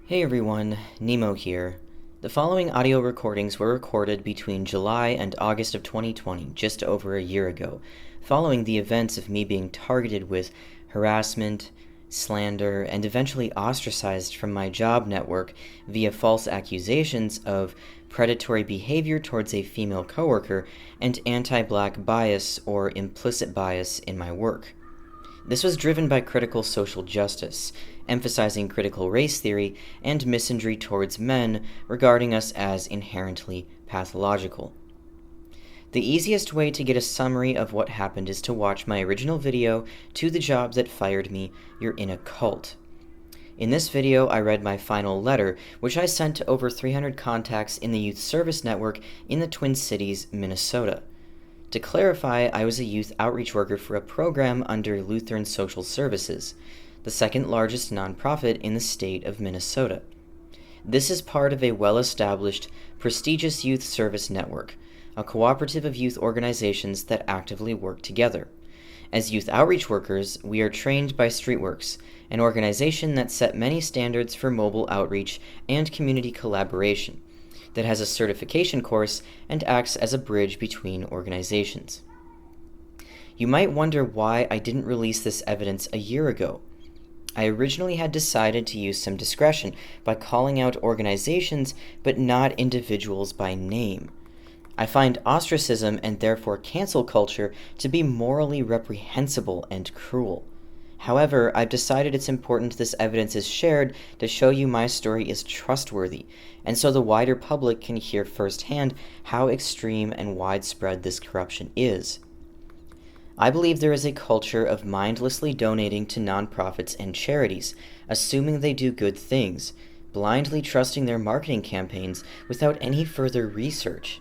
Hey everyone, Nemo here. The following audio recordings were recorded between July and August of 2020, just over a year ago, following the events of me being targeted with harassment, slander, and eventually ostracized from my job network via false accusations of predatory behavior towards a female coworker and anti-black bias or implicit bias in my work. This was driven by critical social justice, emphasizing critical race theory and misandry towards men, regarding us as inherently pathological. The easiest way to get a summary of what happened is to watch my original video, To the Job That Fired Me, You're in a Cult. In this video, I read my final letter, which I sent to over 300 contacts in the Youth Service Network in the Twin Cities, Minnesota. To clarify, I was a youth outreach worker for a program under Lutheran Social Services, the second largest nonprofit in the state of Minnesota. This is part of a well-established, prestigious youth service network, a cooperative of youth organizations that actively work together. As youth outreach workers, we are trained by StreetWorks, an organization that set many standards for mobile outreach and community collaboration, that has a certification course and acts as a bridge between organizations. You might wonder why I didn't release this evidence a year ago. I originally had decided to use some discretion by calling out organizations but not individuals by name. I find ostracism and therefore cancel culture to be morally reprehensible and cruel. However, I've decided it's important this evidence is shared to show you my story is trustworthy, and so the wider public can hear firsthand how extreme and widespread this corruption is. I believe there is a culture of mindlessly donating to nonprofits and charities, assuming they do good things, blindly trusting their marketing campaigns without any further research.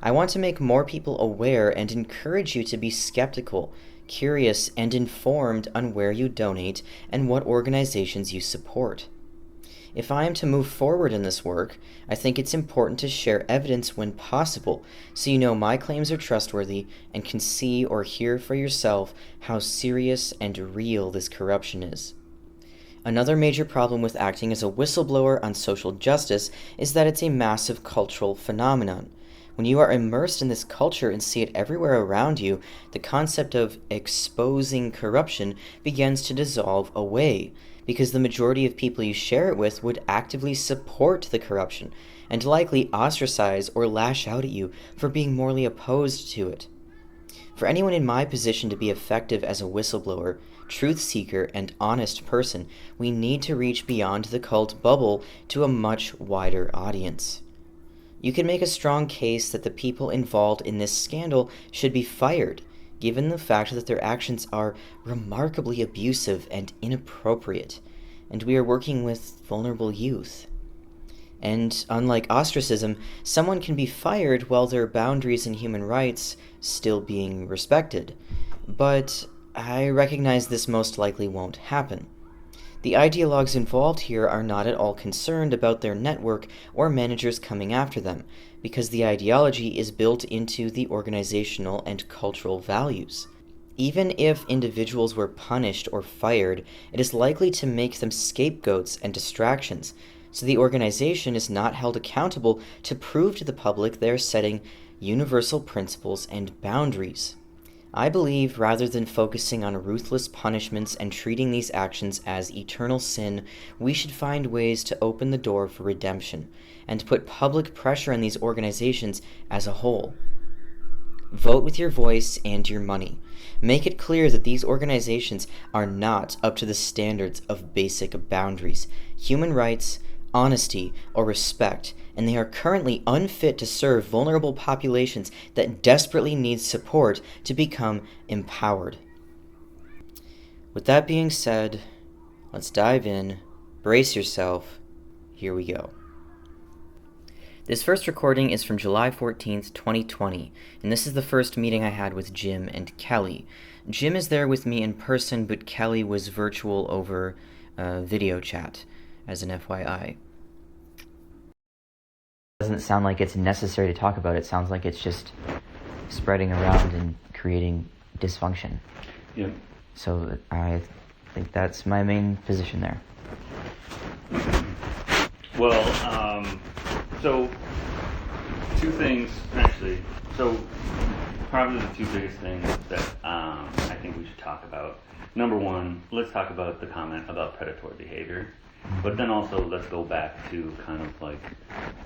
I want to make more people aware and encourage you to be skeptical, curious, and informed on where you donate and what organizations you support. If I am to move forward in this work, I think it's important to share evidence when possible, so you know my claims are trustworthy and can see or hear for yourself how serious and real this corruption is. Another major problem with acting as a whistleblower on social justice is that it's a massive cultural phenomenon. When you are immersed in this culture and see it everywhere around you, the concept of exposing corruption begins to dissolve away, because the majority of people you share it with would actively support the corruption, and likely ostracize or lash out at you for being morally opposed to it. For anyone in my position to be effective as a whistleblower, truth seeker, and honest person, we need to reach beyond the cult bubble to a much wider audience. You can make a strong case that the people involved in this scandal should be fired, given the fact that their actions are remarkably abusive and inappropriate, and we are working with vulnerable youth. And unlike ostracism, someone can be fired while their boundaries and human rights still being respected. But I recognize this most likely won't happen. The ideologues involved here are not at all concerned about their network or managers coming after them, because the ideology is built into the organizational and cultural values. Even if individuals were punished or fired, it is likely to make them scapegoats and distractions, so the organization is not held accountable to prove to the public they are setting universal principles and boundaries. I believe rather than focusing on ruthless punishments and treating these actions as eternal sin, we should find ways to open the door for redemption and put public pressure on these organizations as a whole. Vote with your voice and your money. Make it clear that these organizations are not up to the standards of basic boundaries, human rights, honesty, or respect, and they are currently unfit to serve vulnerable populations that desperately need support to become empowered. With that being said, let's dive in, brace yourself, here we go. This first recording is from July 14th, 2020, and this is the first meeting I had with Jim and Kelly. Jim is there with me in person, but Kelly was virtual over video chat, as an FYI. It doesn't sound like it's necessary to talk about. It sounds like it's just spreading around and creating dysfunction. Yeah. So I think that's my main position there. Well, so two things, actually. So probably the two biggest things that I think we should talk about. Number one, let's talk about the comment about predatory behavior. But then also let's go back to kind of like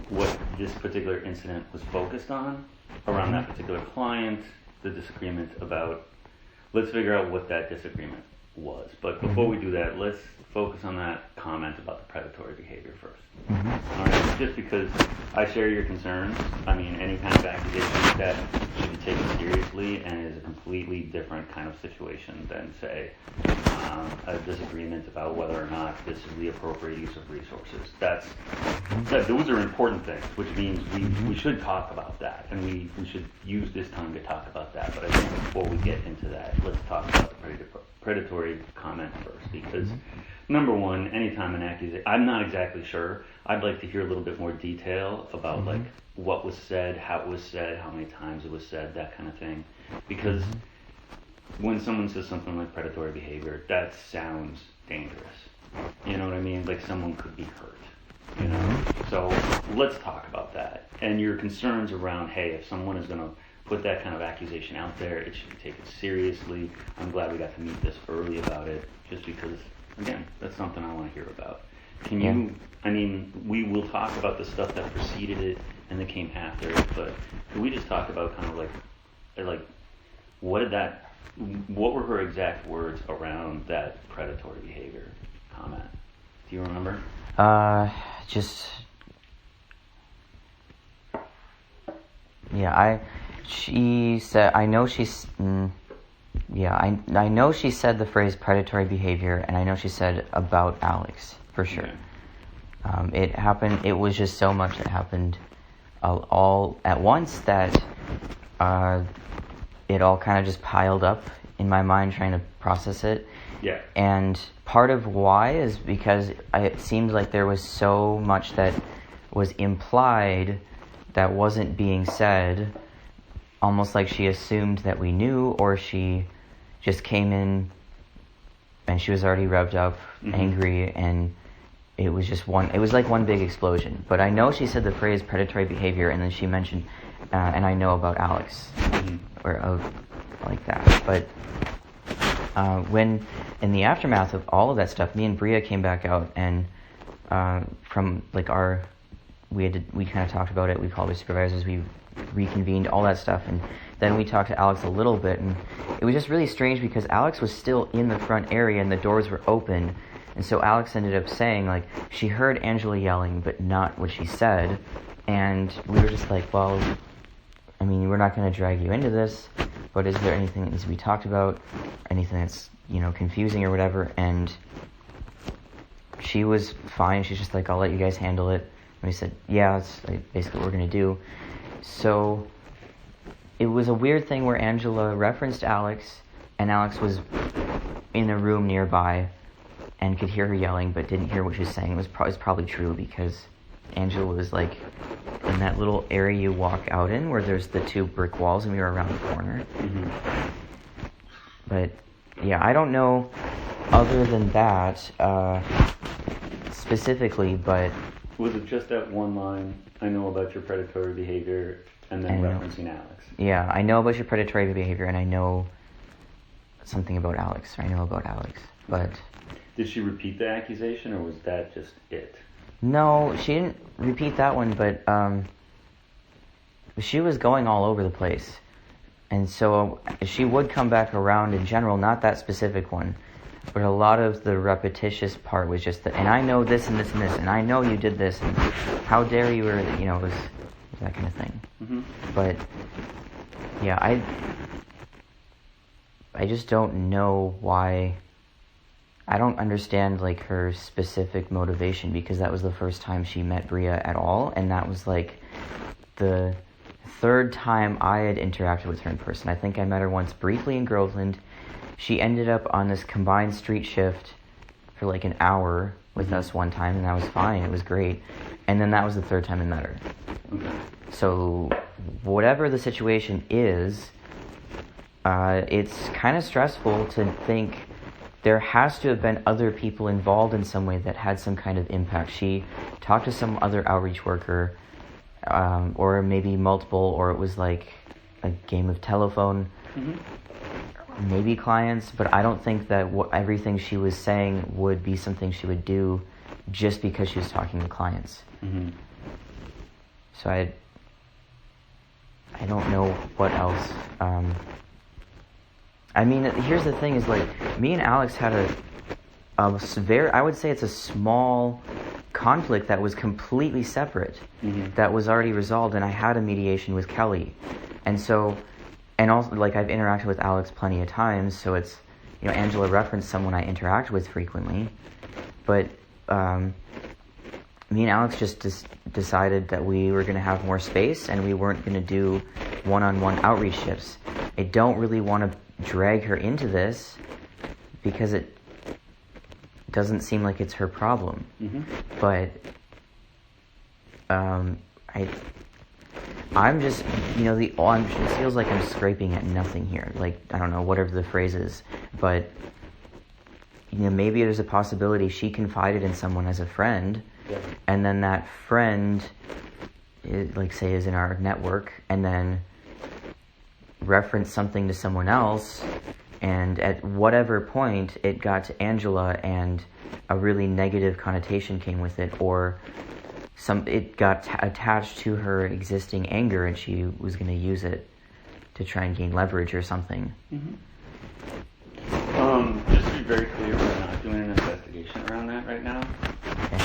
what this particular incident was focused on around that particular client, the disagreement about, let's figure out what that disagreement was. But before we do that, let's focus on that comment about the predatory behavior first. All right, just because I share your concerns. I mean, any kind of accusation like that should be taken seriously and is a completely different kind of situation than, say, a disagreement about whether or not this is the appropriate use of resources. Those are important things, which means we should talk about that, and we should use this time to talk about that. But I think before we get into that, let's talk about the predatory comment first, because number one, anytime an accusation, I'm not exactly sure. I'd like to hear a little bit more detail about like what was said, how it was said, how many times it was said, that kind of thing. Because when someone says something like predatory behavior, that sounds dangerous. You know what I mean? Like someone could be hurt. You know? So let's talk about that. And your concerns around, hey, if someone is going to put that kind of accusation out there, it should be taken seriously. I'm glad we got to meet this early about it, just because, again, that's something I want to hear about. Can you, I mean, we will talk about the stuff that preceded it and that came after it, but can we just talk about kind of like what were her exact words around that predatory behavior comment? Do you remember? She said, I know she said the phrase predatory behavior, and I know she said about Alex, for sure. Okay. It was just so much that happened all at once that it all kind of just piled up in my mind trying to process it. Yeah. And part of why is because it seemed like there was so much that was implied that wasn't being said, almost like she assumed that we knew, or she just came in and she was already revved up, angry, and it was like one big explosion. But I know she said the phrase predatory behavior, and then she mentioned, and I know about Alex, or like that. But when, in the aftermath of all of that stuff, me and Bria came back out, and from like we kind of talked about it, we called our supervisors, we reconvened, all that stuff, and then we talked to Alex a little bit, and it was just really strange because Alex was still in the front area and the doors were open, and so Alex ended up saying, like, she heard Angela yelling, but not what she said, and we were just like, well, I mean, we're not going to drag you into this, but is there anything that needs to be talked about, anything that's, confusing or whatever? And she was fine. She's just like, I'll let you guys handle it. And we said, yeah, that's basically what we're going to do. So it was a weird thing where Angela referenced Alex, and Alex was in a room nearby and could hear her yelling but didn't hear what she was saying. It was probably true because Angela was like in that little area you walk out in where there's the two brick walls and we were around the corner. But yeah, I don't know other than that specifically, but... Was it just that one line, I know about your predatory behavior, and then referencing Alex? Yeah, I know about your predatory behavior, and I know something about Alex. I know about Alex, but... Did she repeat the accusation, or was that just it? No, she didn't repeat that one, but she was going all over the place. And so she would come back around in general, not that specific one, but a lot of the repetitious part was just and I know this and this and this, and I know you did this, and how dare you, or, it was that kind of thing. But, yeah, I just don't know why. I don't understand, like, her specific motivation, because that was the first time she met Bria at all, and that was, like, the third time I had interacted with her in person. I think I met her once briefly in Groveland. She ended up on this combined street shift for, like, an hour with us one time, and that was fine. It was great. And then that was the third time I met her. So whatever the situation is, it's kind of stressful to think there has to have been other people involved in some way that had some kind of impact. She talked to some other outreach worker, or maybe multiple, or it was like a game of telephone, maybe clients, but I don't think that everything she was saying would be something she would do just because she was talking to clients. So I don't know what else. I mean, here's the thing: is like me and Alex had I would say it's a small conflict that was completely separate, that was already resolved, and I had a mediation with Kelly, and so, and also like I've interacted with Alex plenty of times, so it's, you know, Angela referenced someone I interact with frequently, but me and Alex just decided that we were going to have more space and we weren't going to do one-on-one outreach shifts. I don't really want to drag her into this because it doesn't seem like it's her problem. But I'm just, you know, it feels like I'm scraping at nothing here. Like, I don't know, whatever the phrase is, but you know, maybe there's a possibility she confided in someone as a friend, and then that friend, like say, is in our network, and then referenced something to someone else, and at whatever point it got to Angela and a really negative connotation came with it, or it got attached to her existing anger and she was going to use it to try and gain leverage or something. Just to be very clear, we're not doing an investigation around that right now. Okay.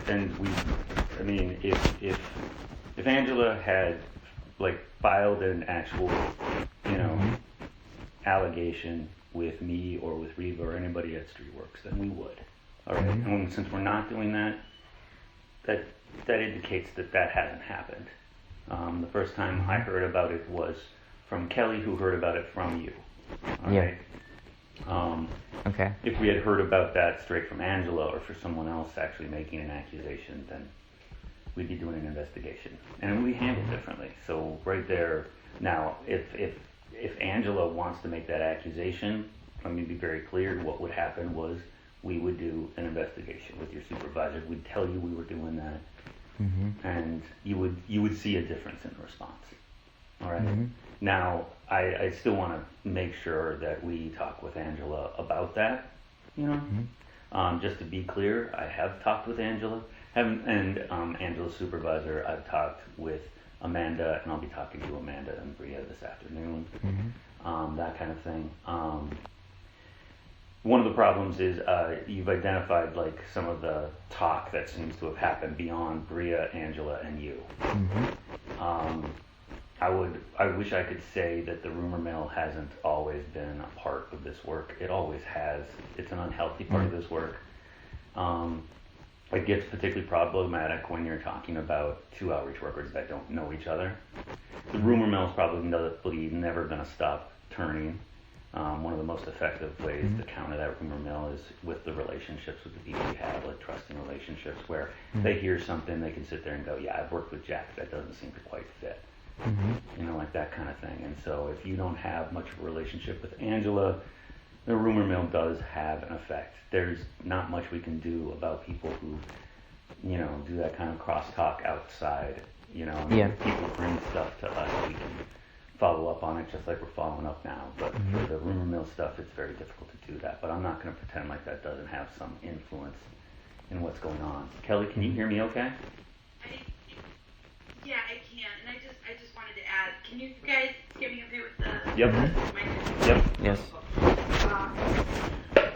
And I mean, if Angela had like filed an actual, you know, allegation with me or with Reva or anybody at StreetWorks, then we would. All right. And since we're not doing that, that indicates that hasn't happened. The first time I heard about it was from Kelly, who heard about it from you. All right. Okay. If we had heard about that straight from Angela or for someone else actually making an accusation, then we'd be doing an investigation, and we handle differently. So right there, now, if Angela wants to make that accusation, let me be very clear. What would happen was we would do an investigation with your supervisor. We'd tell you we were doing that, and you would see a difference in the response. All right. Now, I still want to make sure that we talk with Angela about that. You know, just to be clear, I have talked with Angela. And Angela's supervisor, I've talked with Amanda, and I'll be talking to Amanda and Bria this afternoon, that kind of thing. One of the problems is you've identified like some of the talk that seems to have happened beyond Bria, Angela, and you. I wish I could say that the rumor mill hasn't always been a part of this work. It always has. It's an unhealthy part of this work. It gets particularly problematic when you're talking about two outreach workers that don't know each other. The rumor mill is probably never going to stop turning. One of the most effective ways to counter that rumor mill is with the relationships with the people you have, like trusting relationships, where they hear something, they can sit there and go, yeah, I've worked with Jack, that doesn't seem to quite fit. You know, like that kind of thing. And so if you don't have much of a relationship with Angela, the rumor mill does have an effect. There's not much we can do about people who, you know, do that kind of crosstalk outside, you know. And people bring stuff to us, we can follow up on it just like we're following up now. But for the rumor mill stuff, it's very difficult to do that. But I'm not going to pretend like that doesn't have some influence in what's going on. Kelly, can you hear me okay? Yeah, I can. And I just wanted to add, can you guys hear me okay with the Yep. Yep. Yes.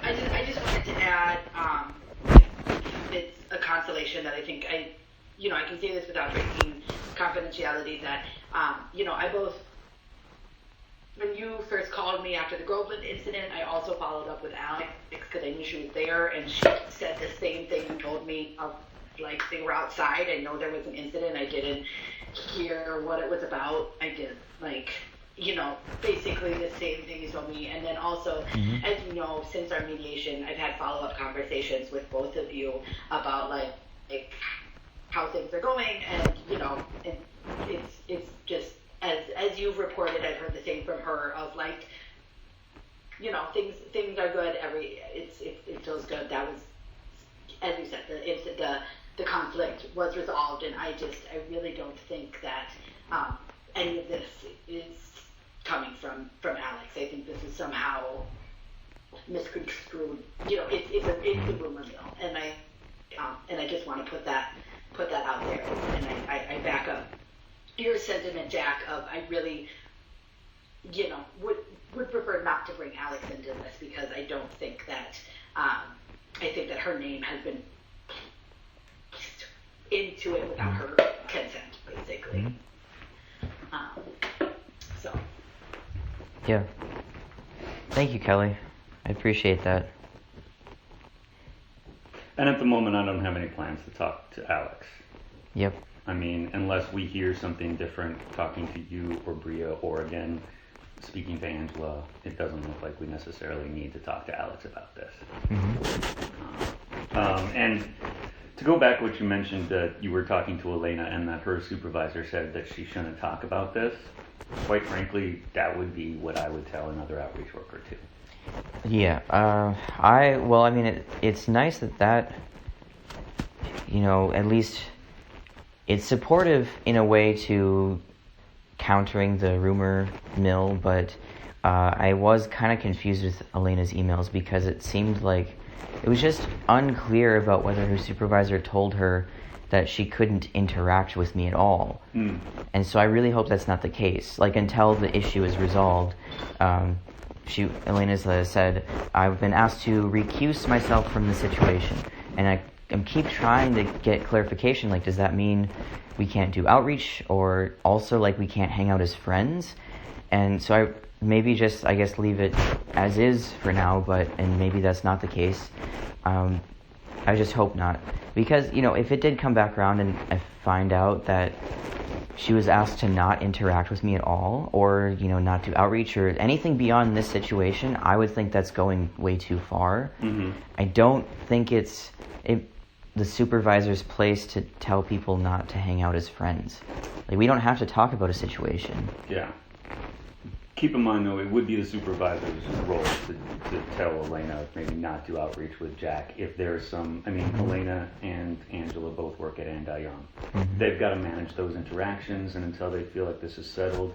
I just wanted to add, it's a consolation that I think I can say this without breaking confidentiality, that, when you first called me after the Groveland incident, I also followed up with Alex because I knew she was there, and she said the same thing and told me of, like, they were outside. I know there was an incident. I didn't hear what it was about. I did, like, basically the same thing you told me. And then also, as you know, since our mediation, I've had follow-up conversations with both of you about, like how things are going. And, it's just, as you've reported, I've heard the same from her of, like, things are good. It feels good. That was, as you said, the conflict was resolved, and I really don't think that any of this is coming from Alex. I think this is somehow misconstrued. It's a rumor mill, and I just want to put that out there, and I back up your sentiment, Jack. Of I really, would prefer not to bring Alex into this, because I don't think that I think that her name has been placed into it without her consent, basically. So. Yeah. Thank you, Kelly. I appreciate that. And at the moment, I don't have any plans to talk to Alex. Yep. I mean, unless we hear something different talking to you or Bria, or again, speaking to Angela, it doesn't look like we necessarily need to talk to Alex about this. And to go back what you mentioned, that you were talking to Elena and that her supervisor said that she shouldn't talk about this, quite frankly, that would be what I would tell another outreach worker too. Yeah. It's nice that at least it's supportive in a way to countering the rumor mill, but I was kind of confused with Elena's emails, because it seemed like it was just unclear about whether her supervisor told her that she couldn't interact with me at all. And so I really hope that's not the case. Like, until the issue is resolved, Elena said, I've been asked to recuse myself from the situation, and I keep trying to get clarification. Like, does that mean we can't do outreach, or also like we can't hang out as friends? And so I maybe just, I guess, leave it as is for now, and maybe that's not the case. I just hope not, because if it did come back around and I find out that she was asked to not interact with me at all, or not do outreach or anything beyond this situation, I would think that's going way too far. I don't think it's the supervisor's place to tell people not to hang out as friends. Like, we don't have to talk about a situation. Yeah. Keep in mind, though, it would be the supervisor's role to tell Elena maybe not do outreach with Jack if there's some... I mean, Elena and Angela both work at Ain Dah Yung. They've got to manage those interactions, and until they feel like this is settled,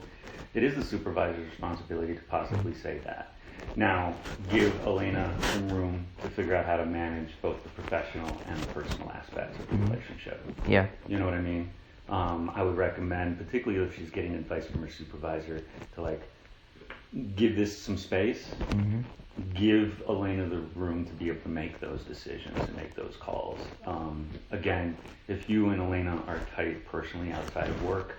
it is the supervisor's responsibility to possibly say that. Now, give Elena some room to figure out how to manage both the professional and the personal aspects of the relationship. Yeah. You know what I mean? I would recommend, particularly if she's getting advice from her supervisor, to give this some space. Give Elena the room to be able to make those decisions and make those calls. Again, if you and Elena are tight personally outside of work,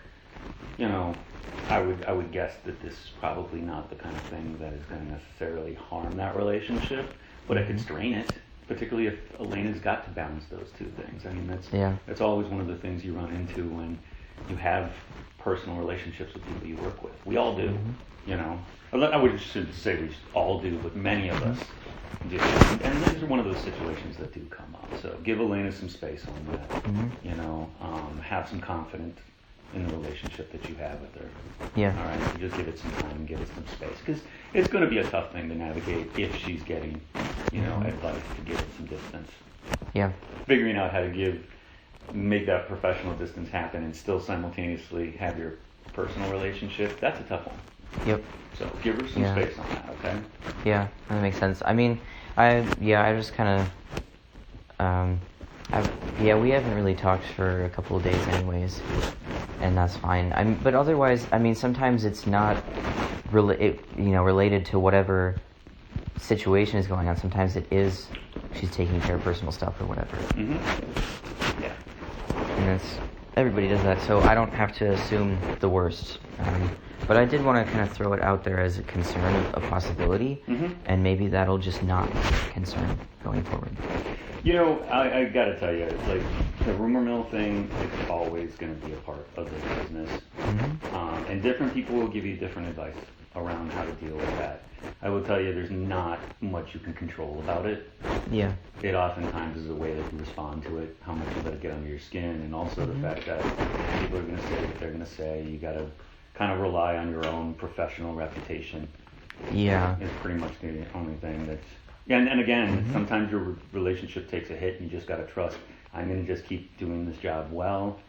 I would guess that this is probably not the kind of thing that is going to necessarily harm that relationship, but it could strain it, particularly if Elena's got to balance those two things. I mean, that's always one of the things you run into when you have personal relationships with people you work with. We all do, I shouldn't say we all do, but many of us do. And these are one of those situations that do come up. So give Elena some space on that. Have some confidence in the relationship that you have with her. Yeah. All right. So just give it some time and give it some space, because it's going to be a tough thing to navigate if she's getting, advice to give it some distance. Yeah. Figuring out how to make that professional distance happen and still simultaneously have your personal relationship. That's a tough one. Yep. So give her some space on that, okay? Yeah, that makes sense. I mean, I just kind of, we haven't really talked for a couple of days anyways, and that's fine. But otherwise, sometimes it's not related to whatever situation is going on. Sometimes it is she's taking care of personal stuff or whatever. Yeah. And everybody does that, so I don't have to assume the worst. But I did want to kind of throw it out there as a concern, a possibility, and maybe that'll just not be a concern going forward. I got to tell you, the rumor mill thing is always going to be a part of this business. And different people will give you different advice around how to deal with that. I will tell you, there's not much you can control about it. Yeah. It oftentimes is a way that you respond to it, how much you let it get under your skin, and also the fact that people are going to say what they're going to say. You got to kind of rely on your own professional reputation Yeah. It's pretty much the only thing that's... And again, sometimes your relationship takes a hit and you just got to trust, I'm going to just keep doing this job well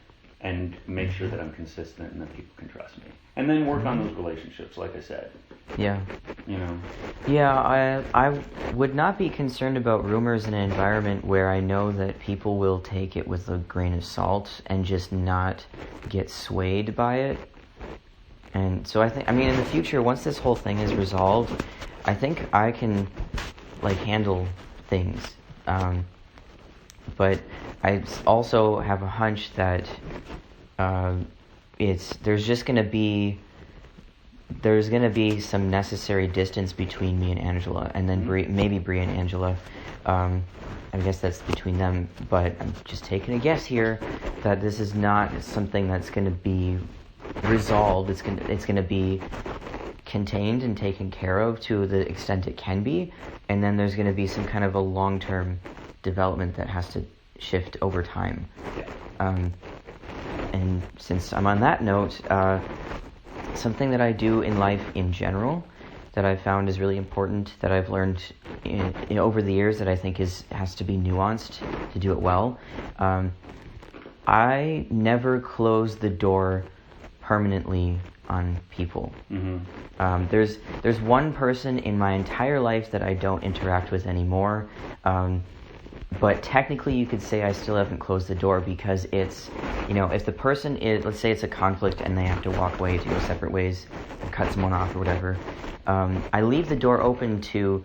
and make sure that I'm consistent and that people can trust me. And then work on those relationships, like I said. Yeah. You know? Yeah, I would not be concerned about rumors in an environment where I know that people will take it with a grain of salt and just not get swayed by it. And so I mean, in the future, once this whole thing is resolved, I think I can, like, handle things. But I also have a hunch that there's gonna be some necessary distance between me and Angela, and then maybe Bree and Angela. I guess that's between them, but I'm just taking a guess here that this is not something that's going to be resolved. It's going to be contained and taken care of to the extent it can be, and then there's going to be some kind of a long-term development that has to shift over time. And since I'm on that note, something that I do in life in general that I've found is really important, that I've learned over the years, that I think has to be nuanced to do it well. I never close the door permanently on people. There's one person in my entire life that I don't interact with anymore, but technically you could say I still haven't closed the door, because it's, if the person is, let's say it's a conflict and they have to walk away to go separate ways, or cut someone off or whatever, I leave the door open to,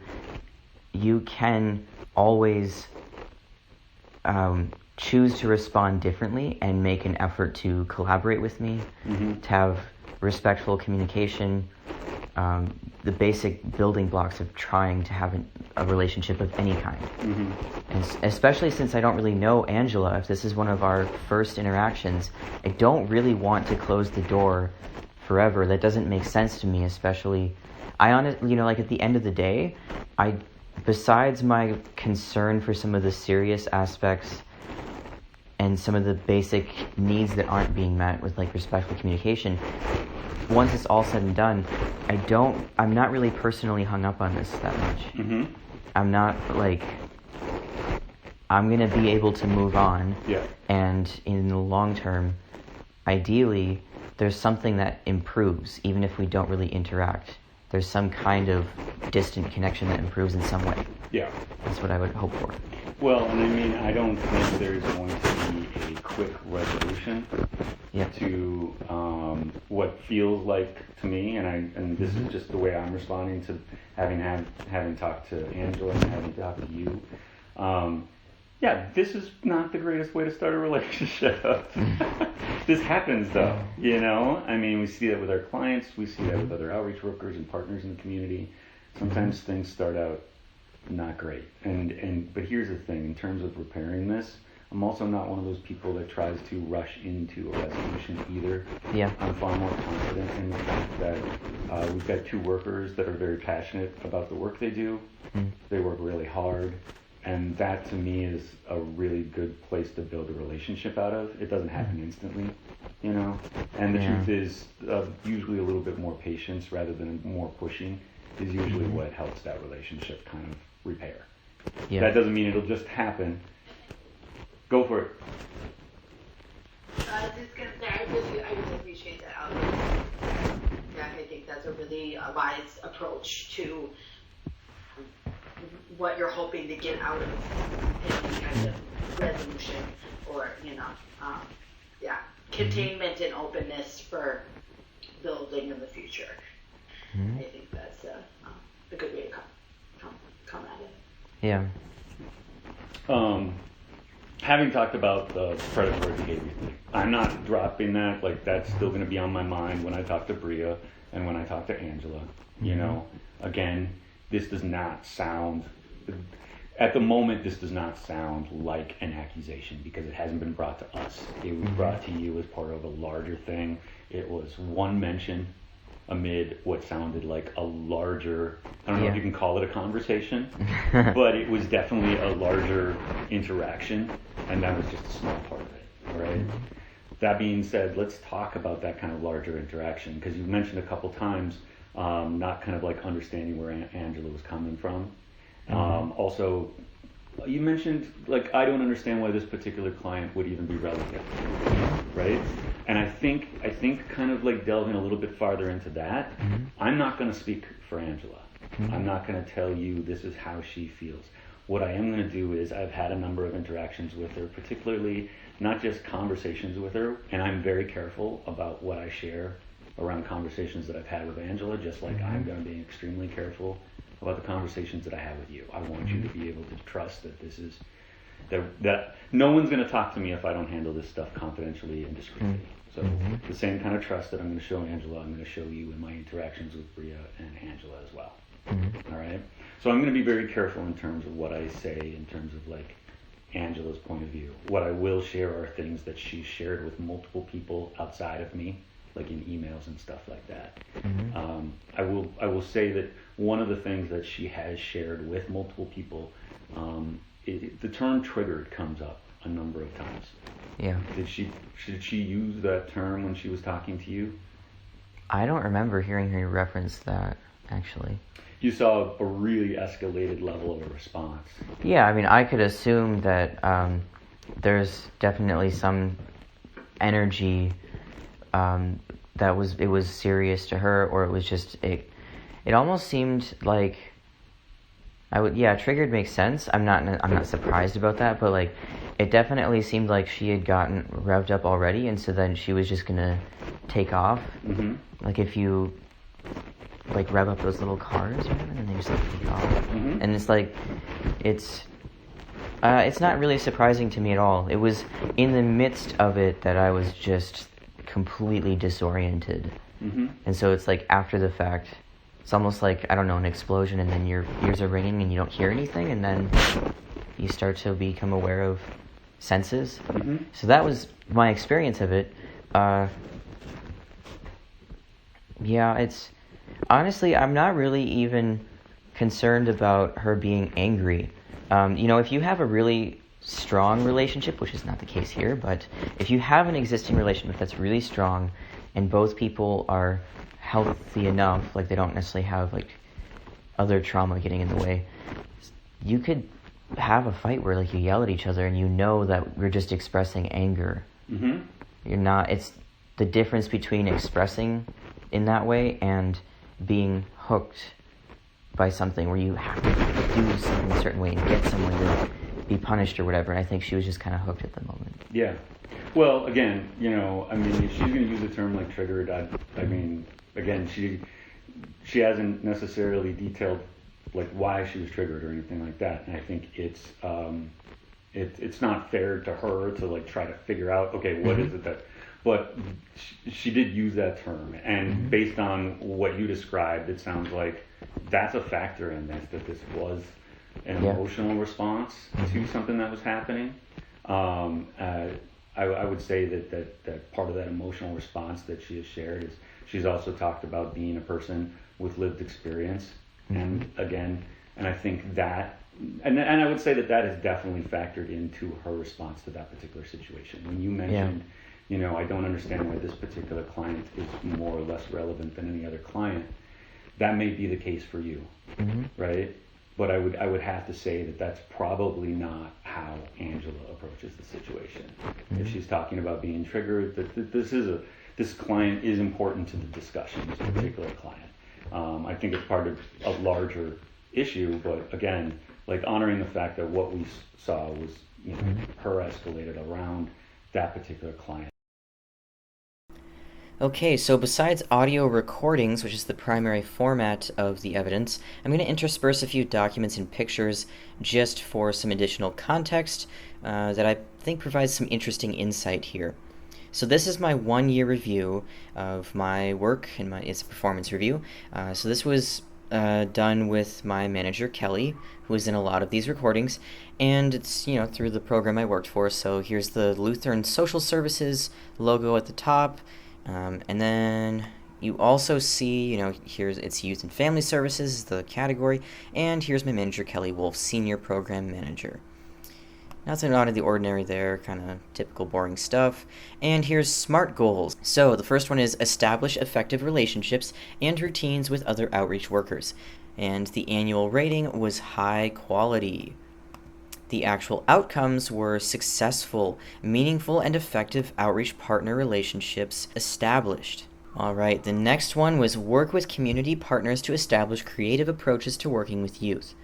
you can always choose to respond differently and make an effort to collaborate with me, to have respectful communication, the basic building blocks of trying to have a relationship of any kind. And especially since I don't really know Angela, if this is one of our first interactions, I don't really want to close the door forever. That doesn't make sense to me, especially, like at the end of the day, besides my concern for some of the serious aspects and some of the basic needs that aren't being met with, like, respectful communication, once it's all said and done, I'm not really personally hung up on this that much. I'm not, like, I'm going to be able to move on. Yeah. And in the long term, ideally, there's something that improves, even if we don't really interact. There's some kind of distant connection that improves in some way. Yeah. That's what I would hope for. Well, and I mean, I don't think there's going to be a quick resolution to what feels like to me, and this is just the way I'm responding to having talked to Angela and having talked to you. This is not the greatest way to start a relationship. This happens, though, I mean, we see that with our clients, we see that with other outreach workers and partners in the community. Sometimes things start out not great. But here's the thing, in terms of repairing this, I'm also not one of those people that tries to rush into a resolution either. Yeah. I'm far more confident in the fact that we've got two workers that are very passionate about the work they do. They work really hard. And that, to me, is a really good place to build a relationship out of. It doesn't happen instantly, And the truth is, usually a little bit more patience rather than more pushing is usually what helps that relationship kind of repair. Yeah. That doesn't mean it'll just happen. Go for it. I was just going to say, I really appreciate that, Alex. I think that's a really wise approach to what you're hoping to get out of any kind of resolution, or containment and openness for building in the future. I think that's a good way to come at it. Yeah. Having talked about the predatory behavior thing, I'm not dropping that. Like, that's still going to be on my mind when I talk to Bria and when I talk to Angela. Again, this does not sound, at the moment, this does not sound like an accusation because it hasn't been brought to us. It was brought to you as part of a larger thing. It was one mention amid what sounded like a larger, I don't know if you can call it a conversation, but it was definitely a larger interaction, and that was just a small part of it, right? That being said, let's talk about that kind of larger interaction, because you've mentioned a couple times not kind of like understanding where Angela was coming from. Also, you mentioned, like, I don't understand why this particular client would even be relevant, right? And I think kind of like delving a little bit farther into that, I'm not going to speak for Angela. I'm not going to tell you this is how she feels. What I am going to do is I've had a number of interactions with her, particularly not just conversations with her, and I'm very careful about what I share around conversations that I've had with Angela, just like I'm going to be extremely careful about the conversations that I have with you. I want you to be able to trust that this is, that no one's going to talk to me if I don't handle this stuff confidentially and discreetly. So the same kind of trust that I'm going to show Angela, I'm going to show you in my interactions with Bria and Angela as well. All right? So I'm going to be very careful in terms of what I say, in terms of like Angela's point of view. What I will share are things that she's shared with multiple people outside of me, like in emails and stuff like that. I will say that one of the things that she has shared with multiple people, the term triggered comes up a number of times. Yeah. Did she use that term when she was talking to you? I don't remember hearing her reference that, actually. You saw a really escalated level of a response. Yeah, I mean, I could assume that there's definitely some energy that was serious to her, or it was just it almost seemed like triggered makes sense. I'm not surprised about that, but like it definitely seemed like she had gotten revved up already, and so then she was just gonna take off. Like if you like rev up those little cars, and then they just like take off. And it's like it's not really surprising to me at all. It was in the midst of it that I was just completely disoriented. And so it's like after the fact, it's almost like, I don't know, an explosion, and then your ears are ringing and you don't hear anything, and then you start to become aware of senses. So that was my experience of it. It's honestly, I'm not really even concerned about her being angry. If you have a really strong relationship, which is not the case here, but if you have an existing relationship that's really strong and both people are healthy enough, like they don't necessarily have like other trauma getting in the way, you could have a fight where like you yell at each other and you know that we're just expressing anger. You're not, it's the difference between expressing in that way and being hooked by something where you have to do something a certain way and get someone to be punished or whatever. And I think she was just kind of hooked at the moment. Yeah. Well, again, if she's going to use the term like triggered, I mean, again, she hasn't necessarily detailed like why she was triggered or anything like that. And I think it's not fair to her to like try to figure out, okay, what is it that, but she did use that term. And based on what you described, it sounds like that's a factor in this, that this was an emotional response to something that was happening. I would say that part of that emotional response that she has shared is she's also talked about being a person with lived experience. And again, and I think that, and I would say that has definitely factored into her response to that particular situation. When you mentioned, I don't understand why this particular client is more or less relevant than any other client, that may be the case for you, right? But I would have to say that that's probably not how Angela approaches the situation. If she's talking about being triggered, that this client is important to the discussion, this particular client. I think it's part of a larger issue, but again, like honoring the fact that what we saw was, her escalated around that particular client. Okay, so besides audio recordings, which is the primary format of the evidence, I'm going to intersperse a few documents and pictures just for some additional context that I think provides some interesting insight here. So this is my 1-year review of my work, and it's a performance review. So this was done with my manager, Kelly, who was in a lot of these recordings, and it's, through the program I worked for. So here's the Lutheran Social Services logo at the top. And then you also see, here's it's Youth and Family Services, the category, and here's my manager, Kelly Wolf, Senior Program Manager. Nothing out of the ordinary there, kind of typical boring stuff. And here's SMART goals. So the first one is establish effective relationships and routines with other outreach workers. And the annual rating was high quality. The actual outcomes were successful, meaningful, and effective outreach partner relationships established. All right, the next one was work with community partners to establish creative approaches to working with youth.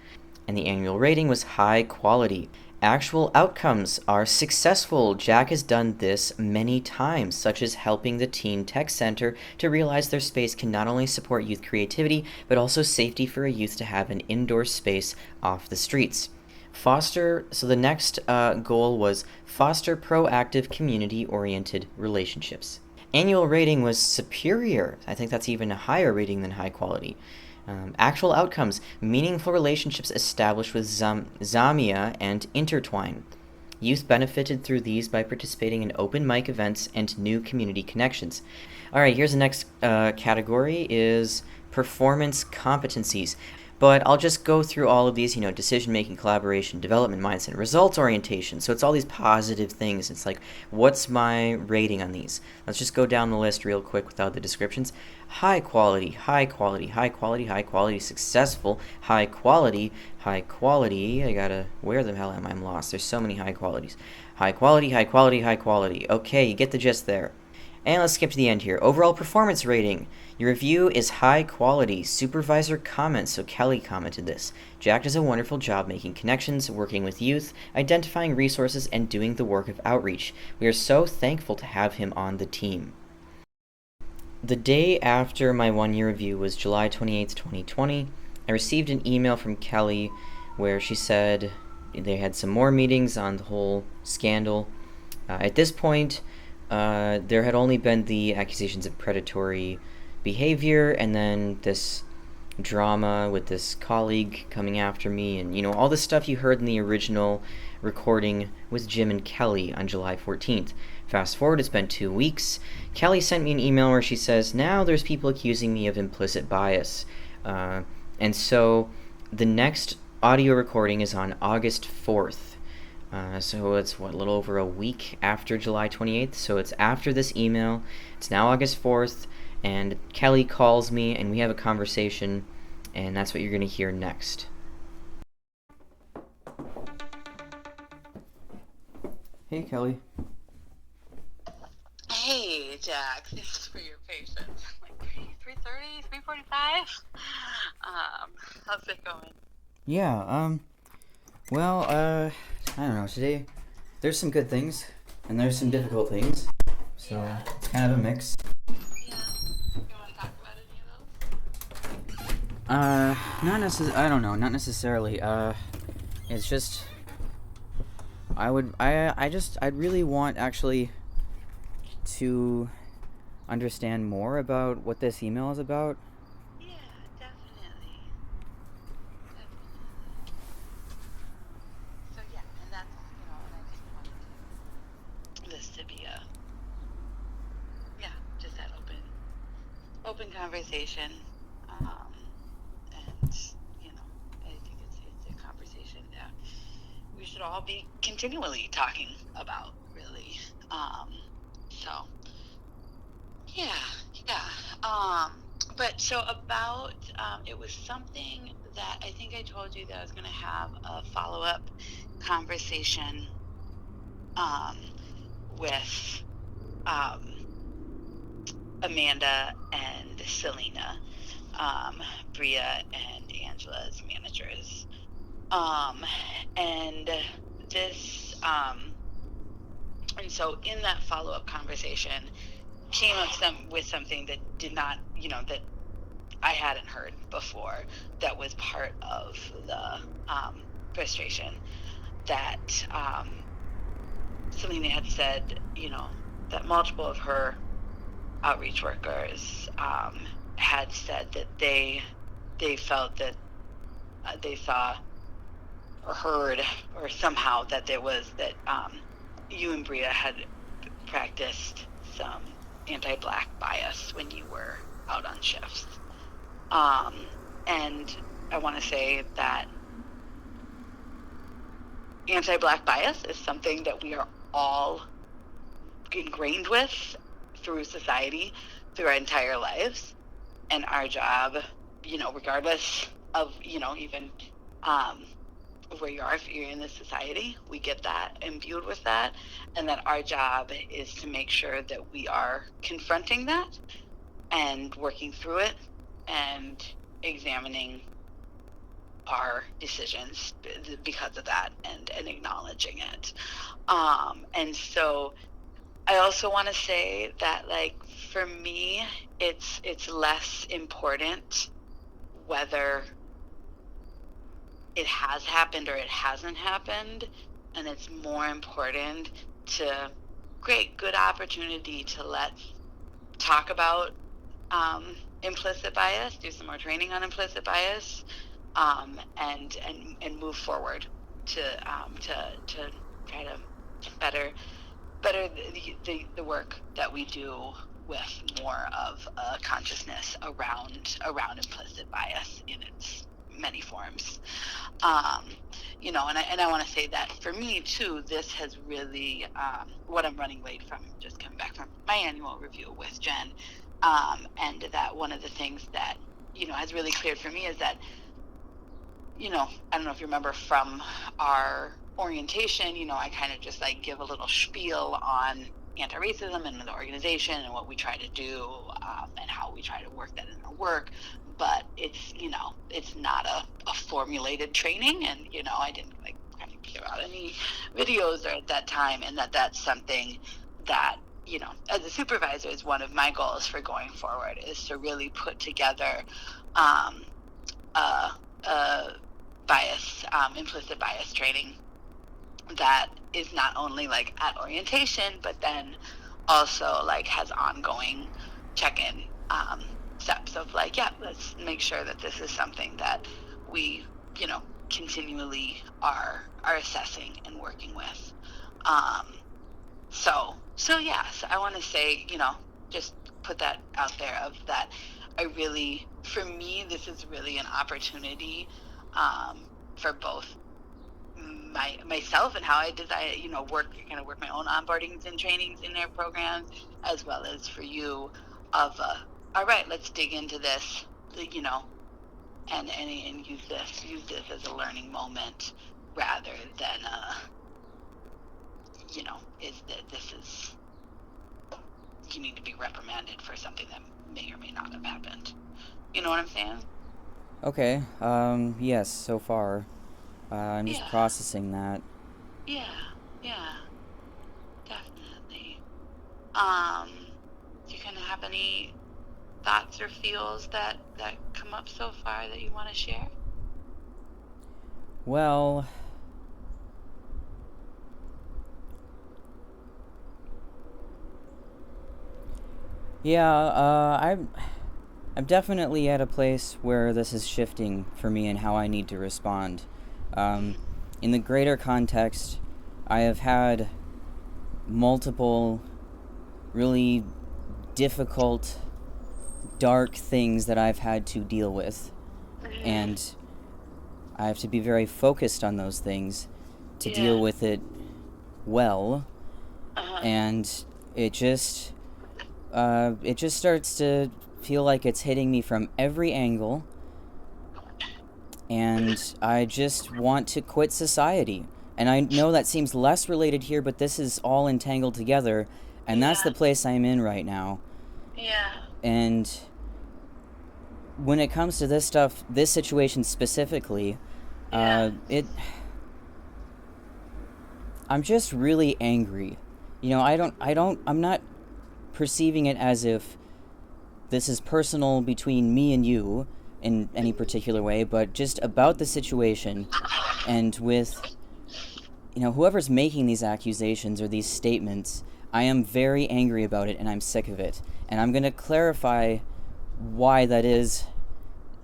And the annual rating was high quality. Actual outcomes are successful. Jack has done this many times, such as helping the Teen Tech Center to realize their space can not only support youth creativity, but also safety for a youth to have an indoor space off the streets. So the next goal was foster proactive community-oriented relationships. Annual rating was superior. I think that's even a higher rating than high quality. Actual outcomes, meaningful relationships established with Zamia and Intertwine. Youth benefited through these by participating in open mic events and new community connections. All right, here's the next category is performance competencies. But I'll just go through all of these, decision-making, collaboration, development, mindset, results orientation. So it's all these positive things. It's like, what's my rating on these? Let's just go down the list real quick without the descriptions. High quality, high quality, high quality, high quality, successful, high quality, high quality. I gotta, where the hell am I? I'm lost. There's so many high qualities. High quality, high quality, high quality. Okay, you get the gist there. And let's skip to the end here. Overall performance rating. Your review is high quality. Supervisor comments. So Kelly commented this. Jack does a wonderful job making connections, working with youth, identifying resources, and doing the work of outreach. We are so thankful to have him on the team. The day after my one-year review was July 28th, 2020. I received an email from Kelly where she said they had some more meetings on the whole scandal. At this point, there had only been the accusations of predatory behavior and then this drama with this colleague coming after me and, all the stuff you heard in the original recording with Jim and Kelly on July 14th. Fast forward, it's been 2 weeks. Kelly sent me an email where she says, now there's people accusing me of implicit bias. And so the next audio recording is on August 4th. So it's, a little over a week after July 28th. So it's after this email. It's now August 4th. And Kelly calls me, and we have a conversation. And that's what you're going to hear next. Hey, Kelly. Hey, Jack. Thanks for your patience. Like 3:30, 3:45. How's it going? Yeah, well, I don't know, today there's some good things, and there's some difficult things, so it's kind of a mix. Yeah. You want to talk about any of those? Not necessarily, it's just, I'd really want, actually, to understand more about what this email is about. Yeah, definitely. So yeah, and that's, and I just wanted this to be just that open conversation. And, I think it's a conversation that we should all be continually talking about, really. But so about, it was something that I think I told you that I was going to have a follow-up conversation with Amanda and Selena, Bria and Angela's managers. And this, and so in that follow-up conversation, came up with something that did not, that I hadn't heard before, that was part of the frustration that Selena had said, that multiple of her outreach workers had said that they felt that they saw or heard or somehow that there was that you and Bria had practiced some anti-black bias when you were out on shifts. And I want to say that anti-Black bias is something that we are all ingrained with through society, through our entire lives. And our job, regardless of, even where you are, if you're in this society, we get that imbued with that. And that our job is to make sure that we are confronting that and working through it and examining our decisions because of that and acknowledging it. And so I also want to say that, like, for me, it's less important whether it has happened or it hasn't happened, and it's more important to create good opportunity to talk about implicit bias, do some more training on implicit bias, and move forward to try to better the work that we do with more of a consciousness around implicit bias in its many forms. And I want to say that for me too, this has really what I'm running late from, just coming back from my annual review with Jen, and that one of the things that has really cleared for me is that I don't know if you remember from our orientation, I kind of just like give a little spiel on anti-racism and the organization and what we try to do, and how we try to work that in our work. But it's not a formulated training, and I didn't like kind of give out any videos at that time, and that's something that as a supervisor is one of my goals for going forward, is to really put together implicit bias training that is not only like at orientation, but then also like has ongoing check-in steps of like, let's make sure that this is something that we continually are assessing and working with. So yes, I want to say, just put that out there of that. For me, this is really an opportunity for both myself and how I design, work my own onboardings and trainings in their programs, as well as for you of, all right, let's dig into this, and use this as a learning moment rather than, you need to be reprimanded for something that may or may not have happened. You know what I'm saying? Okay, yes, so far. I'm just processing that. Yeah, definitely. Do you kind of have any thoughts or feels that come up so far that you want to share? Well, yeah, I'm definitely at a place where this is shifting for me and how I need to respond. In the greater context, I have had multiple really difficult, dark things that I've had to deal with, and I have to be very focused on those things to deal with it well, and it just starts to feel like it's hitting me from every angle, and I just want to quit society. And I know that seems less related here, but this is all entangled together, and that's the place I'm in right now. Yeah. And when it comes to this stuff, this situation specifically, I'm just really angry. I'm not perceiving it as if this is personal between me and you in any particular way, but just about the situation, and with, whoever's making these accusations or these statements, I am very angry about it, and I'm sick of it. And I'm going to clarify why that is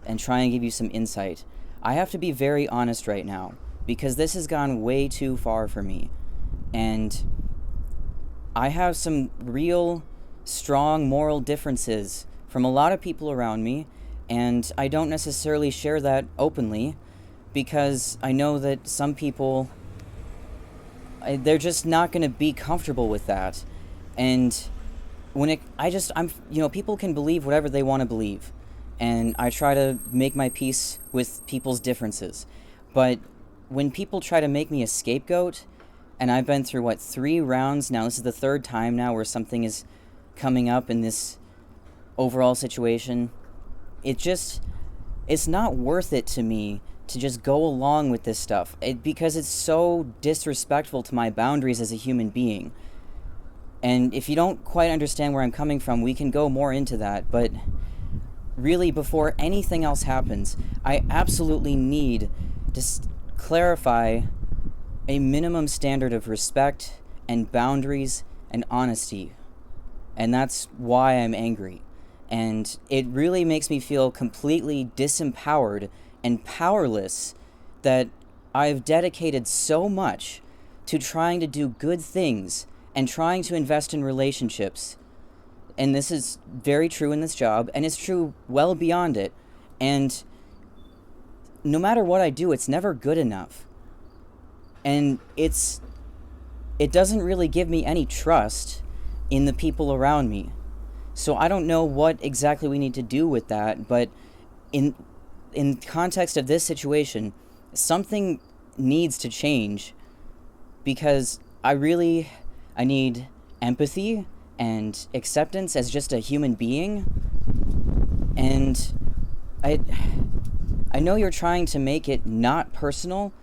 and try and give you some insight. I have to be very honest right now, because this has gone way too far for me. And I have some real strong moral differences from a lot of people around me, and I don't necessarily share that openly, because I know that some people they're just not going to be comfortable with that. And people can believe whatever they want to believe, and I try to make my peace with people's differences. But when people try to make me a scapegoat, and I've been through 3 rounds now, this is the 3rd time now where something is coming up in this overall situation, it's not worth it to me to just go along with this stuff, because it's so disrespectful to my boundaries as a human being. And if you don't quite understand where I'm coming from, we can go more into that, but really, before anything else happens, I absolutely need to clarify a minimum standard of respect and boundaries and honesty. And that's why I'm angry. And it really makes me feel completely disempowered and powerless that I've dedicated so much to trying to do good things and trying to invest in relationships. And this is very true in this job, and it's true well beyond it. And no matter what I do, it's never good enough. And it doesn't really give me any trust in the people around me. So I don't know what exactly we need to do with that, but in context of this situation, something needs to change, because I need empathy and acceptance as just a human being. And I know you're trying to make it not personal,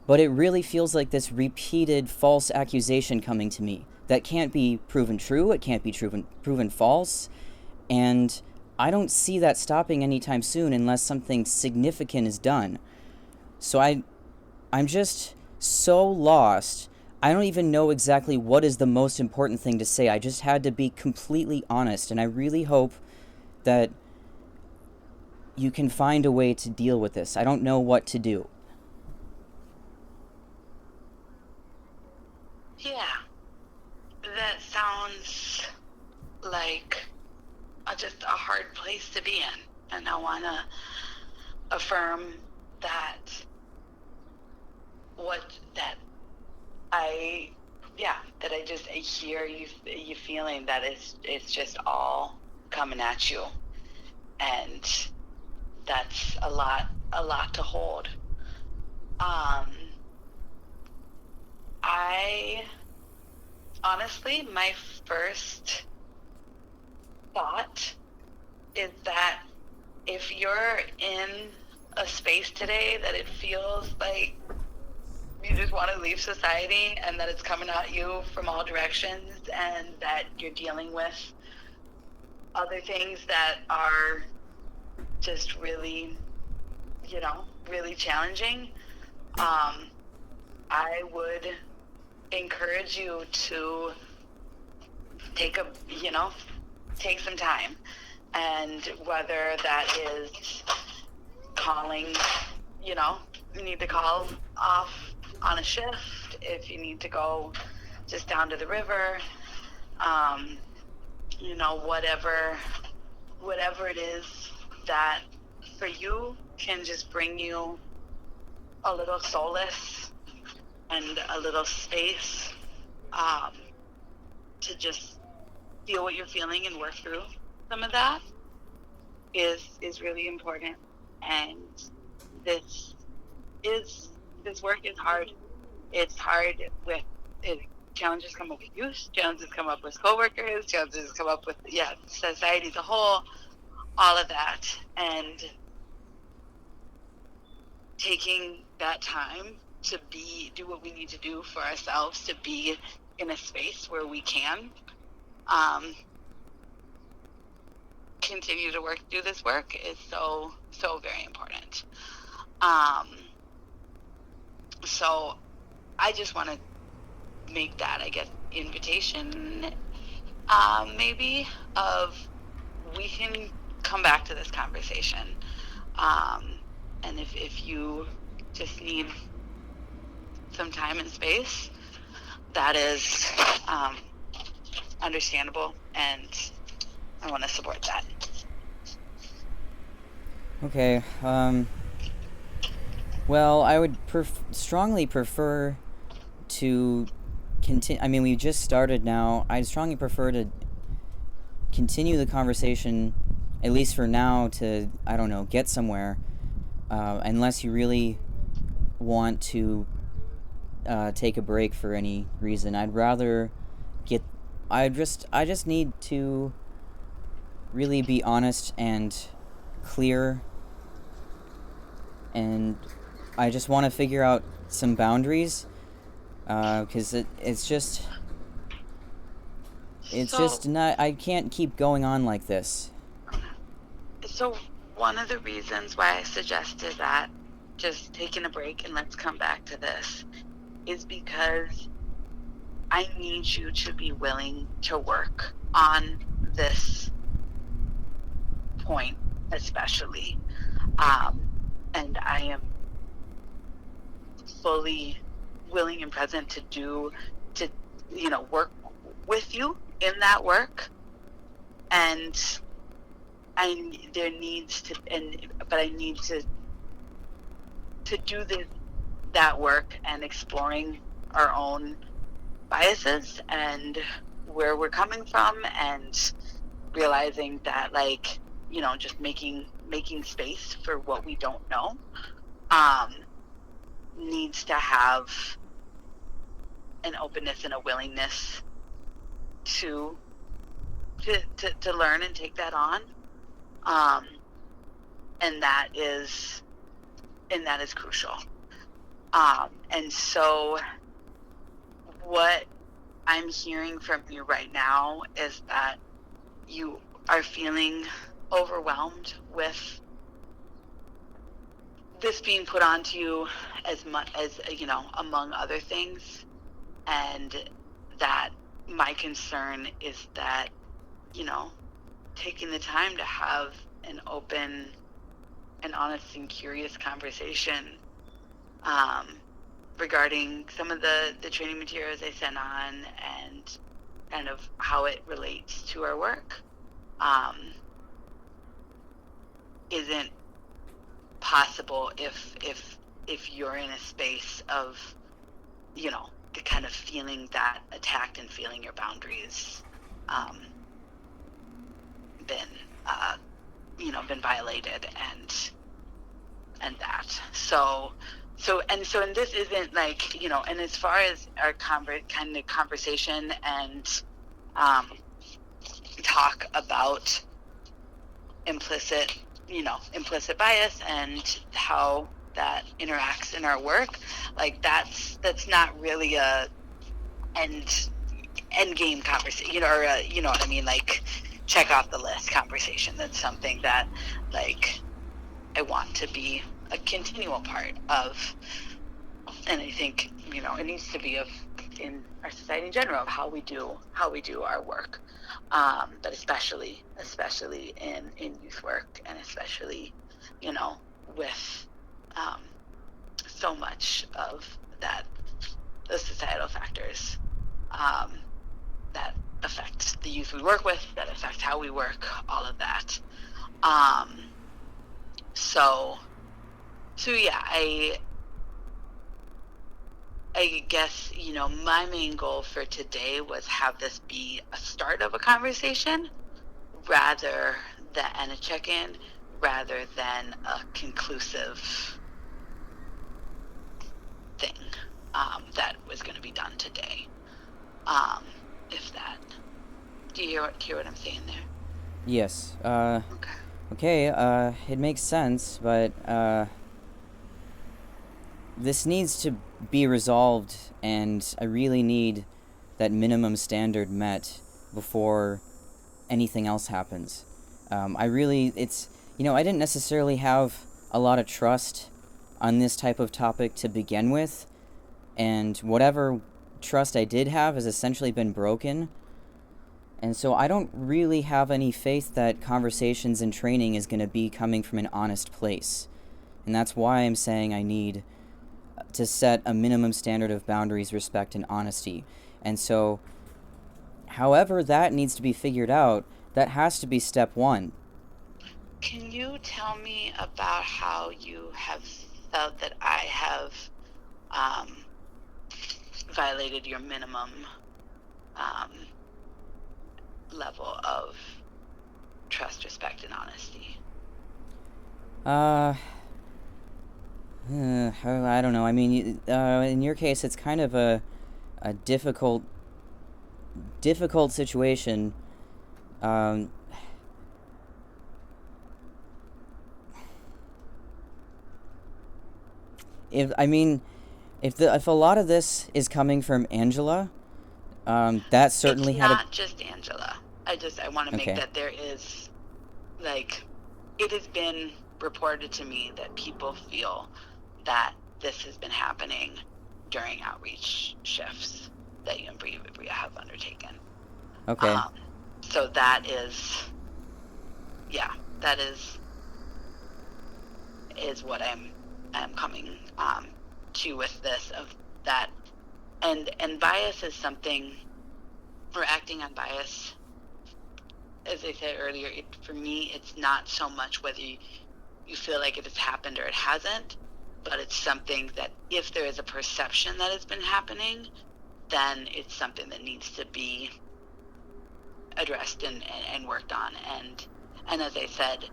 but it really feels like this repeated false accusation coming to me that can't be proven true, it can't be proven false, and I don't see that stopping anytime soon unless something significant is done. So I'm just so lost. I don't even know exactly what is the most important thing to say. I just had to be completely honest, and I really hope that you can find a way to deal with this. I don't know what to do. Yeah, that sounds like just a hard place to be in, and I want to affirm that I hear you feeling that it's just all coming at you, and that's a lot to hold. I honestly, my first thought is that if you're in a space today that it feels like you just want to leave society, and that it's coming at you from all directions, and that you're dealing with other things that are just really, really challenging, I would encourage you to take some time, and whether that is calling, you need to call off on a shift, if you need to go just down to the river, whatever it is that for you can just bring you a little solace and a little space to just feel what you're feeling and work through some of that is really important. And this work is hard. It's hard with challenges come up with youth, challenges come up with coworkers, challenges come up with society as a whole, all of that, and taking that time to do what we need to do for ourselves, to be in a space where we can continue to do this work is so very important. So I just want to make that, I guess, invitation, maybe, of we can come back to this conversation. And if you just need some time and space, that is understandable, and I want to support that. Okay, well, I would strongly prefer to continue. I mean, we just started now. I strongly prefer to continue the conversation, at least for now, to, I don't know, get somewhere, unless you really want to take a break for any reason. I'd rather get, I just need to really be honest and clear, and I just want to figure out some boundaries, because it's just not, I can't keep going on like this. So one of the reasons why I suggested that just taking a break and let's come back to this is because I need you to be willing to work on this point especially, and I am fully willing and present to work with you in that work, and I need to do that work and exploring our own biases and where we're coming from, and realizing that, like, just making space for what we don't know needs to have an openness and a willingness to learn and take that on, and that is crucial. And so what I'm hearing from you right now is that you are feeling overwhelmed with this being put onto you as much as, among other things, and that my concern is that, taking the time to have an open and honest and curious conversation regarding some of the training materials I sent on and kind of how it relates to our work isn't possible if you're in a space of, the kind of feeling that attacked and feeling your boundaries been violated and that. So this isn't like, and as far as our kind of conversation and talk about implicit bias and how that interacts in our work, like that's not really a end game conversation, or you know what I mean, like check off the list conversation. That's something that, like, I want to be a continual part of, and I think it needs to be in our society in general, of how we do our work, but especially in youth work, and especially with so much of the societal factors that affect the youth we work with, that affect how we work, all of that. So yeah, I guess, my main goal for today was have this be a start of a conversation rather than a check-in, rather than a conclusive thing that was going to be done today. Do you hear what I'm saying there? Yes. Okay. Okay, it makes sense, but this needs to be resolved, and I really need that minimum standard met before anything else happens. I didn't necessarily have a lot of trust on this type of topic to begin with, and whatever trust I did have has essentially been broken. And so I don't really have any faith that conversations and training is going to be coming from an honest place. And that's why I'm saying I need to set a minimum standard of boundaries, respect, and honesty. And so, however that needs to be figured out, that has to be step one. Can you tell me about how you have felt that I have violated your minimum level of trust, respect, and honesty? I don't know. I mean, in your case, it's kind of a difficult situation. If a lot of this is coming from Angela, that certainly it's had not just Angela. I want to Okay. make that there is, like, it has been reported to me that people feel that this has been happening during outreach shifts that you and Bria have undertaken. Okay. So that is what I'm coming to with this, of that, and bias is something, or acting on bias, as I said earlier, for me, it's not so much whether you feel like it has happened or it hasn't, but it's something that if there is a perception that it's been happening, then it's something that needs to be addressed and worked on. And as I said,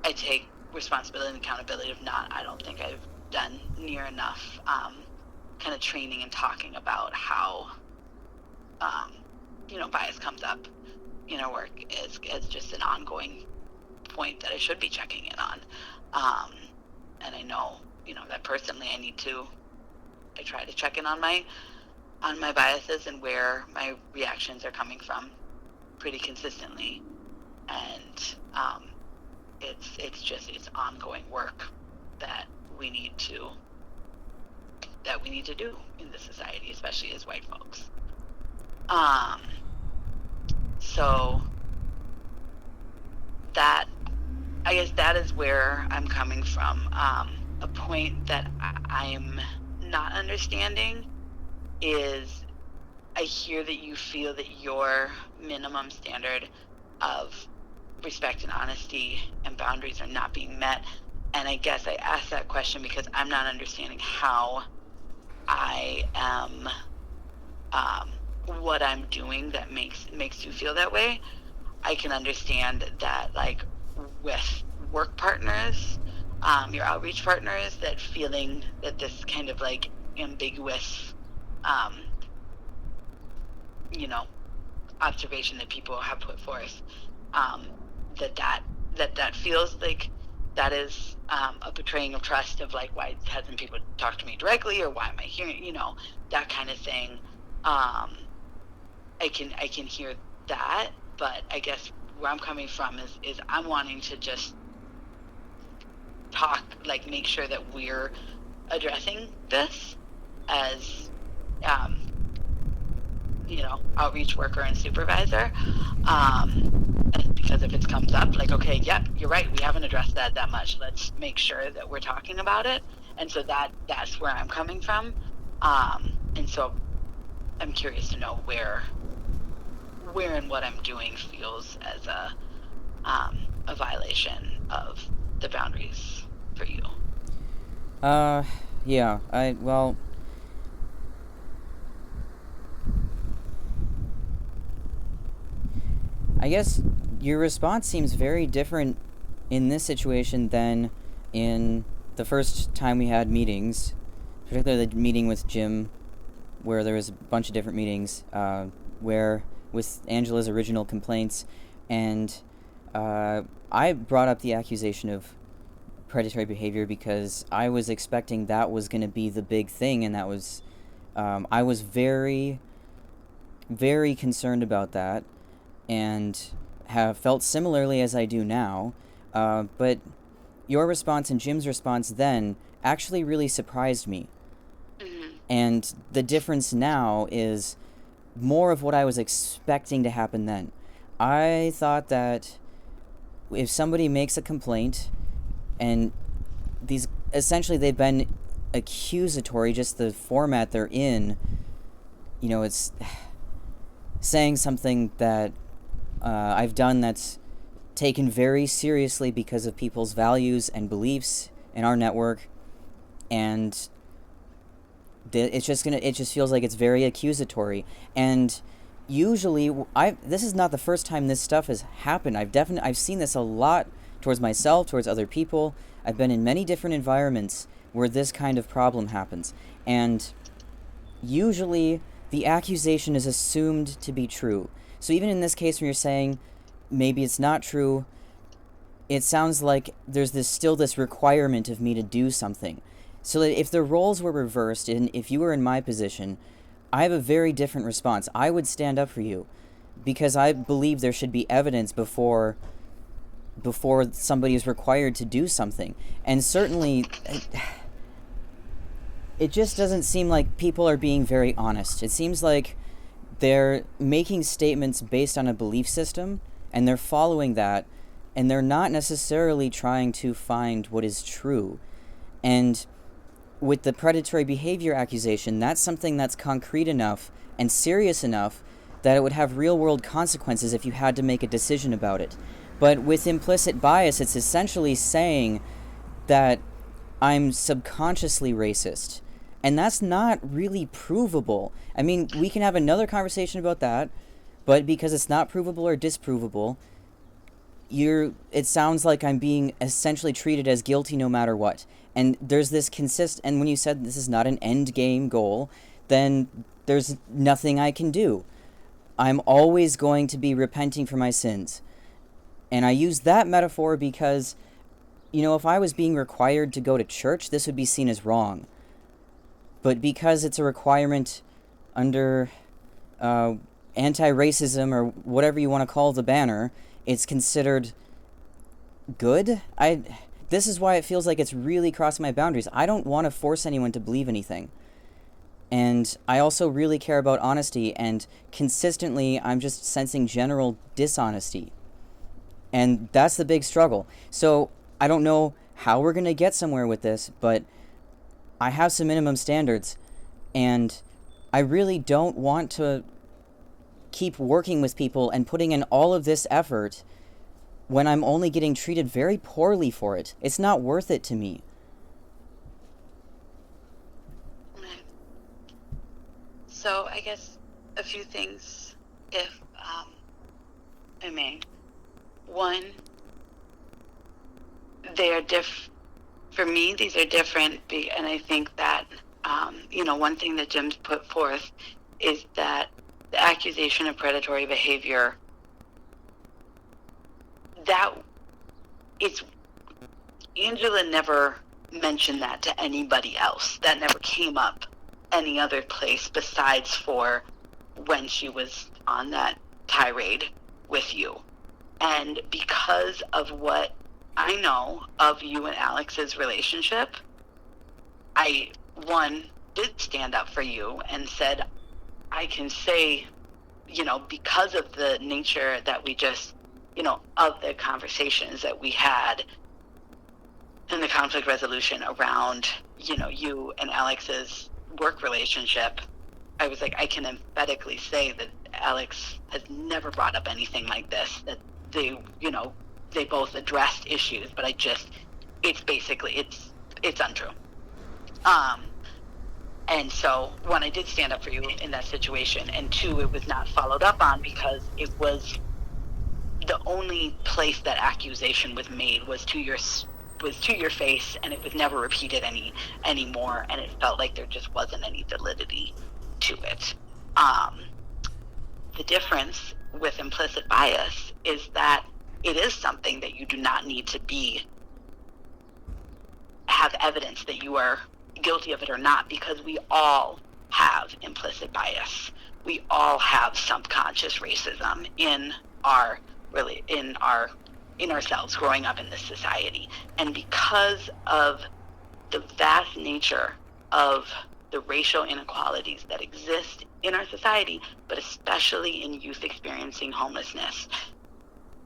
I take responsibility and accountability. If not, I don't think I've done near enough kind of training and talking about how bias comes up in our work as just an ongoing point that I should be checking in on. And I know, that personally I try to check in on my biases and where my reactions are coming from pretty consistently. And it's ongoing work that we need to do in this society, especially as white folks. So that, I guess that is where I'm coming from. A point that I am not understanding is, I hear that you feel that your minimum standard of respect and honesty and boundaries are not being met. And I guess I asked that question because I'm not understanding how I am, what I'm doing that makes you feel that way. I can understand that, like, with work partners, your outreach partners, that feeling that this kind of like ambiguous, observation that people have put forth, that feels like that is a betraying of trust, of like, why hasn't people talked to me directly, or why am I hearing, that kind of thing. I can hear that, but I guess where I'm coming from is I'm wanting to just talk, like, make sure that we're addressing this as outreach worker and supervisor, and because if it comes up, like, okay, yep, you're right, we haven't addressed that much, let's make sure that we're talking about it. And so that's where I'm coming from, and so I'm curious to know where and what I'm doing feels as a violation of the boundaries for you. Yeah, I guess your response seems very different in this situation than in the first time we had meetings, particularly the meeting with Jim, where there was a bunch of different meetings, where with Angela's original complaints, and I brought up the accusation of predatory behavior because I was expecting that was going to be the big thing, and that was, I was very, very concerned about that, and have felt similarly as I do now, but your response and Jim's response then actually really surprised me. Mm-hmm. And the difference now is more of what I was expecting to happen then. I thought that if somebody makes a complaint, and these, essentially they've been accusatory, just the format they're in, it's saying something that I've done that's taken very seriously because of people's values and beliefs in our network, and It just feels like it's very accusatory. And usually, this is not the first time this stuff has happened. I've seen this a lot towards myself, towards other people. I've been in many different environments where this kind of problem happens. And usually, the accusation is assumed to be true. So even in this case, when you're saying maybe it's not true, it sounds like there's still this requirement of me to do something. So that if the roles were reversed, and if you were in my position, I have a very different response. I would stand up for you, because I believe there should be evidence before somebody is required to do something. And certainly, it just doesn't seem like people are being very honest. It seems like they're making statements based on a belief system, and they're following that, and they're not necessarily trying to find what is true. And with the predatory behavior accusation, that's something that's concrete enough and serious enough that it would have real-world consequences if you had to make a decision about it. But with implicit bias, it's essentially saying that I'm subconsciously racist. And that's not really provable. I mean, we can have another conversation about that, but because it's not provable or disprovable, it sounds like I'm being essentially treated as guilty no matter what. And there's this and when you said this is not an end game goal, then there's nothing I can do. I'm always going to be repenting for my sins. And I use that metaphor because, if I was being required to go to church, this would be seen as wrong. But because it's a requirement under anti-racism or whatever you want to call the banner, it's considered good. This is why it feels like it's really crossing my boundaries. I don't want to force anyone to believe anything. And I also really care about honesty, and consistently I'm just sensing general dishonesty. And that's the big struggle. So I don't know how we're going to get somewhere with this, but I have some minimum standards, and I really don't want to keep working with people and putting in all of this effort when I'm only getting treated very poorly for it. It's not worth it to me. So I guess a few things, if I may. One, they are for me, these are different, and I think that, one thing that Jim's put forth is that the accusation of predatory behavior, Angela never mentioned that to anybody else. That never came up any other place besides for when she was on that tirade with you. And because of what I know of you and Alex's relationship, I, did stand up for you and said, I can say, because of the nature that we just, of the conversations that we had and the conflict resolution around, you and Alex's work relationship, I was like, I can emphatically say that Alex has never brought up anything like this, that they both addressed issues, but it's untrue. And so when I did stand up for you in that situation, and two, it was not followed up on because it was the only place that accusation was made was to your face, and it was never repeated anymore, and it felt like there just wasn't any validity to it. The difference with implicit bias is that it is something that you do not need to have evidence that you are guilty of it or not, because we all have implicit bias. We all have subconscious racism in ourselves growing up in this society. And because of the vast nature of the racial inequalities that exist in our society, but especially in youth experiencing homelessness,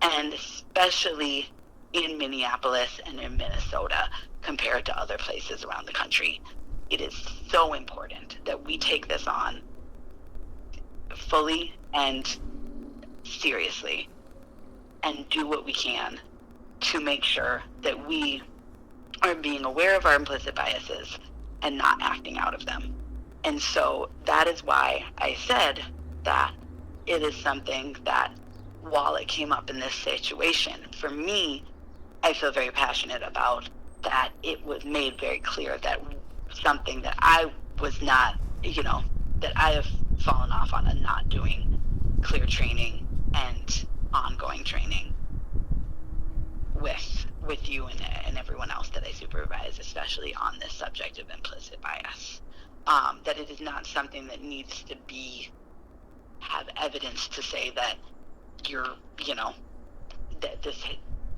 and especially in Minneapolis and in Minnesota compared to other places around the country, it is so important that we take this on fully and seriously and do what we can to make sure that we are being aware of our implicit biases and not acting out of them. And so that is why I said that it is something that, while it came up in this situation, for me, I feel very passionate about, that it was made very clear that something that I was not, that I have fallen off on, and not doing clear training and ongoing training with you and everyone else that I supervise, especially on this subject of implicit bias. That it is not something that needs to have evidence to say that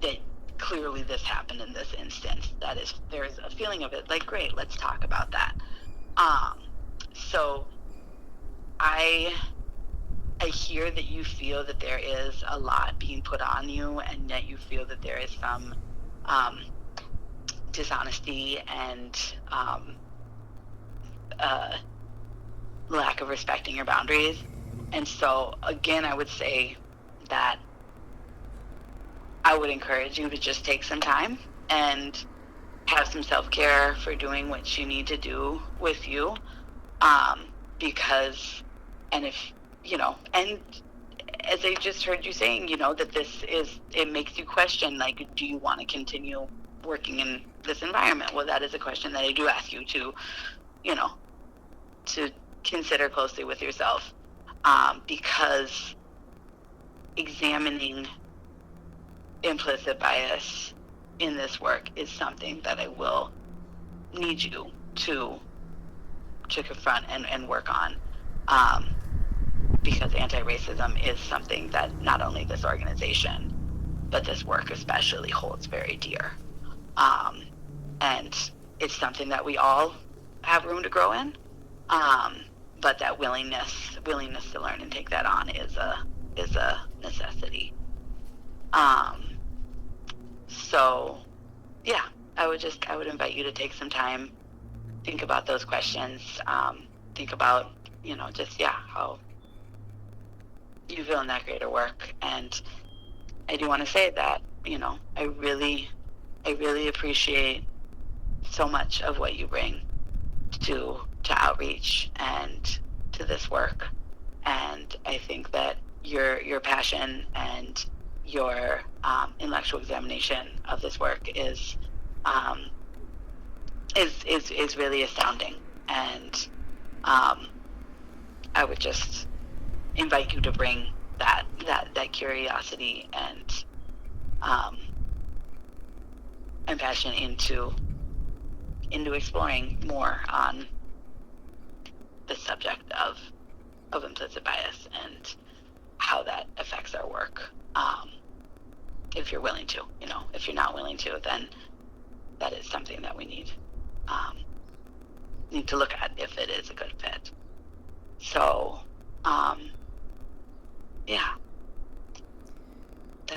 that clearly this happened in this instance. There's a feeling of it, like, great, let's talk about that. So I hear that you feel that there is a lot being put on you, and that you feel that there is some dishonesty and lack of respecting your boundaries. And so, again, I would say that I would encourage you to just take some time and have some self-care for doing what you need to do with you. Because, and if, and as I just heard you saying, that it makes you question, like, do you want to continue working in this environment? Well, that is a question that I do ask you to, to consider closely with yourself, because examining implicit bias in this work is something that I will need you to confront and work on, because anti-racism is something that not only this organization, but this work especially, holds very dear. And it's something that we all have room to grow in, but that willingness to learn and take that on is a necessity. So yeah, I would invite you to take some time, think about those questions, think about, how you feel in that greater work. And I do want to say that, I really appreciate so much of what you bring to outreach and to this work. And I think that your passion and your intellectual examination of this work is really astounding. And I would just invite you to bring that curiosity and passion into exploring more on the subject of implicit bias and how that affects our work. If you're willing to, if you're not willing to, then that is something that we need to look at if it is a good fit. So, yeah.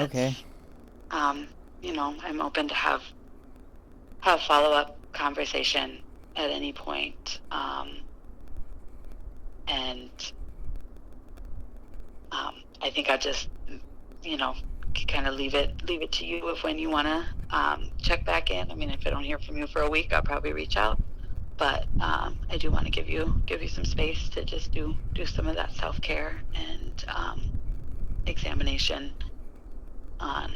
Okay. I'm open to have follow-up conversation at any point. And I think I'll just, kind of leave it to you if when you want to check back in. I mean, if I don't hear from you for a week, I'll probably reach out. But I do want to give you some space to just do some of that self-care and examination on,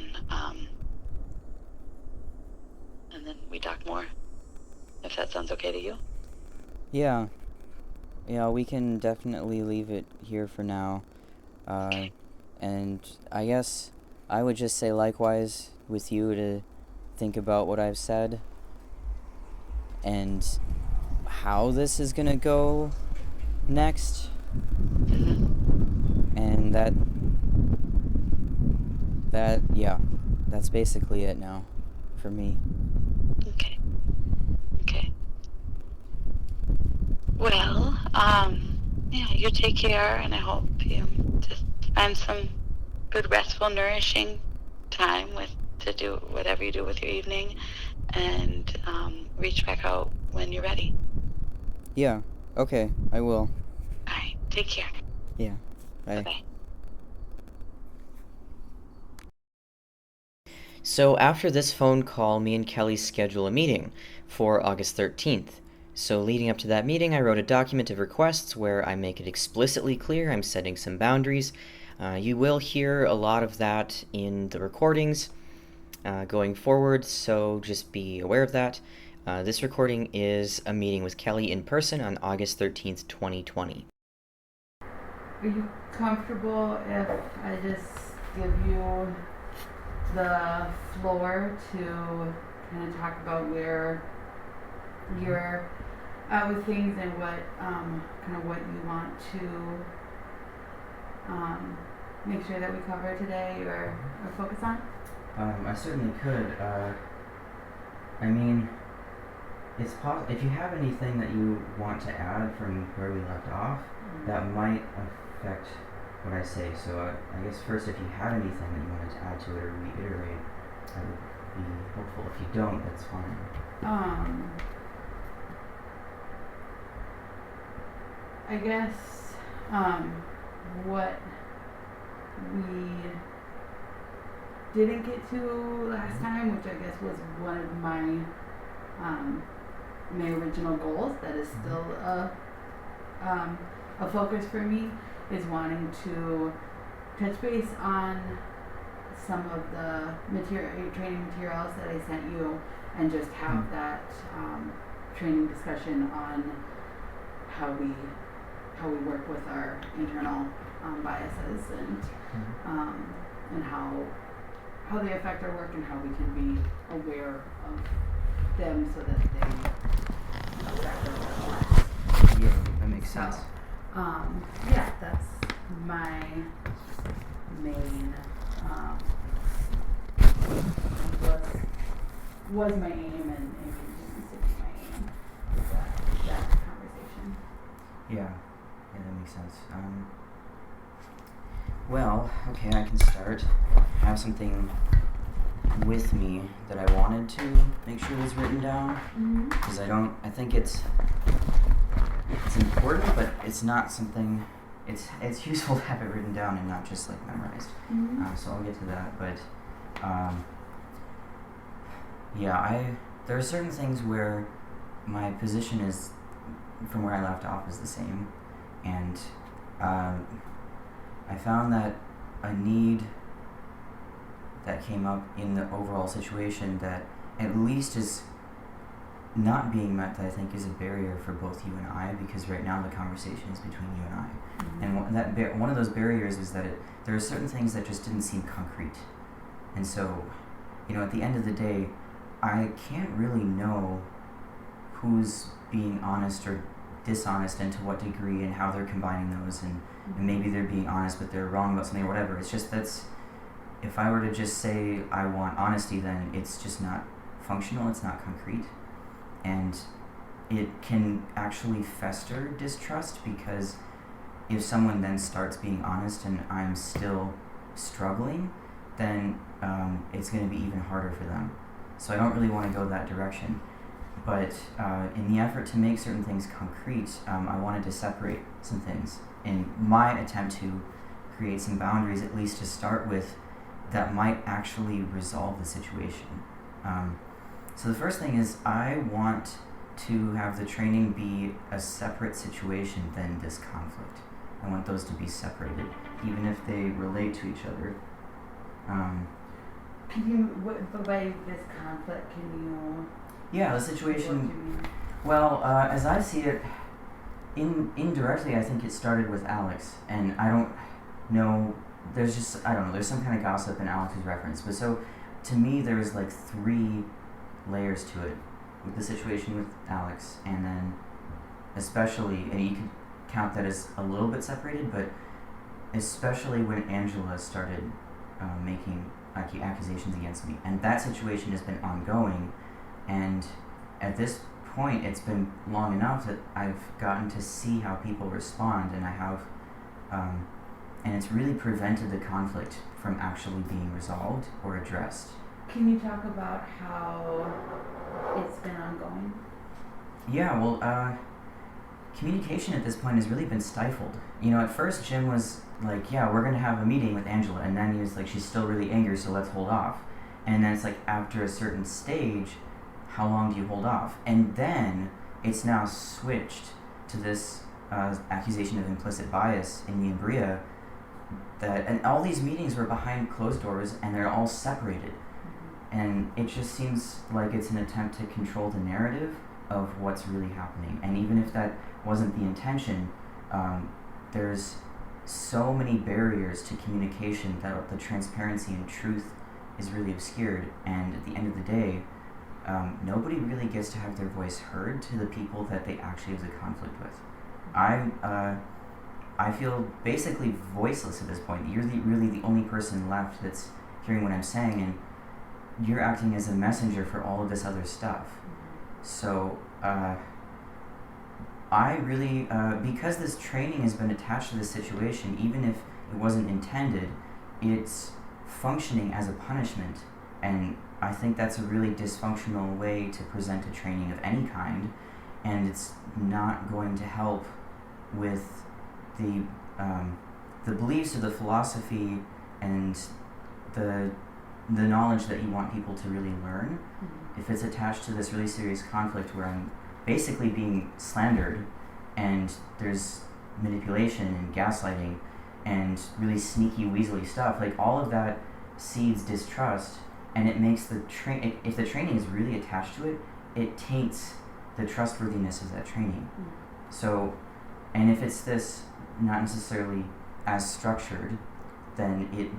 and then we talk more, if that sounds okay to you. Yeah, we can definitely leave it here for now. Okay. And I guess I would just say likewise with you to think about what I've said and how this is gonna go next. And that's basically it now for me. Okay. Well, you take care, and I hope you just find some good, restful, nourishing time to do whatever you do with your evening, and reach back out when you're ready. Yeah, okay, I will. All right, take care. Yeah, bye. Bye-bye. So after this phone call, me and Kelly schedule a meeting for August 13th. So leading up to that meeting, I wrote a document of requests where I make it explicitly clear I'm setting some boundaries. You will hear a lot of that in the recordings going forward, so just be aware of that. This recording is a meeting with Kelly in person on August 13th, 2020. Are you comfortable if I just give you the floor to kind of talk about where you're at with things and what kind of what you want to make sure that we cover today or focus on? I certainly could. I mean, it's if you have anything that you want to add from where we left off, that might affect what I say. So I guess first, if you had anything that you wanted to add to it or reiterate, that would be helpful. If you don't, that's fine. I guess what we didn't get to last time, which I guess was one of my my original goals, that is still a focus for me, is wanting to touch base on some of the training materials that I sent you, and just have that training discussion on how we work with our internal biases and how they affect our work and how we can be aware of them so that they affect our work. Yeah, that makes sense. Yeah, that's my main was my aim and continues to be my aim with that conversation. Yeah, that makes sense. Well, okay, I can start. I have something with me that I wanted to make sure was written down, because I think it's important, but it's not something, it's useful to have it written down and not just like memorized. So I'll get to that, but there are certain things where my position is, from where I left off, is the same, and I found that a need that came up in the overall situation that at least is not being met, that I think is a barrier for both you and I, because right now the conversation is between you and I. And one of those barriers is that there are certain things that just didn't seem concrete. And so, at the end of the day, I can't really know who's being honest or dishonest and to what degree and how they're combining those, and maybe they're being honest but they're wrong about something or whatever. It's just if I were to just say I want honesty, then it's just not functional, it's not concrete, and it can actually fester distrust, because if someone then starts being honest and I'm still struggling, then it's going to be even harder for them. So I don't really want to go that direction. But in the effort to make certain things concrete, I wanted to separate some things in my attempt to create some boundaries, at least to start with, that might actually resolve the situation. So the first thing is, I want to have the training be a separate situation than this conflict. I want those to be separated, even if they relate to each other. By this conflict, can you... Yeah, the situation... Well, as I see it, indirectly, I think it started with Alex, and I don't know, there's some kind of gossip in Alex's reference, but so, to me, there's like 3 layers to it, with the situation with Alex, and then especially, and you could count that as a little bit separated, but especially when Angela started making accusations against me, and that situation has been ongoing, and at this point it's been long enough that I've gotten to see how people respond, and I have and it's really prevented the conflict from actually being resolved or addressed. Can you talk about how it's been ongoing? Yeah, well, communication at this point has really been stifled. At first Jim was like, yeah, we're going to have a meeting with Angela, and then he was like, she's still really angry, so let's hold off. And then it's like, after a certain stage, how long do you hold off? And then it's now switched to this accusation of implicit bias in the embryo, and all these meetings were behind closed doors and they're all separated. And it just seems like it's an attempt to control the narrative of what's really happening. And even if that wasn't the intention, there's so many barriers to communication that the transparency and truth is really obscured. And at the end of the day, nobody really gets to have their voice heard to the people that they actually have the conflict with. I feel basically voiceless at this point. You're really the only person left that's hearing what I'm saying, and you're acting as a messenger for all of this other stuff. So I really, because this training has been attached to this situation, even if it wasn't intended, it's functioning as a punishment. And I think that's a really dysfunctional way to present a training of any kind, and it's not going to help with the beliefs or the philosophy and the knowledge that you want people to really learn. If it's attached to this really serious conflict where I'm basically being slandered and there's manipulation and gaslighting and really sneaky weaselly stuff, like all of that seeds distrust, and it makes the if the training is really attached to it, it taints the trustworthiness of that training. So, and if it's this not necessarily as structured, then it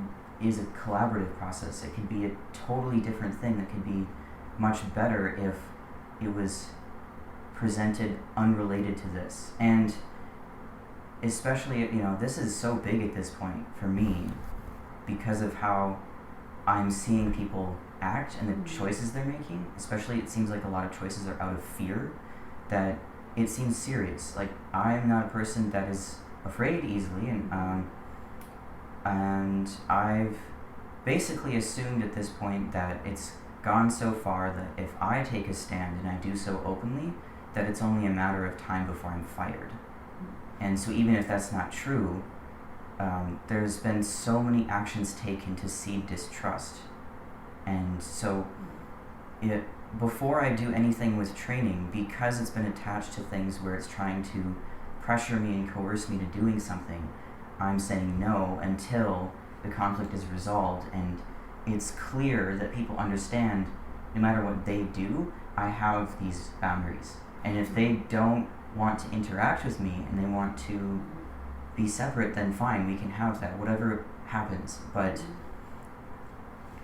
is a collaborative process. It could be a totally different thing that could be much better if it was presented unrelated to this. And especially, this is so big at this point for me because of how I'm seeing people act and the choices they're making. Especially, it seems like a lot of choices are out of fear, that it seems serious. Like, I'm not a person that is afraid easily, and I've basically assumed at this point that it's gone so far that if I take a stand and I do so openly, that it's only a matter of time before I'm fired. And so even if that's not true, there's been so many actions taken to seed distrust. And so before I do anything with training, because it's been attached to things where it's trying to pressure me and coerce me to doing something, I'm saying no until the conflict is resolved and it's clear that people understand no matter what they do, I have these boundaries. And if they don't want to interact with me and they want to be separate, then fine, we can have that, whatever happens. But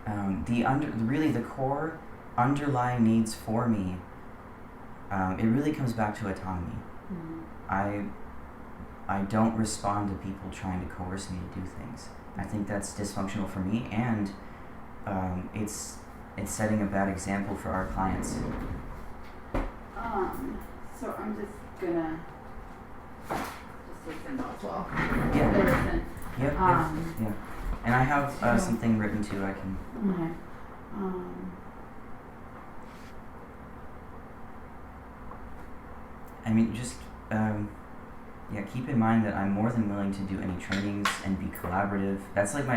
the core underlying needs for me, it really comes back to autonomy. I don't respond to people trying to coerce me to do things. I think that's dysfunctional for me, and it's setting a bad example for our clients. So I'm just gonna take some notes while Yeah. they listen. Yep. Yeah. And I have something written too. I can. Okay. I mean, just keep in mind that I'm more than willing to do any trainings and be collaborative. That's like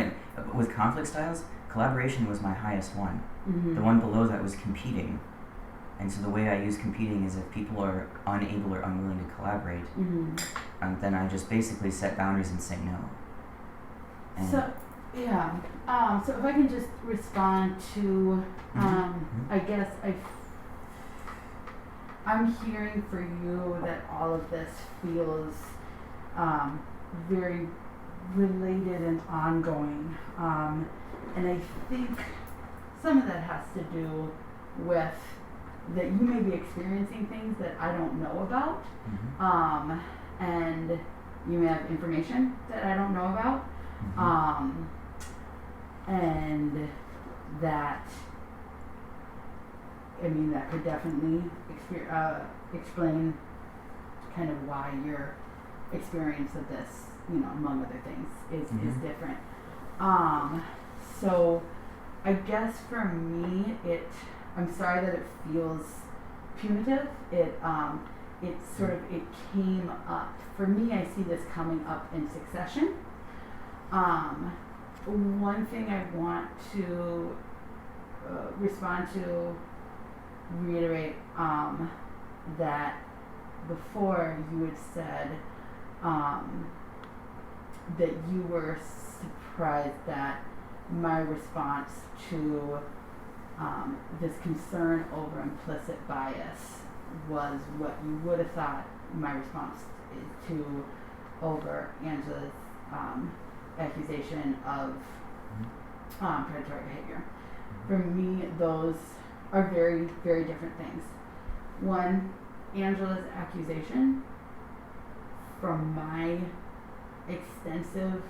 with conflict styles, collaboration was my highest one. The one below that was competing. And so the way I use competing is if people are unable or unwilling to collaborate, then I just basically set boundaries and say no. And so if I can just respond to, I guess I'm hearing for you that all of this feels very related and ongoing. And I think some of that has to do with that you may be experiencing things that I don't know about, and you may have information that I don't know about, and that, that could definitely explain kind of why your experience of this, among other things, is different. So I guess for me, I'm sorry that it feels punitive. It came up. For me, I see this coming up in succession. One thing I want to respond to, reiterate, that before you had said that you were surprised that my response to this concern over implicit bias was what you would have thought my response is to over Angela's accusation of predatory behavior. For me, those are very, very different things. One, Angela's accusation, from my extensive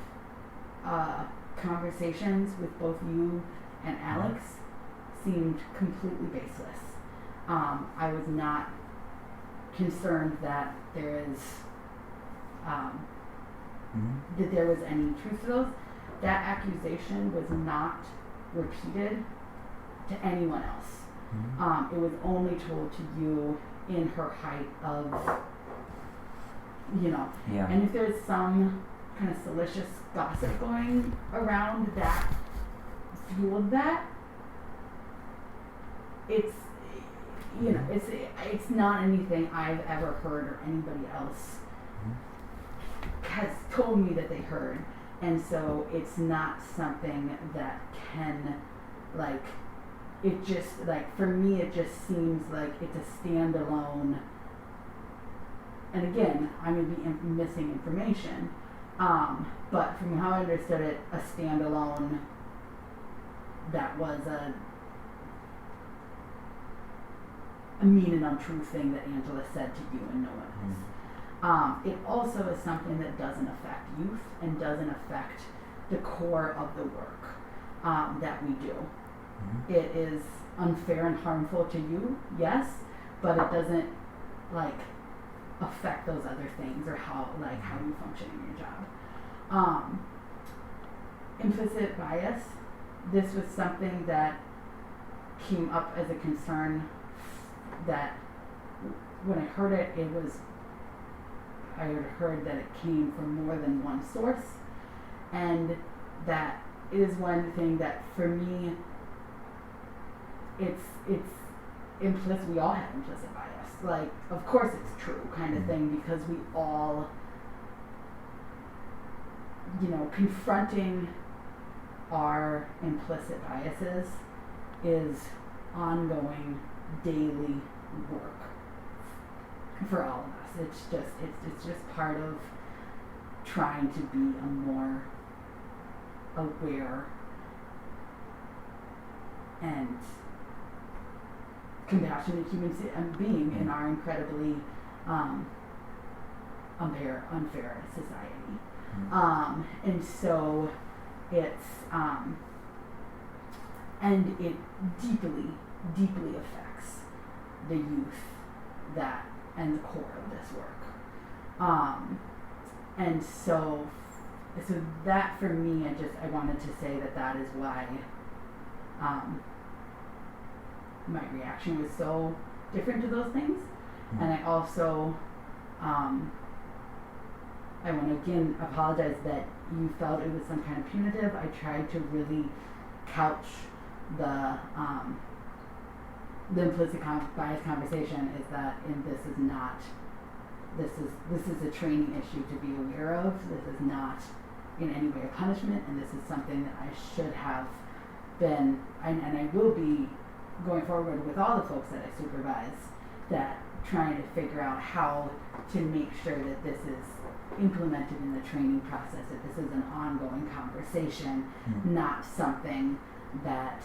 conversations with both you and Alex, seemed completely baseless. I was not concerned that there was any truth to those. That accusation was not repeated to anyone else. It was only told to you in her height of, and if there's some kind of salacious gossip going around that fueled that, it's not anything I've ever heard or anybody else has told me that they heard, and so it's not something that can, it just, for me it just seems like it's a standalone, and again, I may be missing information, but from how I understood it, a standalone that was a mean and untrue thing that Angela said to you and no one else. It also is something that doesn't affect youth and doesn't affect the core of the work that we do. It is unfair and harmful to you, yes, but it doesn't affect those other things or how you function in your job. Implicit bias. This was something that came up as a concern that when I heard it, I had heard that it came from more than one source, and that it is one thing that for me, it's implicit. We all have implicit bias. Of course it's true kind of thing, because we all, confronting our implicit biases is ongoing daily work for all of us. It's just part of trying to be a more aware and compassionate human being in our incredibly unfair society. And so it's and it deeply affects the youth and the core of this work. And so that for me, I wanted to say that is why my reaction was so different to those things. And I also I want to again apologize that you felt it was some kind of punitive. I tried to really couch the implicit bias conversation is that this is a training issue to be aware of. This is not in any way a punishment, and this is something that I should have been, and I will be going forward with all the folks that I supervise, that trying to figure out how to make sure that this is implemented in the training process, that this is an ongoing conversation, not something that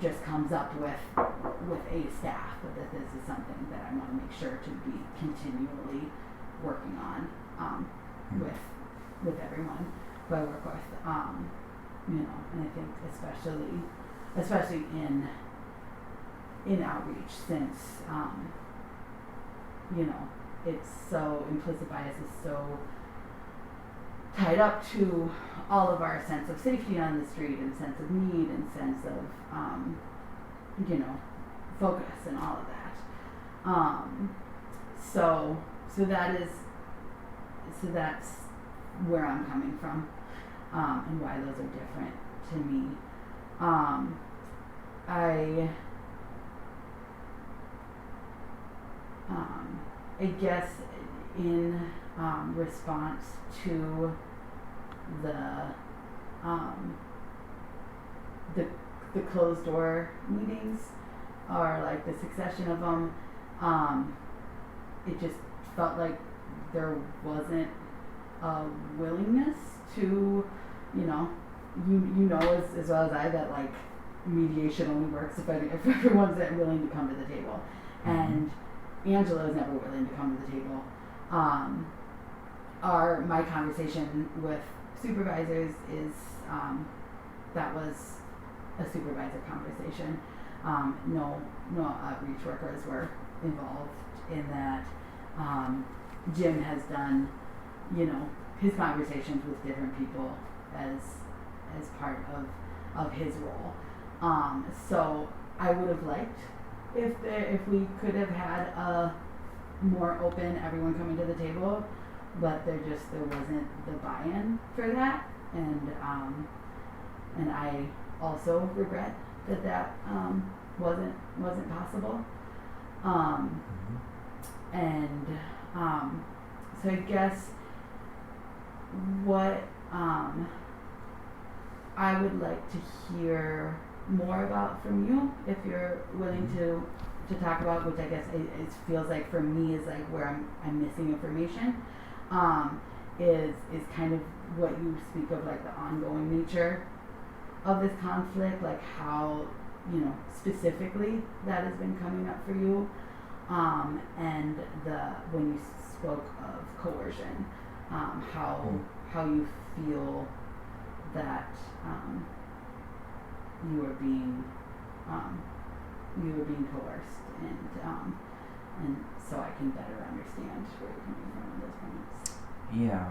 just comes up with a staff, but that this is something that I want to make sure to be continually working on with everyone who I work with, and I think especially in outreach, since it's so, implicit bias is so tied up to all of our sense of safety on the street and sense of need and sense of focus and all of that. So that's where I'm coming from, and why those are different to me. I guess in response to the closed door meetings, or like the succession of them, it just felt like there wasn't a willingness to, you know as well as I that like mediation only works if everyone's willing to come to the table, and Angela is never willing to come to the table. My conversation with supervisors is that was a supervisor conversation. No outreach workers were involved in that. Jim has done, his conversations with different people as part of his role. So I would have liked if we could have had a more open everyone coming to the table, but there wasn't the buy-in for that, and I also regret that wasn't possible. So I guess what I would like to hear more about from you, if you're willing to talk about, which I guess it feels like for me is like where I'm missing information, is kind of what you speak of, like the ongoing nature of this conflict, like how specifically that has been coming up for you, and when you spoke of coercion, how you feel that you were being coerced, and so I can better understand where you're coming from on those points. Yeah.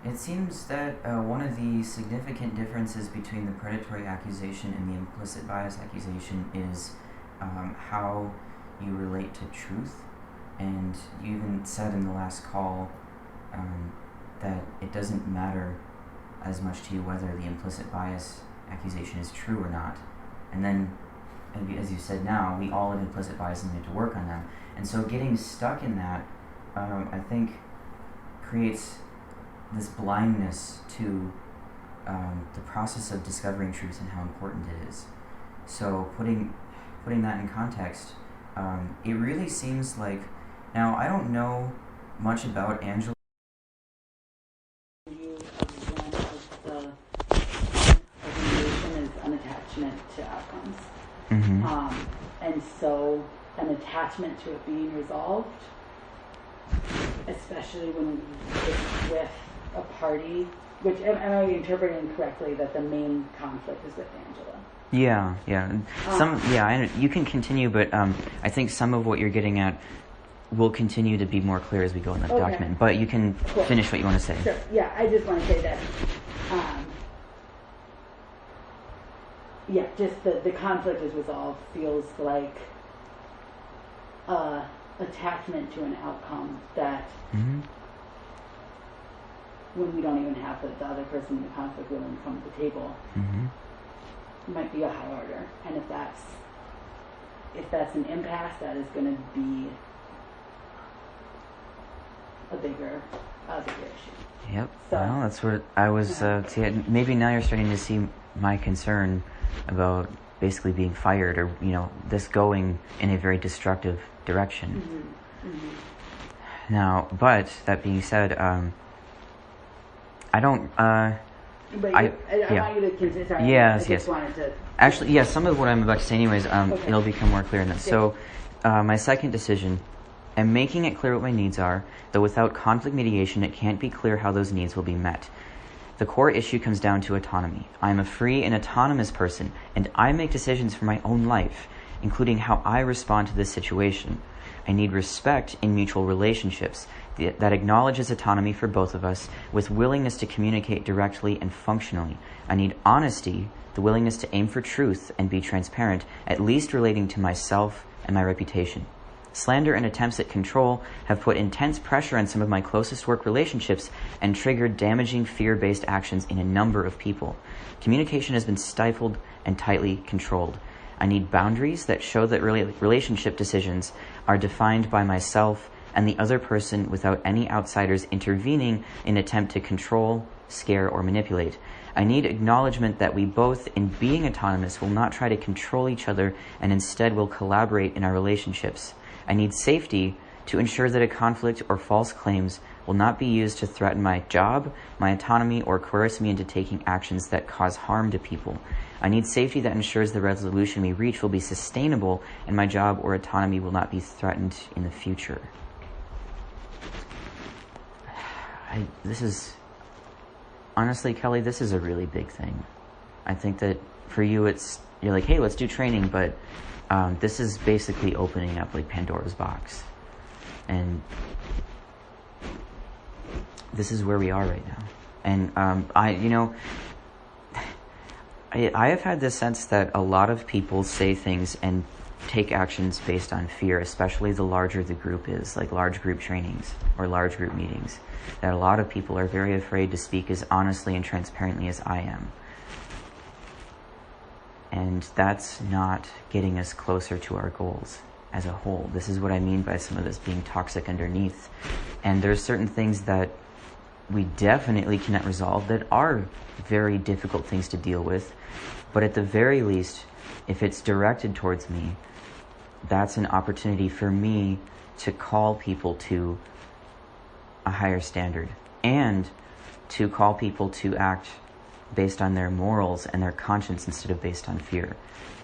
It seems that one of the significant differences between the predatory accusation and the implicit bias accusation is how you relate to truth. And you even said in the last call that it doesn't matter as much to you whether the implicit bias accusation is true or not. And then, as you said now, we all have implicit bias and we have to work on them. And so getting stuck in that, I think, creates this blindness to the process of discovering truth and how important it is. So putting that in context, it really seems like, now I don't know much about Angela. View of one of the organization is an attachment to outcomes. And so an attachment to it being resolved, especially when it's with a party, which am I interpreting correctly that the main conflict is with Angela? Yeah. You can continue, but I think some of what you're getting at will continue to be more clear as we go in the document. But you can finish what you want to say. Sure. Yeah, I just want to say that. Just the conflict is resolved feels like attachment to an outcome that. When we don't even have the other person in the conflict willing to come to the table, might be a high order. And if that's an impasse, that is going to be a bigger issue. Yep. So, well, that's what I was. Maybe now you're starting to see my concern about basically being fired, or this going in a very destructive direction. Now, but that being said, I don't. I want you to continue. Sorry, yes. Wanted to. Actually, yes. Some of what I'm about to say, anyways, it'll become more clear in this. So, my second decision, I'm making it clear what my needs are, though without conflict mediation, it can't be clear how those needs will be met. The core issue comes down to autonomy. I am a free and autonomous person, and I make decisions for my own life, including how I respond to this situation. I need respect in mutual relationships that acknowledges autonomy for both of us, with willingness to communicate directly and functionally. I need honesty, the willingness to aim for truth and be transparent, at least relating to myself and my reputation. Slander and attempts at control have put intense pressure on some of my closest work relationships and triggered damaging fear-based actions in a number of people. Communication has been stifled and tightly controlled. I need boundaries that show that relationship decisions are defined by myself and the other person without any outsiders intervening in an attempt to control, scare, or manipulate. I need acknowledgement that we both, in being autonomous, will not try to control each other and instead will collaborate in our relationships. I need safety to ensure that a conflict or false claims will not be used to threaten my job, my autonomy, or coerce me into taking actions that cause harm to people. I need safety that ensures the resolution we reach will be sustainable and my job or autonomy will not be threatened in the future. Honestly, Kelly, this is a really big thing. I think that for you, you're like, hey, let's do training, but this is basically opening up like Pandora's box. And this is where we are right now. And I have had this sense that a lot of people say things and take actions based on fear, especially the larger the group is, like large group trainings or large group meetings, that a lot of people are very afraid to speak as honestly and transparently as I am. And that's not getting us closer to our goals as a whole. This is what I mean by some of this being toxic underneath. And there's certain things that we definitely cannot resolve that are very difficult things to deal with. But at the very least, if it's directed towards me, that's an opportunity for me to call people to a higher standard and to call people to act based on their morals and their conscience instead of based on fear.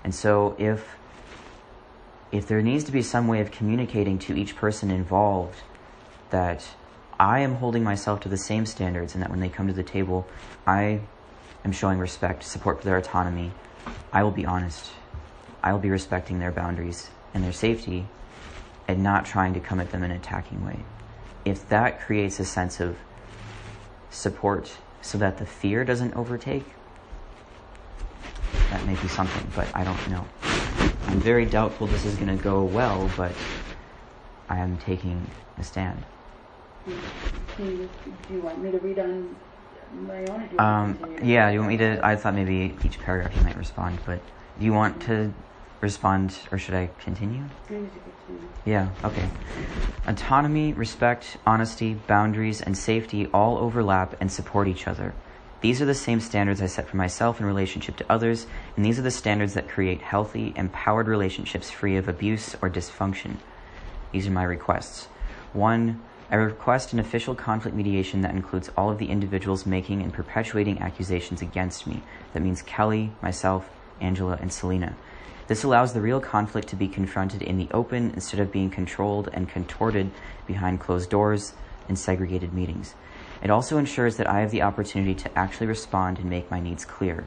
And so if there needs to be some way of communicating to each person involved that I am holding myself to the same standards and that when they come to the table, I am showing respect, support for their autonomy, I will be honest. I will be respecting their boundaries and their safety and not trying to come at them in an attacking way. If that creates a sense of support so that the fear doesn't overtake, that may be something, but I don't know. I'm very doubtful this is going to go well, but I am taking a stand. Do you want me to read on my own? Or do you want to continue? Yeah, you want me to? I thought maybe each paragraph you might respond, but do you want to respond, or should I continue? Yeah, okay. Autonomy, respect, honesty, boundaries, and safety all overlap and support each other. These are the same standards I set for myself in relationship to others, and these are the standards that create healthy, empowered relationships free of abuse or dysfunction. These are my requests. 1. I request an official conflict mediation that includes all of the individuals making and perpetuating accusations against me. That means Kelly, myself, Angela, and Selena. This allows the real conflict to be confronted in the open instead of being controlled and contorted behind closed doors in segregated meetings. It also ensures that I have the opportunity to actually respond and make my needs clear.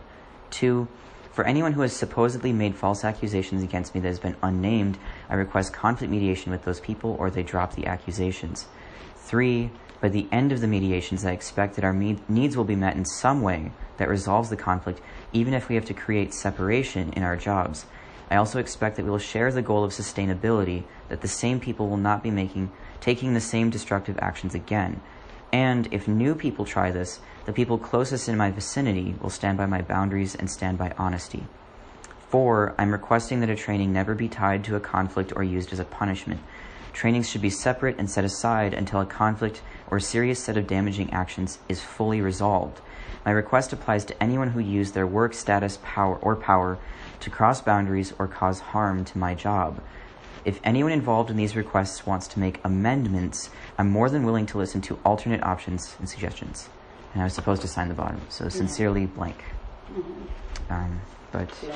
2. For anyone who has supposedly made false accusations against me that has been unnamed, I request conflict mediation with those people or they drop the accusations. 3. By the end of the mediations, I expect that our needs will be met in some way that resolves the conflict, even if we have to create separation in our jobs. I also expect that we will share the goal of sustainability, that the same people will not be taking the same destructive actions again. And if new people try this, the people closest in my vicinity will stand by my boundaries and stand by honesty. 4. I'm requesting that a training never be tied to a conflict or used as a punishment. Trainings should be separate and set aside until a conflict or serious set of damaging actions is fully resolved. My request applies to anyone who used their work status, power to cross boundaries or cause harm to my job. If anyone involved in these requests wants to make amendments, I'm more than willing to listen to alternate options and suggestions. And I was supposed to sign the bottom, so sincerely blank. But Yeah.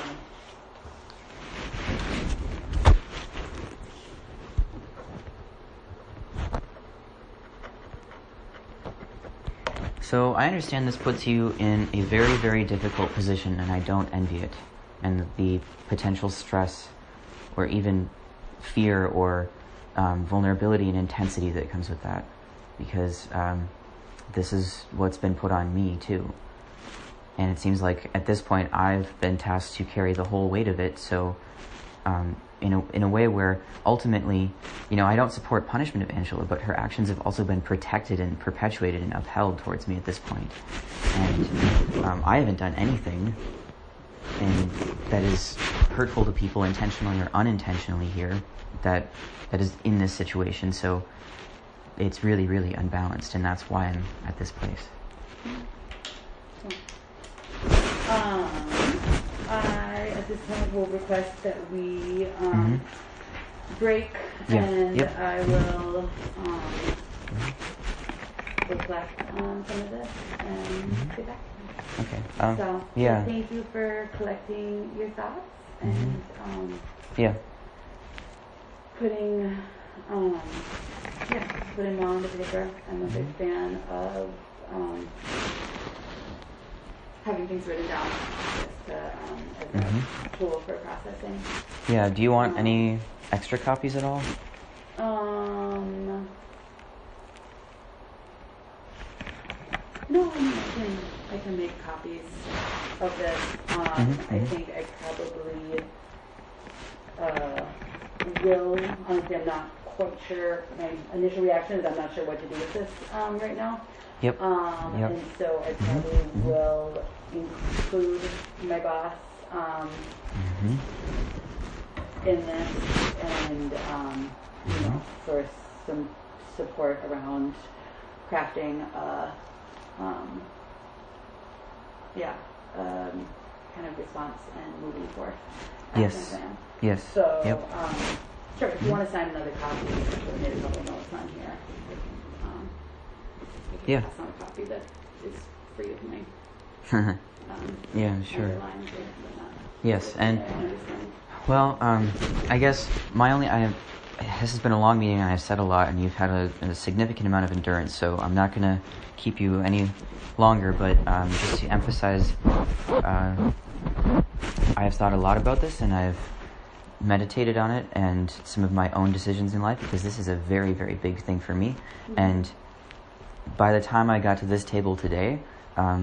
So I understand this puts you in a very, very difficult position, and I don't envy it. And the potential stress or even fear or vulnerability and intensity that comes with that. Because this is what's been put on me too. And it seems like at this point I've been tasked to carry the whole weight of it, so in a way where ultimately, I don't support punishment of Angela, but her actions have also been protected and perpetuated and upheld towards me at this point. And I haven't done anything that is hurtful to people intentionally or unintentionally here that is in this situation. So it's really, really unbalanced, and that's why I'm at this place. I, at this point, will request that we break, Yeah. and Yep. I will reflect on some of this and get back. Okay. So, yeah. thank you for collecting your thoughts and Yeah. putting them on the paper. I'm a big fan of having things written down just as a tool for processing. Yeah. Do you want any extra copies at all? No, I mean, I can make copies of this. I think I probably will. Honestly, I'm not quite sure. My initial reaction is I'm not sure what to do with this right now. Yep. Yep. And so I probably will include my boss in this, and for some support around crafting kind of response and moving forth. Yes. Plan. Yes. So, Yep. sure, if you want to sign another copy, I made a couple notes on here. I can pass on a copy that is free of me. Yeah, sure. Underlines or whatnot. Yes, and I understand. well, I guess this has been a long meeting and I've said a lot, and you've had a significant amount of endurance, so I'm not going to keep you any longer, but just to emphasize, I have thought a lot about this, and I've meditated on it and some of my own decisions in life, because this is a very, very big thing for me. And by the time I got to this table today, I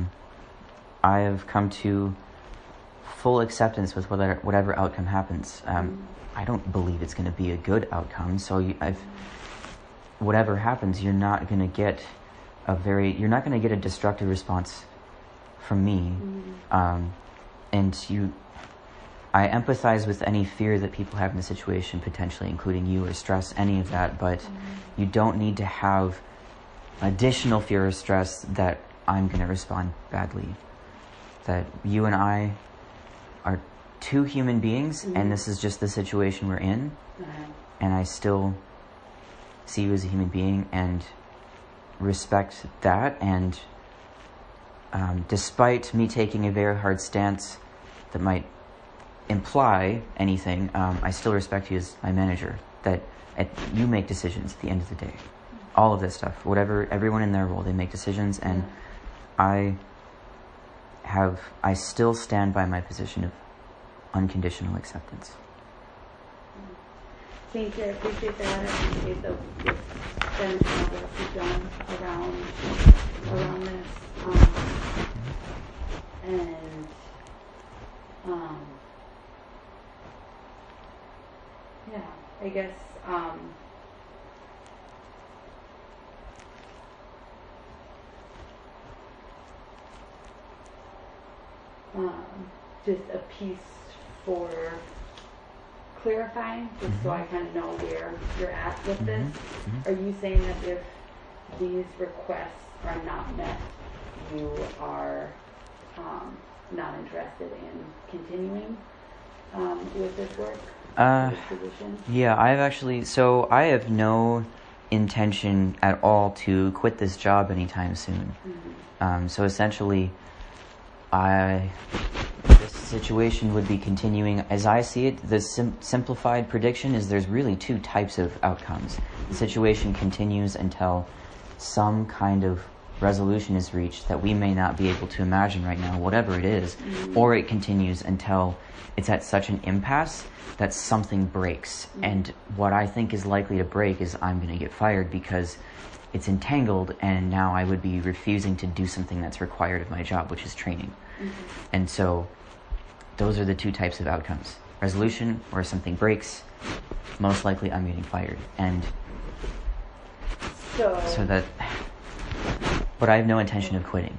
have come to full acceptance with whatever outcome happens. I don't believe it's going to be a good outcome, so whatever happens, you're not going to get a destructive response from me. I empathize with any fear that people have in the situation, potentially, including you, or stress, any of that, but you don't need to have additional fear or stress that I'm going to respond badly. That you and I are two human beings, and this is just the situation we're in, and I still see you as a human being and respect that, and despite me taking a very hard stance that might imply anything, I still respect you as my manager, that you make decisions at the end of the day. All of this stuff, whatever, everyone in their role, they make decisions, and I still stand by my position of unconditional acceptance. Thank you. I appreciate that. I appreciate the extension of what you've done around this. I guess just a piece for clarifying, just so I kind of know where you're at with this. Are you saying that if these requests are not met, you are not interested in continuing with this work, this position? Yeah, I have no intention at all to quit this job anytime soon. So essentially, this situation would be continuing. As I see it, the simplified prediction is there's really two types of outcomes. The situation continues until some kind of resolution is reached that we may not be able to imagine right now, whatever it is, or it continues until it's at such an impasse that something breaks. And what I think is likely to break is I'm going to get fired because it's entangled, and now I would be refusing to do something that's required of my job, which is training. And so those are the two types of outcomes. resolution, or if something breaks, most likely I'm getting fired. And so that, but I have no intention of quitting.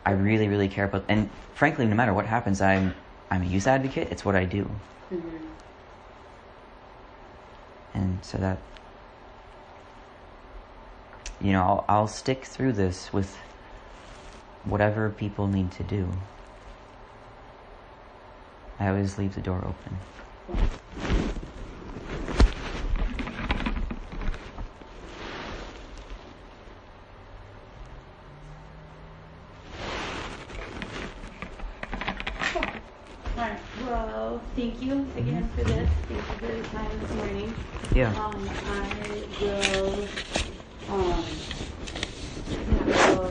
I really, really care about, and frankly, no matter what happens, I'm a youth advocate. It's what I do. Mm-hmm. And so that, you know, I'll stick through this with whatever people need to do. I always leave the door open. Alright, well, thank you again for this. Thank you for the time this morning. Yeah. I will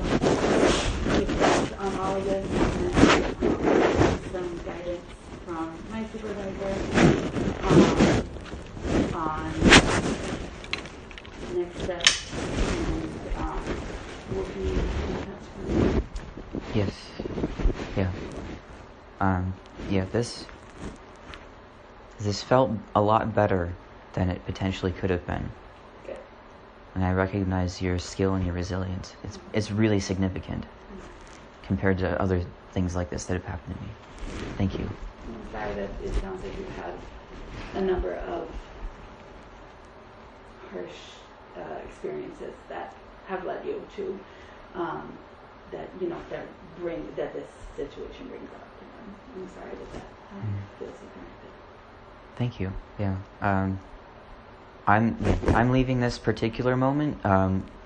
keep tabs on all of this and some guidance from my supervisor on next steps, and we'll be in touch from there. Yes. Yeah. Yeah, this felt a lot better than it potentially could have been. Good. And I recognize your skill and your resilience. It's really significant compared to other things like this that have happened to me. Thank you. I'm sorry that it sounds like you've had a number of harsh experiences that have led you to that this situation brings up. I'm sorry that feels so connected. Thank you. Yeah. I'm leaving this particular moment,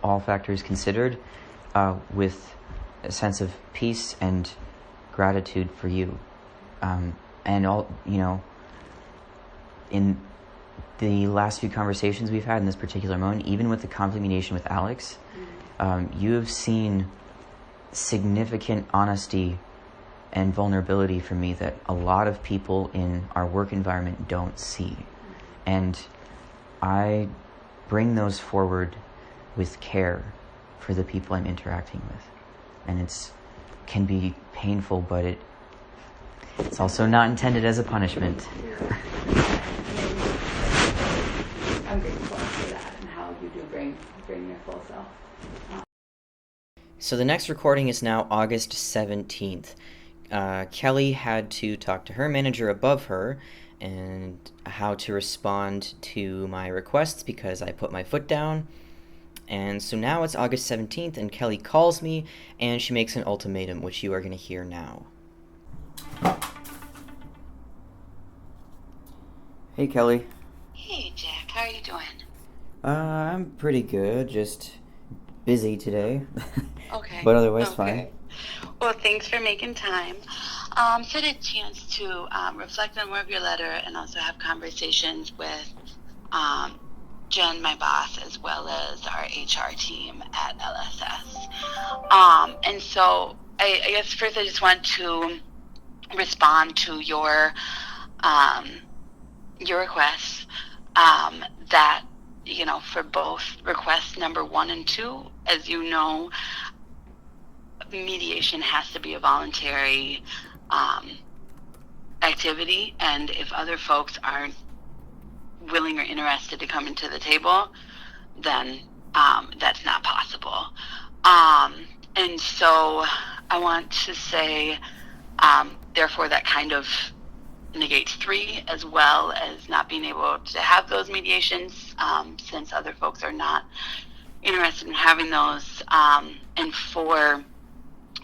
all factors considered, with a sense of peace and gratitude for you, and all, you know, in the last few conversations we've had in this particular moment, even with the conflict mediation with Alex, you have seen significant honesty and vulnerability for me that a lot of people in our work environment don't see. And I bring those forward with care for the people I'm interacting with. And it can be painful, but it's also not intended as a punishment. I'm grateful for that and how you do bring your full self. So the next recording is now August 17th. Kelly had to talk to her manager above her and how to respond to my requests because I put my foot down. And so now it's August 17th and Kelly calls me and she makes an ultimatum, which you are going to hear now. Hey, Kelly. Hey, Jack. How are you doing? I'm pretty good, just busy today. Okay. But otherwise fine. Well, thanks for making time. So I had a chance to reflect on more of your letter and also have conversations with Jen, my boss, as well as our HR team at LSS. And so I guess first I just want to respond to your requests that, you know, for both requests number 1 and 2, as you know, mediation has to be a voluntary activity, and if other folks aren't willing or interested to come into the table, then that's not possible. And so I want to say, therefore, that kind of negates 3, as well as not being able to have those mediations, since other folks are not interested in having those. And 4,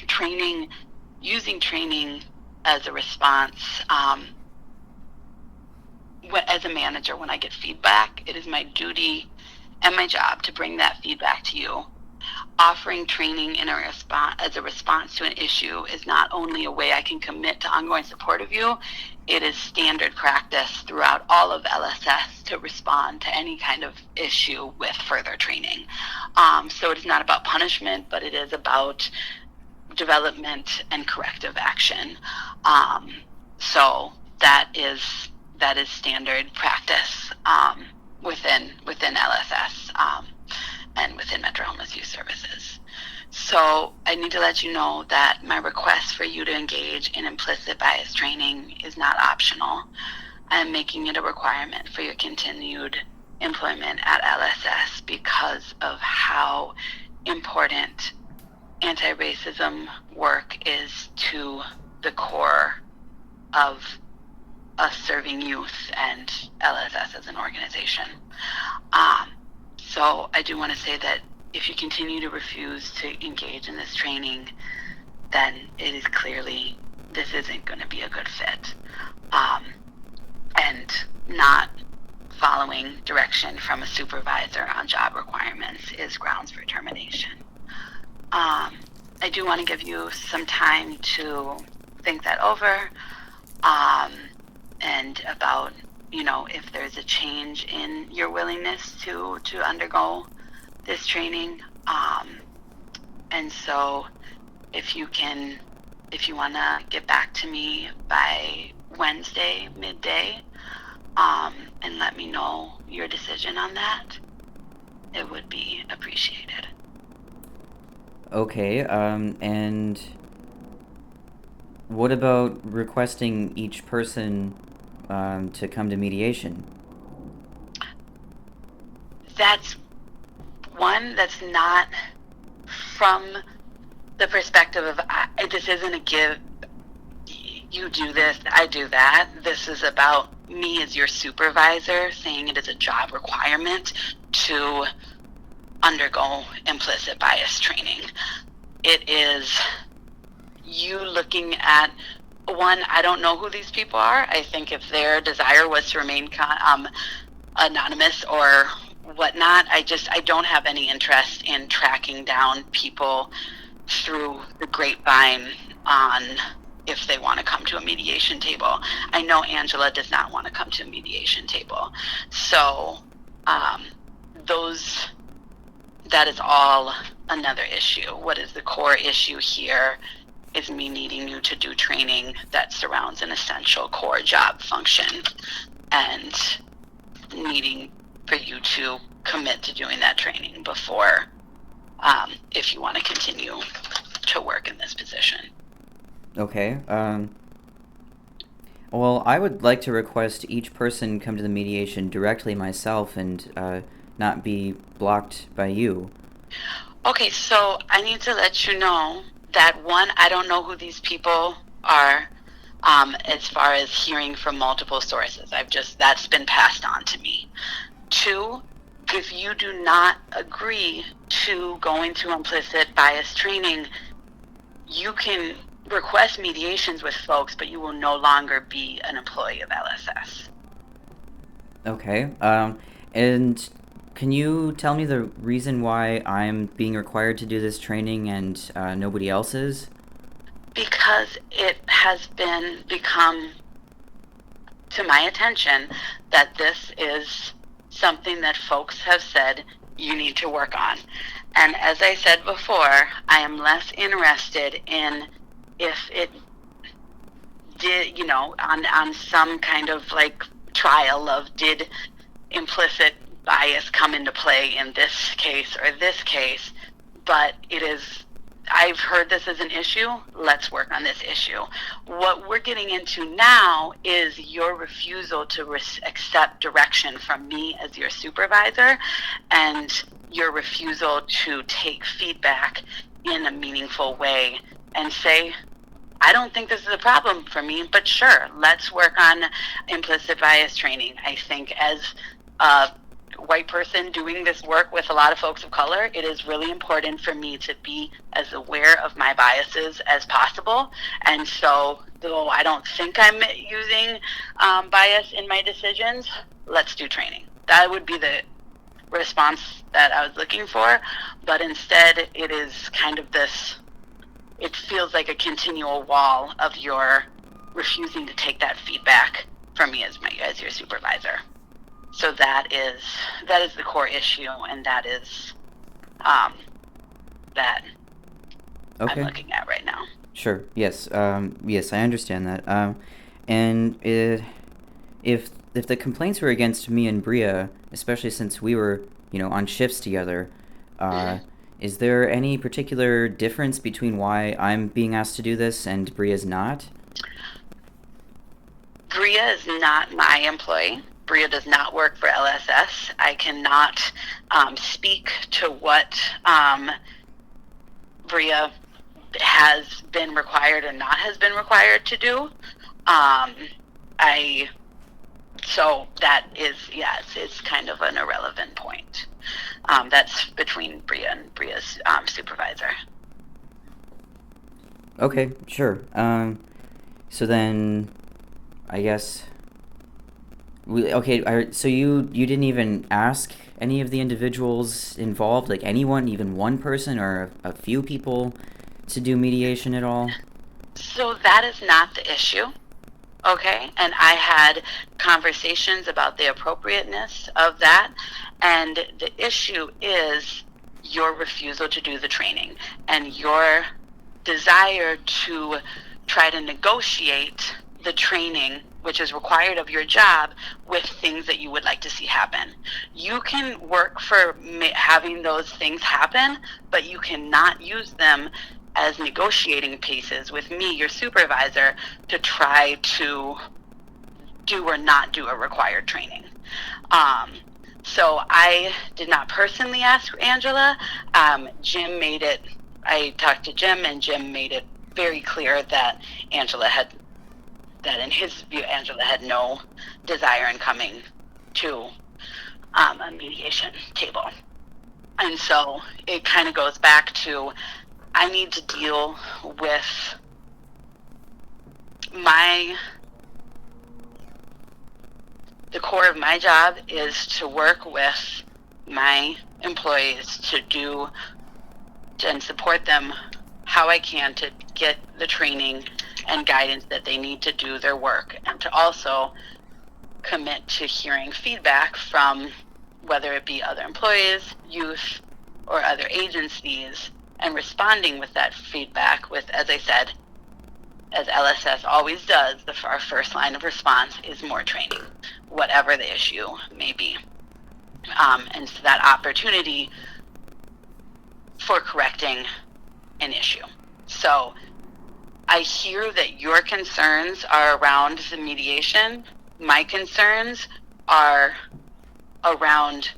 training, using training as a response. As a manager, when I get feedback, it is my duty and my job to bring that feedback to you. Offering training as a response to an issue is not only a way I can commit to ongoing support of you, it is standard practice throughout all of LSS to respond to any kind of issue with further training. So it is not about punishment, but it is about development and corrective action. So that is standard practice within LSS and within Metro Homeless Youth Services. So I need to let you know that my request for you to engage in implicit bias training is not optional. I'm making it a requirement for your continued employment at LSS because of how important anti-racism work is to the core of us serving youth and LSS as an organization. So I do want to say that if you continue to refuse to engage in this training, then it is clearly this isn't going to be a good fit. And not following direction from a supervisor on job requirements is grounds for termination. I do want to give you some time to think that over, and about, if there's a change in your willingness to undergo this training. And so if you want to get back to me by Wednesday midday, and let me know your decision on that, it would be appreciated. Okay, and what about requesting each person to come to mediation? That's one that's not from the perspective of this isn't a give, you do this, I do that. This is about me as your supervisor saying it is a job requirement to undergo implicit bias training. It is you looking at, one, I don't know who these people are. I think if their desire was to remain anonymous or whatnot, I don't have any interest in tracking down people through the grapevine on if they want to come to a mediation table. I know Angela does not want to come to a mediation table. So that is all another issue. What is the core issue here is me needing you to do training that surrounds an essential core job function and needing for you to commit to doing that training before, if you want to continue to work in this position. Okay, well, I would like to request each person come to the mediation directly myself and not be blocked by you. Okay, so I need to let you know that, one, I don't know who these people are, as far as hearing from multiple sources. That's been passed on to me. Two, if you do not agree to going to implicit bias training, you can request mediations with folks, but you will no longer be an employee of LSS. Okay, and can you tell me the reason why I'm being required to do this training and nobody else is? Because it has become to my attention that this is something that folks have said you need to work on. And as I said before, I am less interested in if it did, on some kind of like trial of did implicit bias come into play in this case or this case, but I've heard this as an issue. Let's work on this issue. What we're getting into now is your refusal to accept direction from me as your supervisor and your refusal to take feedback in a meaningful way and say, I don't think this is a problem for me, but sure, let's work on implicit bias training. I think as a white person doing this work with a lot of folks of color, it is really important for me to be as aware of my biases as possible. And so, though I don't think I'm using bias in my decisions, let's do training. That would be the response that I was looking for. But instead, it is kind of this, it feels like a continual wall of your refusing to take that feedback from me as your supervisor. So that is the core issue, and that is that Okay. I'm looking at right now. Sure. Yes. Yes, I understand that. And if the complaints were against me and Bria, especially since we were, on shifts together, is there any particular difference between why I'm being asked to do this and Bria's not? Bria is not my employee. Bria does not work for LSS. I cannot speak to what Bria has been required and not has been required to do. So that is, yes, it's kind of an irrelevant point. That's between Bria and Bria's supervisor. Okay, sure. So then, I guess. So you didn't even ask any of the individuals involved, like anyone, even one person or a few people, to do mediation at all? So that is not the issue. Okay, and I had conversations about the appropriateness of that, and the issue is your refusal to do the training and your desire to try to negotiate the training, which is required of your job, with things that you would like to see happen. You can work for having those things happen, but you cannot use them as negotiating pieces with me, your supervisor, to try to do or not do a required training. So I did not personally ask Angela. Jim made it, I talked to Jim, and Jim made it very clear that in his view, Angela had no desire in coming to a mediation table. And so it kind of goes back to, I need to deal with the core of my job is to work with my employees to do and support them how I can to get the training and guidance that they need to do their work, and to also commit to hearing feedback from whether it be other employees, youth, or other agencies, and responding with that feedback with, as I said, as LSS always does, our first line of response is more training, whatever the issue may be. And so that opportunity for correcting an issue. So I hear that your concerns are around the mediation. My concerns are around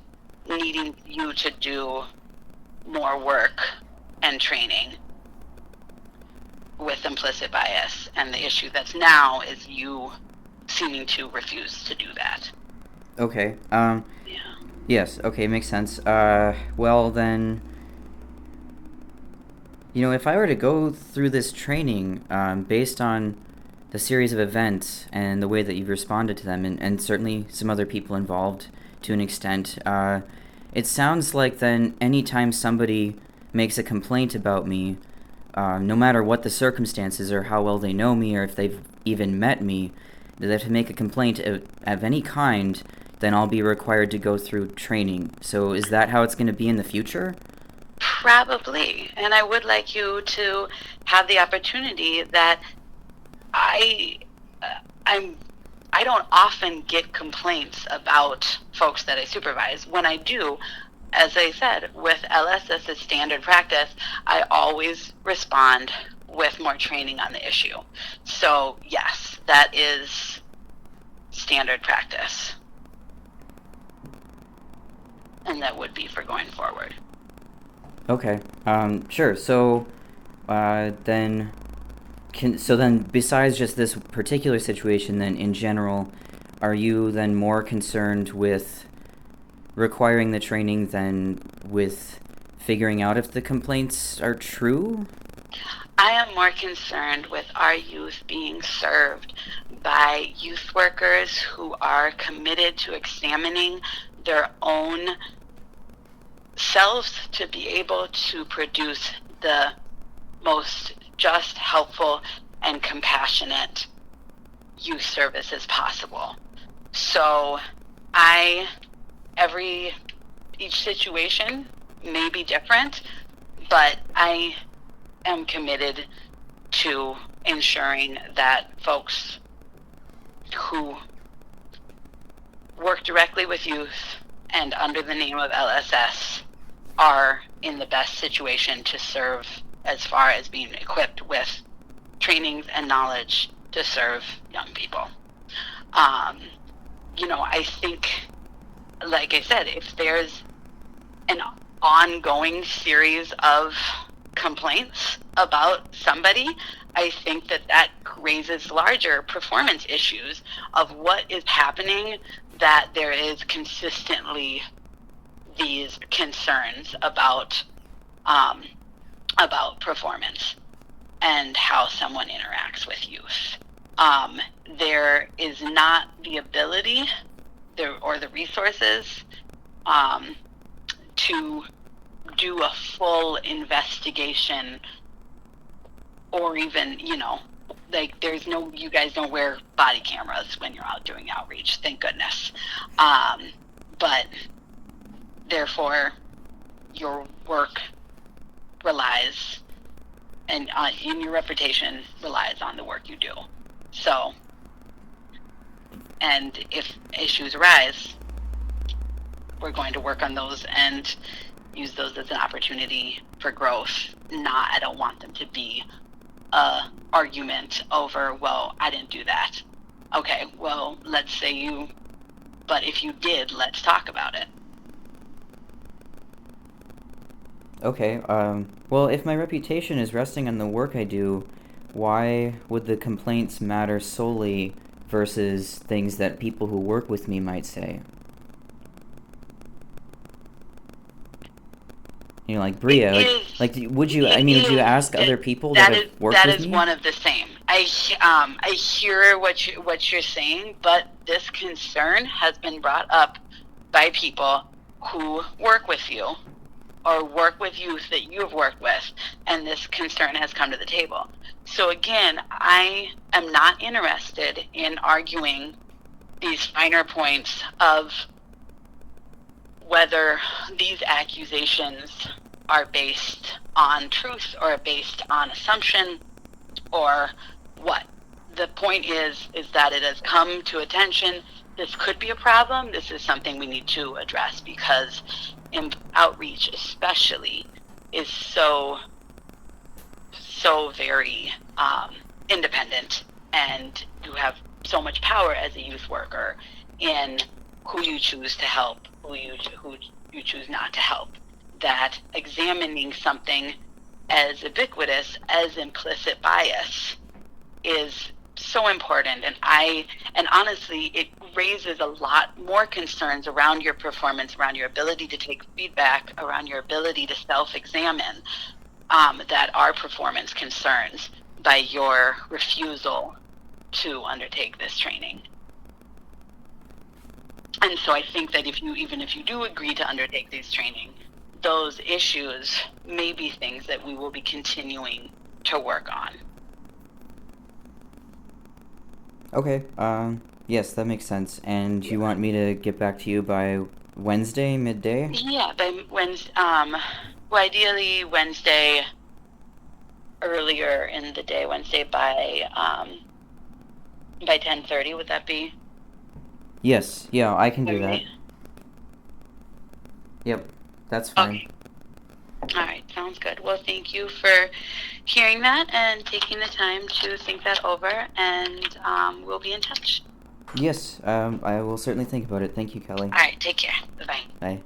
needing you to do more work and training with implicit bias, and the issue that's now is you seeming to refuse to do that. Okay. Yeah. Yes. Okay, makes sense. Well then, if I were to go through this training, based on the series of events and the way that you've responded to them, and certainly some other people involved to an extent, it sounds like then anytime somebody makes a complaint about me, no matter what the circumstances or how well they know me or if they've even met me, that if they make a complaint of any kind, then I'll be required to go through training. So is that how it's going to be in the future? Probably. And I would like you to have the opportunity that I don't often get complaints about folks that I supervise. When I do, as I said, with LSS's standard practice, I always respond with more training on the issue. So yes, that is standard practice. And that would be for going forward. Okay. Sure. So, then besides just this particular situation, then in general, are you then more concerned with requiring the training than with figuring out if the complaints are true? I am more concerned with our youth being served by youth workers who are committed to examining their own selves to be able to produce the most just, helpful, and compassionate youth services possible. So each situation may be different, but I am committed to ensuring that folks who work directly with youth and under the name of LSS are in the best situation to serve, as far as being equipped with trainings and knowledge to serve young people. I think, like I said, if there's an ongoing series of complaints about somebody, I think that raises larger performance issues of what is happening, that there is consistently these concerns about performance and how someone interacts with youth. There is not the ability or the resources to do a full investigation, or even, there's no, you guys don't wear body cameras when you're out doing outreach, thank goodness. But therefore, your work relies, and your reputation relies on the work you do. So, and if issues arise, we're going to work on those and use those as an opportunity for growth. I don't want them to be a argument over, well, I didn't do that. Okay, well, let's say but if you did, let's talk about it. Okay, well, if my reputation is resting on the work I do, why would the complaints matter solely versus things that people who work with me might say? Like Bria, would you ask other people that have worked with me? That is one of the same. I hear what you're saying, but this concern has been brought up by people who work with you or work with youth that you've worked with, and this concern has come to the table. So again, I am not interested in arguing these finer points of whether these accusations are based on truth or based on assumption or what. The point is that it has come to attention. This could be a problem. This is something we need to address, because outreach especially is so very independent, and you have so much power as a youth worker in who you choose to help, who you choose not to help, that examining something as ubiquitous as implicit bias is so important. And honestly, it raises a lot more concerns around your performance, around your ability to take feedback, around your ability to self-examine, that are performance concerns by your refusal to undertake this training. And so I think that even if you do agree to undertake this training, those issues may be things that we will be continuing to work on. Okay, yes, that makes sense. And you want me to get back to you by Wednesday, midday? Yeah, by Wednesday, ideally Wednesday earlier in the day, Wednesday by 10:30, would that be? Yes, yeah, I can do that. Yep, that's fine. Okay. All right, sounds good. Well, thank you for hearing that and taking the time to think that over, and we'll be in touch. Yes, I will certainly think about it. Thank you, Kelly. All right, take care. Bye-bye. Bye.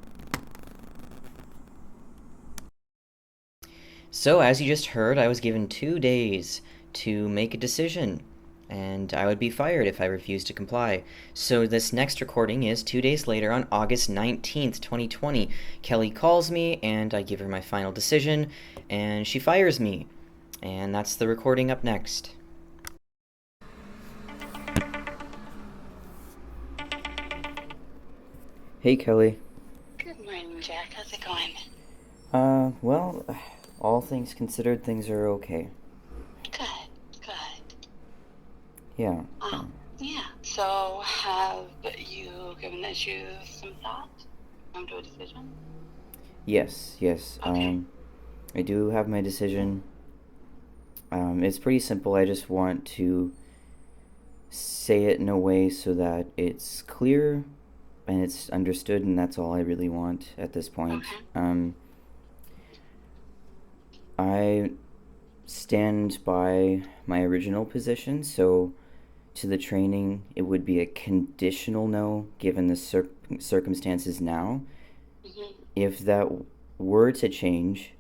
So, as you just heard, I was given 2 days to make a decision, and I would be fired if I refused to comply. So this next recording is 2 days later on August 19th, 2020. Kelly calls me, and I give her my final decision, and she fires me. And that's the recording up next. Hey, Kelly. Good morning, Jack. How's it going? Well, all things considered, things are okay. Good. Yeah. Yeah. So, have you given the issue some thought? Come to a decision? Yes. Okay. I do have my decision. It's pretty simple. I just want to say it in a way so that it's clear and it's understood, and that's all I really want at this point. Okay. I stand by my original position, so to the training, it would be a conditional no given the circumstances now. Mm-hmm. If that were to change,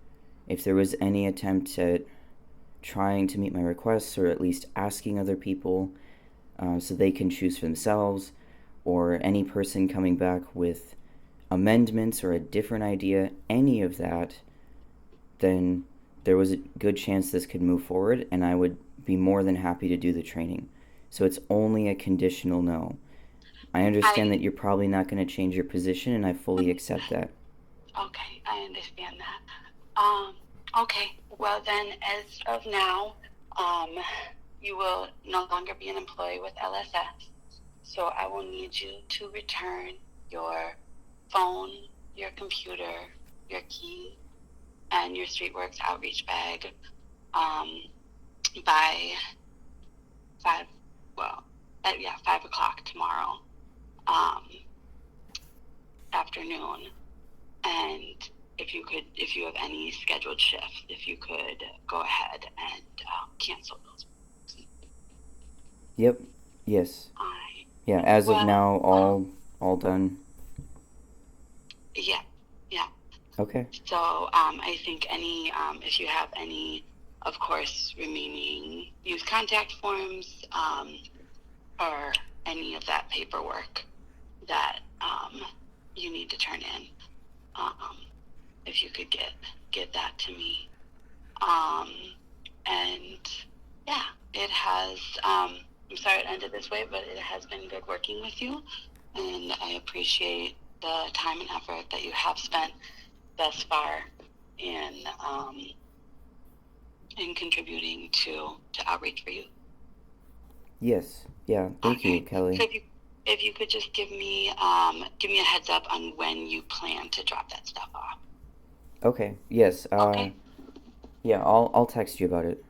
if there was any attempt at trying to meet my requests or at least asking other people so they can choose for themselves, or any person coming back with amendments or a different idea, any of that, then there was a good chance this could move forward, and I would be more than happy to do the training. So it's only a conditional no. I understand that you're probably not going to change your position, and I fully accept that. Okay, I understand that. Okay, well then, as of now, you will no longer be an employee with LSS. So I will need you to return your phone, your computer, your key, and your StreetWorks outreach bag by 5 o'clock tomorrow afternoon. And if you have any scheduled shifts, if you could go ahead and cancel those. Yep. Yes. Yeah, as of now, all done. Yeah. Okay. So I think if you have any, of course, remaining youth contact forms or any of that paperwork that you need to turn in, if you could get that to me. And yeah, it has, I'm sorry it ended this way, but it has been good working with you, and I appreciate the time and effort that you have spent thus far in contributing to outreach for you. Yes. Yeah. Thank you, Kelly. So if you could just give me a heads up on when you plan to drop that stuff off. Okay. Yes. Okay. Yeah. I'll text you about it.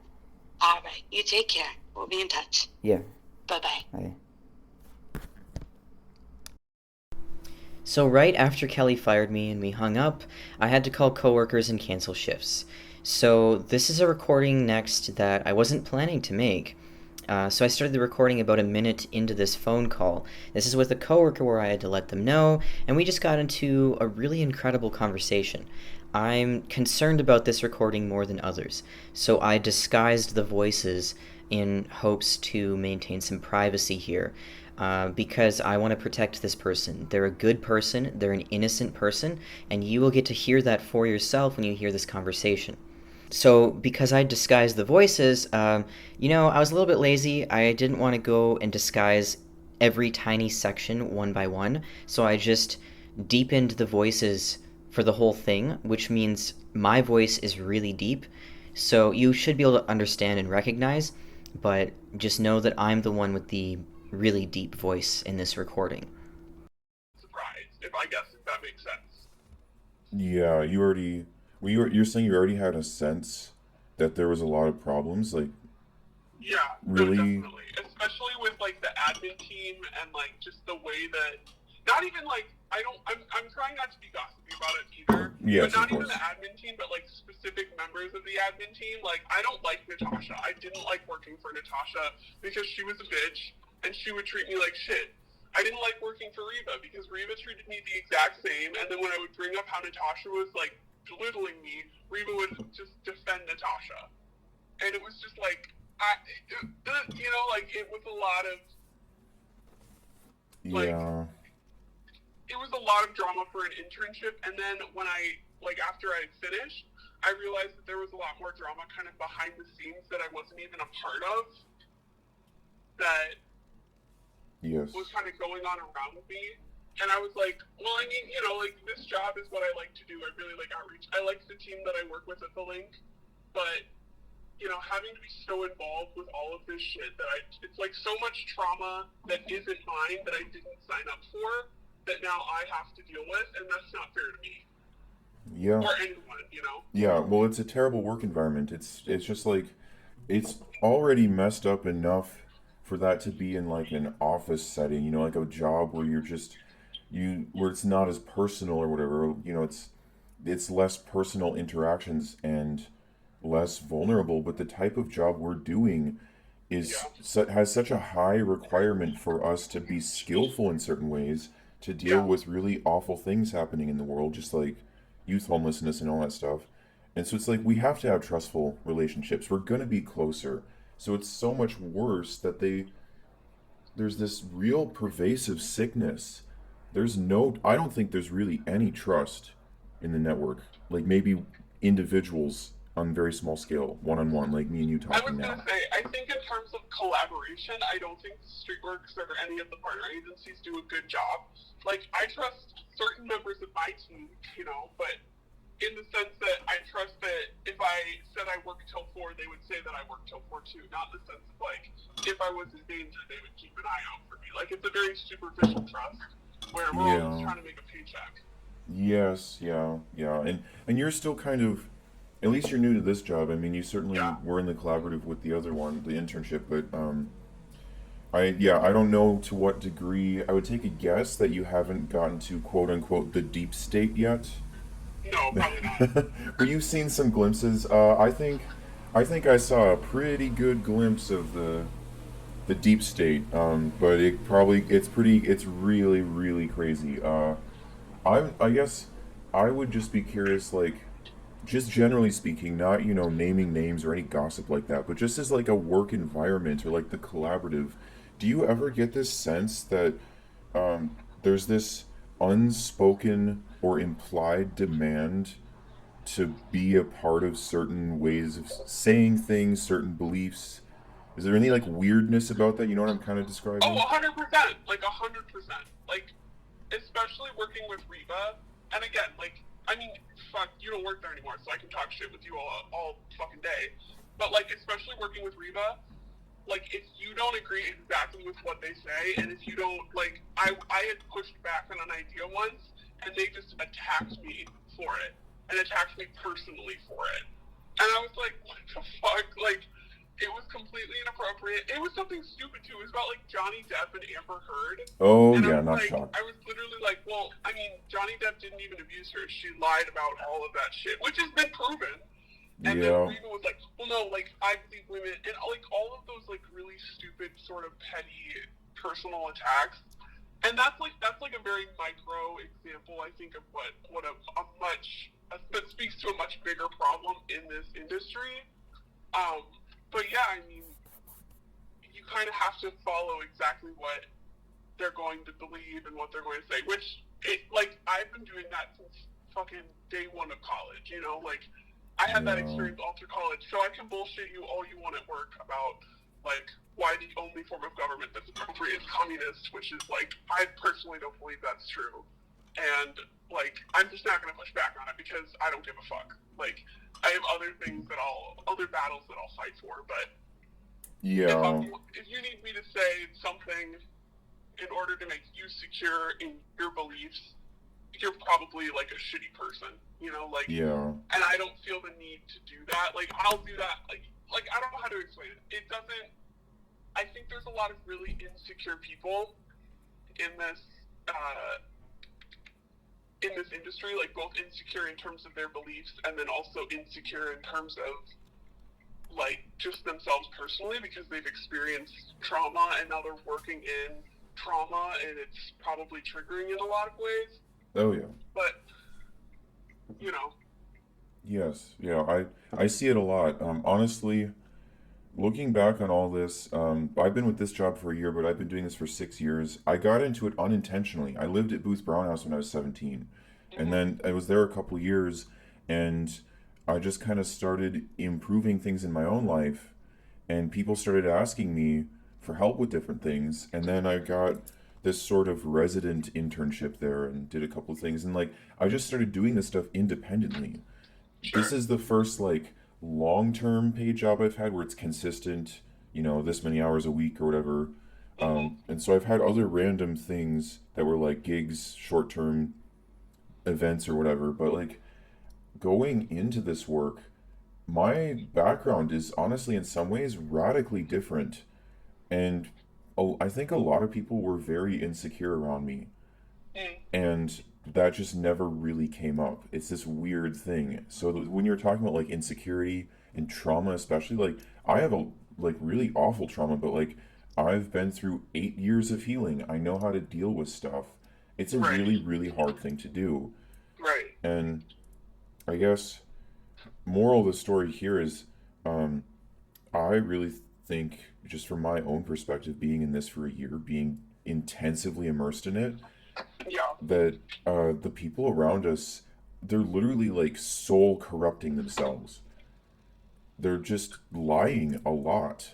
All right. You take care. We'll be in touch. Yeah. Bye-bye. Bye. So right after Kelly fired me and we hung up, I had to call coworkers and cancel shifts. So this is a recording next that I wasn't planning to make. So I started the recording about a minute into this phone call. This is with a coworker where I had to let them know, and we just got into a really incredible conversation. I'm concerned about this recording more than others, so I disguised the voices in hopes to maintain some privacy here. Because I want to protect this person. They're a good person, they're an innocent person, and you will get to hear that for yourself when you hear this conversation. So, because I disguised the voices, I was a little bit lazy. I didn't want to go and disguise every tiny section one by one, so I just deepened the voices for the whole thing, which means my voice is really deep, so you should be able to understand and recognize, but just know that I'm the one with the really deep voice in this recording. Surprise, if that makes sense. Yeah, you're saying you already had a sense that there was a lot of problems, like. Yeah, really. No, definitely, especially with like the admin team and like just the way that, not even like I'm trying not to be gossipy about it either. Yes, but not of even course. the admin team, but like specific members of the admin team. Like I don't like Natasha. I didn't like working for Natasha because she was a bitch. And she would treat me like shit. I didn't like working for Reva because Reva treated me the exact same. And then when I would bring up how Natasha was like belittling me, Reva would just defend Natasha. And it was just like, it was a lot of, like, Yeah. It was a lot of drama for an internship. And then when after I finished, I realized that there was a lot more drama kind of behind the scenes that I wasn't even a part of. That Yes. was kind of going on around me, and I was like, well, I mean, this job is what I like to do. I really like outreach. I like the team that I work with at the Link, but having to be so involved with all of this shit that it's like so much trauma that isn't mine that I didn't sign up for that now I have to deal with, and that's not fair to me. Yeah. Or anyone, Yeah, well, it's a terrible work environment. It's just like, it's already messed up enough for that to be in like an office setting, like a job where where it's not as personal or whatever, it's less personal interactions and less vulnerable, but the type of job we're doing has such a high requirement for us to be skillful in certain ways to deal Yeah. with really awful things happening in the world, just like youth homelessness and all that stuff. And so it's like we have to have trustful relationships. We're going to be closer. So it's so much worse that there's this real pervasive sickness. I don't think there's really any trust in the network. Like maybe individuals on very small scale, one on one, like me and you I was talking going now. to say, I think in terms of collaboration, I don't think StreetWorks or any of the partner agencies do a good job. Like, I trust certain members of my team, but in the sense that I trust that if I said I work till 4, they would say that I work till 4 too. Not in the sense of, like, if I was in danger, they would keep an eye out for me. Like, it's a very superficial trust where we're all just Yeah. trying to make a paycheck. Yes, yeah. And you're still kind of, at least you're new to this job. I mean, you certainly Yeah. were in the collaborative with the other one, the internship, but I don't know to what degree. I would take a guess that you haven't gotten to quote unquote the deep state yet. No, probably not. But you've seen some glimpses. I think I saw a pretty good glimpse of the deep state. But it's really really crazy. I guess I would just be curious, like, just generally speaking, not naming names or any gossip like that, but just as like a work environment or like the collaborative. Do you ever get this sense that there's this unspoken or implied demand to be a part of certain ways of saying things, certain beliefs? Is there any like weirdness about that? You know what I'm kind of Oh, describing? 100%. Like, 100%. Like, especially working with Reba. And again, like, I mean, fuck, you don't work there anymore, so I can talk shit with you all fucking day. But, like, especially working with Reba, like, if you don't agree exactly with what they say, and if you don't, like, I had pushed back on an idea once, and they just attacked me for it, and attacked me personally for it. And I was like, what the fuck? Like, it was completely inappropriate. It was something stupid, too. It was about, like, Johnny Depp and Amber Heard. Oh And I yeah, was not like, shocked. I was literally like, well, I mean, Johnny Depp didn't even abuse her. She lied about all of that shit, which has been proven. And then Yeah. Reba was like, well, no, like, I believe women, and like all of those like really stupid sort of petty personal attacks. And that's like a very micro example, I think, of what that speaks to a much bigger problem in this industry. But yeah, I mean, you kind of have to follow exactly what they're going to believe and what they're going to say, which like I've been doing that since fucking day one of college, like I had that Yeah. experience all through college, so I can bullshit you all you want at work about like why the only form of government that's appropriate is communist, which is like I personally don't believe that's true, and like I'm just not going to push back on it because I don't give a fuck. Like I have other battles that I'll fight for, but Yeah. if you need me to say something in order to make you secure in your beliefs, you're probably like a shitty person, like, Yeah. and I don't feel the need to do that. Like, I'll do that. Like I don't know how to explain it. It doesn't, I think there's a lot of really insecure people in this industry, like both insecure in terms of their beliefs and then also insecure in terms of like just themselves personally because they've experienced trauma and now they're working in trauma and it's probably triggering in a lot of ways. Oh yeah. But Yes. Yeah. I see it a lot. Honestly, looking back on all this, I've been with this job for a year, but I've been doing this for 6 years. I got into it unintentionally. I lived at Booth Brown House when I was 17, and then I was there a couple years, and I just kind of started improving things in my own life, and people started asking me for help with different things, and then I got this sort of resident internship there and did a couple of things, and like I just started doing this stuff independently. This is the first like long-term paid job I've had where it's consistent, this many hours a week or whatever. And so I've had other random things that were like gigs, short-term events or whatever, but like going into this work, my background is honestly in some ways radically different. And I think a lot of people were very insecure around me. And that just never really came up. It's this weird thing. So when you're talking about like insecurity and trauma, especially, like I have like really awful trauma, but like I've been through 8 years of healing. I know how to deal with stuff. It's a Right. really, really hard thing to do. Right. And I guess moral of the story here is um, I really think, just from my own perspective, being in this for a year, being intensively immersed in it, Yeah. that the people around us, they're literally like soul corrupting themselves. They're just lying a lot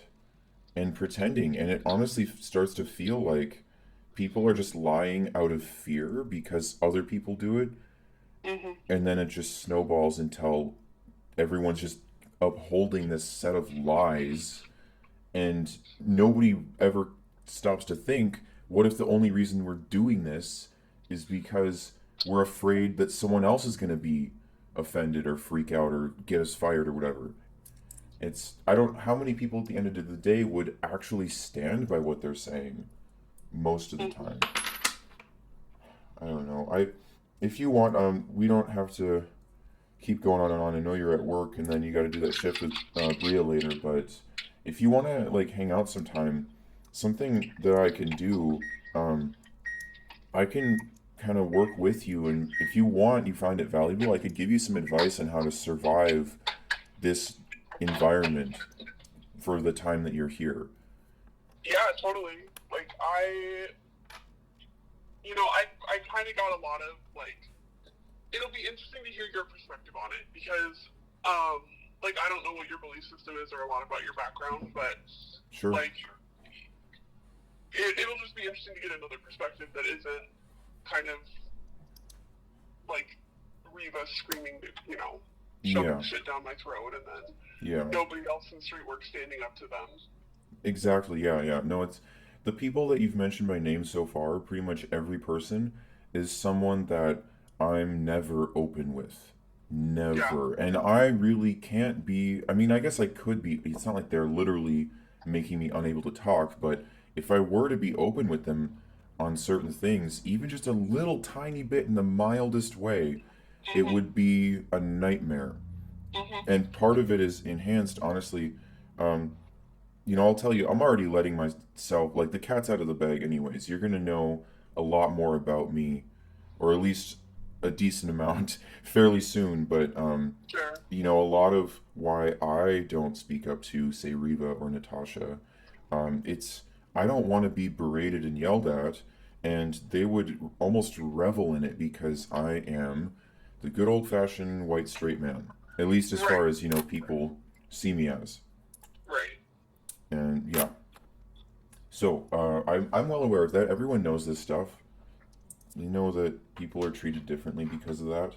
and pretending, and it honestly starts to feel like people are just lying out of fear because other people do it, Mhm. and then it just snowballs until everyone's just upholding this set of lies, and nobody ever stops to think, what if the only reason we're doing this is because we're afraid that someone else is going to be offended or freak out or get us fired or whatever. It's, I don't, how many people at the end of the day would actually stand by what they're saying most of the time? I don't know. If you want, we don't have to keep going on and on. I know you're at work and then you got to do that shift with Bria later, but if you want to like hang out sometime, something that I can do, I can kind of work with you, and if you want, you find it valuable, I could give you some advice on how to survive this environment for the time that you're here. Yeah, totally. Like I kind of got a lot of like. It'll be interesting to hear your perspective on it because, like I don't know what your belief system is or a lot about your background, but Sure. like it'll just be interesting to get another perspective that isn't kind of like Reva screaming, shoving Yeah. shit down my throat, and then Yeah. nobody else in StreetWorks standing up to them. Exactly. Yeah. Yeah. No, it's the people that you've mentioned by name so far, pretty much every person is someone that I'm never open with. Never. And I really can't be, I mean, I guess I could be. It's not like they're literally making me unable to talk, but if I were to be open with them on certain things, even just a little tiny bit in the mildest way, it would be a nightmare. And part of it is enhanced, honestly. Um, I'll tell you, I'm already letting myself, like, the cat's out of the bag, anyways. You're going to know a lot more about me, or at least a decent amount, fairly soon. But, Sure. a lot of why I don't speak up to, say, Reva or Natasha, it's, I don't want to be berated and yelled at, and they would almost revel in it because I am the good old fashioned white straight man, at least as far Right. as, people see me as. Right. And yeah. So, I'm well aware of that. Everyone knows this stuff. You know that people are treated differently because of that.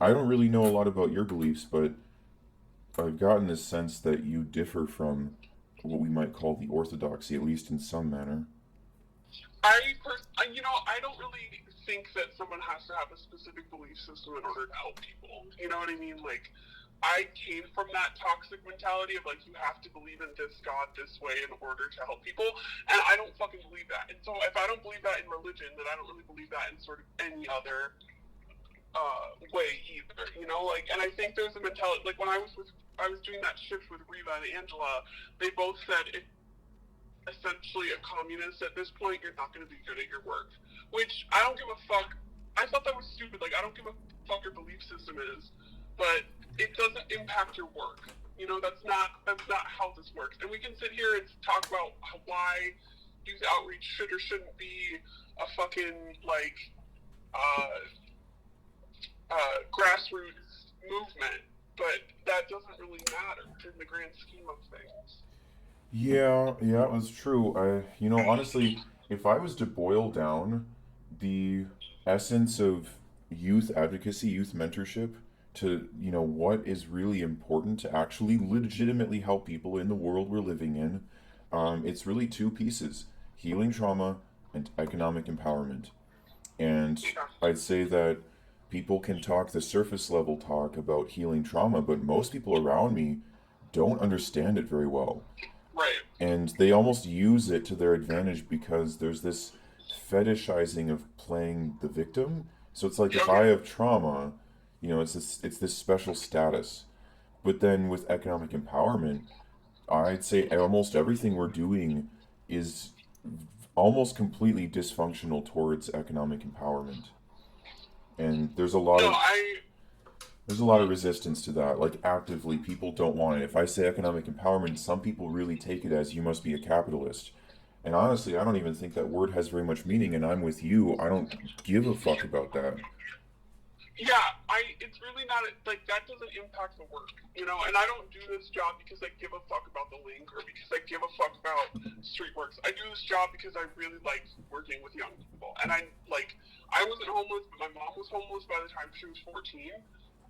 I don't really know a lot about your beliefs, but I've gotten this sense that you differ from what we might call the orthodoxy, at least in some manner. I don't really think that someone has to have a specific belief system in order to help people. You know what I mean? Like, I came from that toxic mentality of like, you have to believe in this God this way in order to help people, and I don't fucking believe that. And so if I don't believe that in religion, then I don't really believe that in sort of any other way either. And I think there's a mentality, like when I was doing that shift with Reva and Angela, they both said if essentially a communist at this point, you're not going to be good at your work, which I don't give a fuck. I thought that was stupid. Like, I don't give a fuck your belief system is, but it doesn't impact your work. That's not how this works. And we can sit here and talk about why youth outreach should or shouldn't be a fucking like grassroots movement, but that doesn't really matter in the grand scheme of things. Yeah, yeah, it was true. Honestly, if I was to boil down the essence of youth advocacy, youth mentorship, to, what is really important to actually legitimately help people in the world we're living in, it's really two pieces: healing trauma and economic empowerment. And I'd say that people can talk the surface level talk about healing trauma, but most people around me don't understand it very well. Right. And they almost use it to their advantage because there's this fetishizing of playing the victim. So it's like if I have trauma, it's this special status. But then with economic empowerment, I'd say almost everything we're doing is almost completely dysfunctional towards economic empowerment. And No, I there's a lot of resistance to that. Like actively, people don't want it. If I say economic empowerment, some people really take it as you must be a capitalist. And honestly, I don't even think that word has very much meaning, and I'm with you. I don't give a fuck about that. Yeah, it's really not, like, that doesn't impact the work, you know, and I don't do this job because I give a fuck about the link or because I give a fuck about StreetWorks. I do this job because I really like working with young people, and I wasn't homeless, but my mom was homeless by the time she was 14,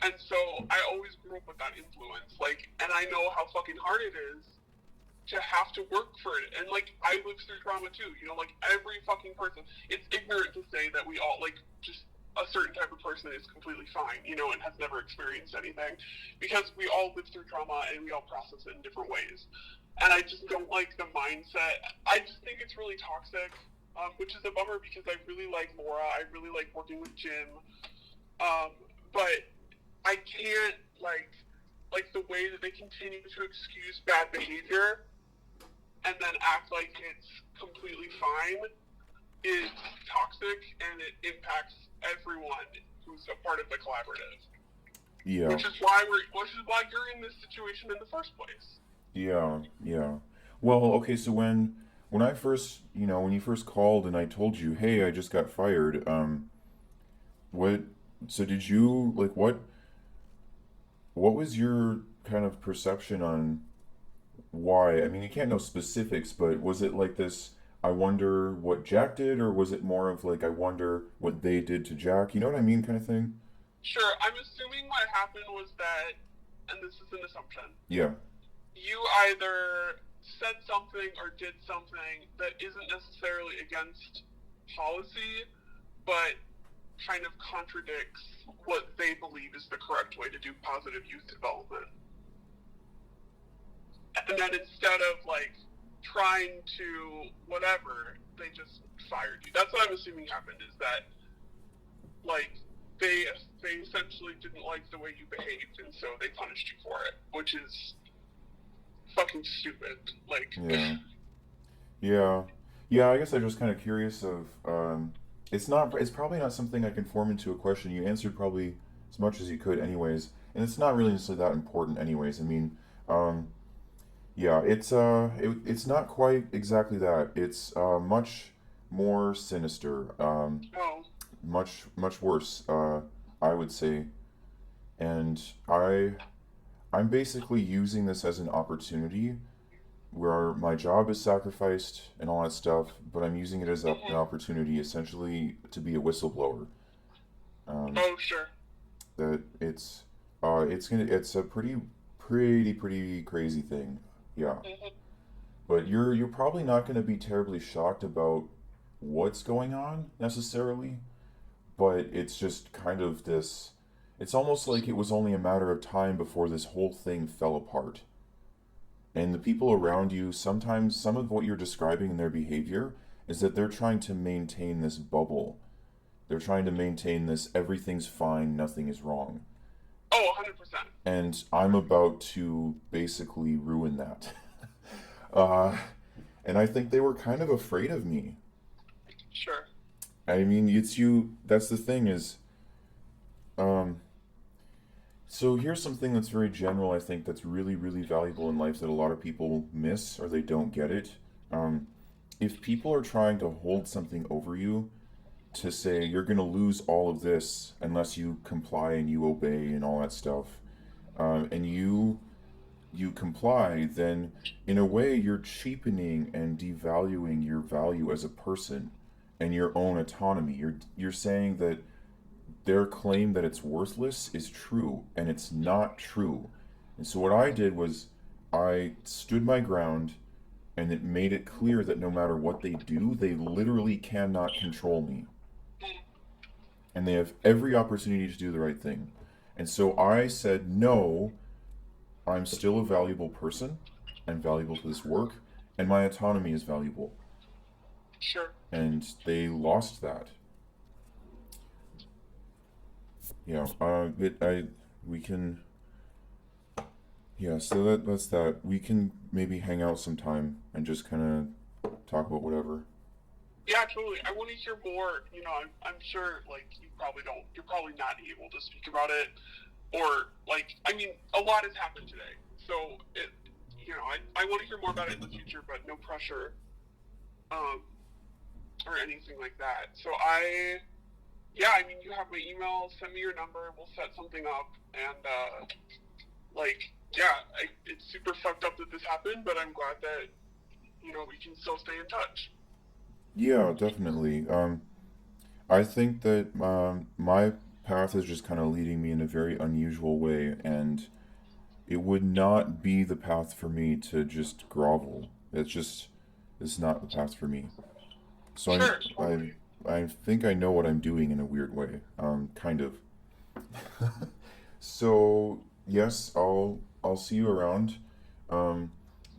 and so I always grew up with that influence, like, and I know how fucking hard it is to have to work for it, and, like, I lived through trauma too, you know, like, every fucking person, it's ignorant to say that we all, like, just a certain type of person is completely fine, you know, and has never experienced anything, because we all live through trauma and we all process it in different ways. And I just don't like the mindset. I just think it's really toxic, which is a bummer because I really like Laura. I really like working with Jim. But I can't, like the way that they continue to excuse bad behavior and then act like it's completely fine is toxic, and it impacts everyone who's a part of the collaborative. Yeah. Which is why you're in this situation in the first place. Yeah, yeah. Well, okay, so when I first, when you first called and I told you, "Hey, I just got fired," what so did you like what was your kind of perception on why? I mean, you can't know specifics, but was it like this, I wonder what Jack did, or was it more of like, I wonder what they did to Jack? You know what I mean, kind of thing? Sure, I'm assuming what happened was that, and this is an assumption, Yeah. you either said something or did something that isn't necessarily against policy, but kind of contradicts what they believe is the correct way to do positive youth development. And then instead of, like, trying to whatever, they just fired you. That's what I'm assuming happened, is that, like, they essentially didn't like the way you behaved, and so they punished you for it, which is fucking stupid. Like, Yeah. Yeah. Yeah, I guess I'm just kind of curious of it's probably not something I can form into a question. You answered probably as much as you could anyways, and it's not really necessarily that important anyways. I mean, um yeah, it's not quite exactly that. It's much more sinister, no. much worse, I would say. And I'm basically using this as an opportunity where my job is sacrificed and all that stuff, but I'm using it as an opportunity essentially to be a whistleblower. Oh, sure. That it's a pretty crazy thing. Yeah. But you're probably not going to be terribly shocked about what's going on necessarily, but it's just kind of this. It's almost like it was only a matter of time before this whole thing fell apart. And the people around you, sometimes some of what you're describing in their behavior is that they're trying to maintain this bubble. They're trying to maintain this everything's fine, nothing is wrong. Oh, 100%. And I'm about to basically ruin that. uh, and I think they were kind of afraid of me. Sure. I mean, it's you. That's the thing is, so here's something that's very general. I think that's really, really valuable in life that a lot of people miss or they don't get it. If people are trying to hold something over you to say you're going to lose all of this unless you comply and you obey and all that stuff, and you comply, then in a way you're cheapening and devaluing your value as a person and your own autonomy. You're saying that their claim that it's worthless is true, and it's not true. And so what I did was I stood my ground, and it made it clear that no matter what they do, they literally cannot control me. And they have every opportunity to do the right thing. And so I said, no, I'm still a valuable person. I'm valuable to this work, and my autonomy is valuable. Sure. And they lost that. We can, Yeah, so that's that. We can maybe hang out sometime and just kind of talk about whatever. Yeah, totally. I want to hear more. I'm sure, like, you're probably not able to speak about it. Or, like, I mean, a lot has happened today. So, I want to hear more about it in the future, but no pressure or anything like that. So, you have my email, send me your number, we'll set something up. And, it's super fucked up that this happened, but I'm glad that, we can still stay in touch. Yeah, definitely. I think that my path is just kind of leading me in a very unusual way, and it would not be the path for me to just grovel. It's not the path for me. So Sure, I, totally. I think I know what I'm doing in a weird way. Kind of. So yes, I'll see you around. Um,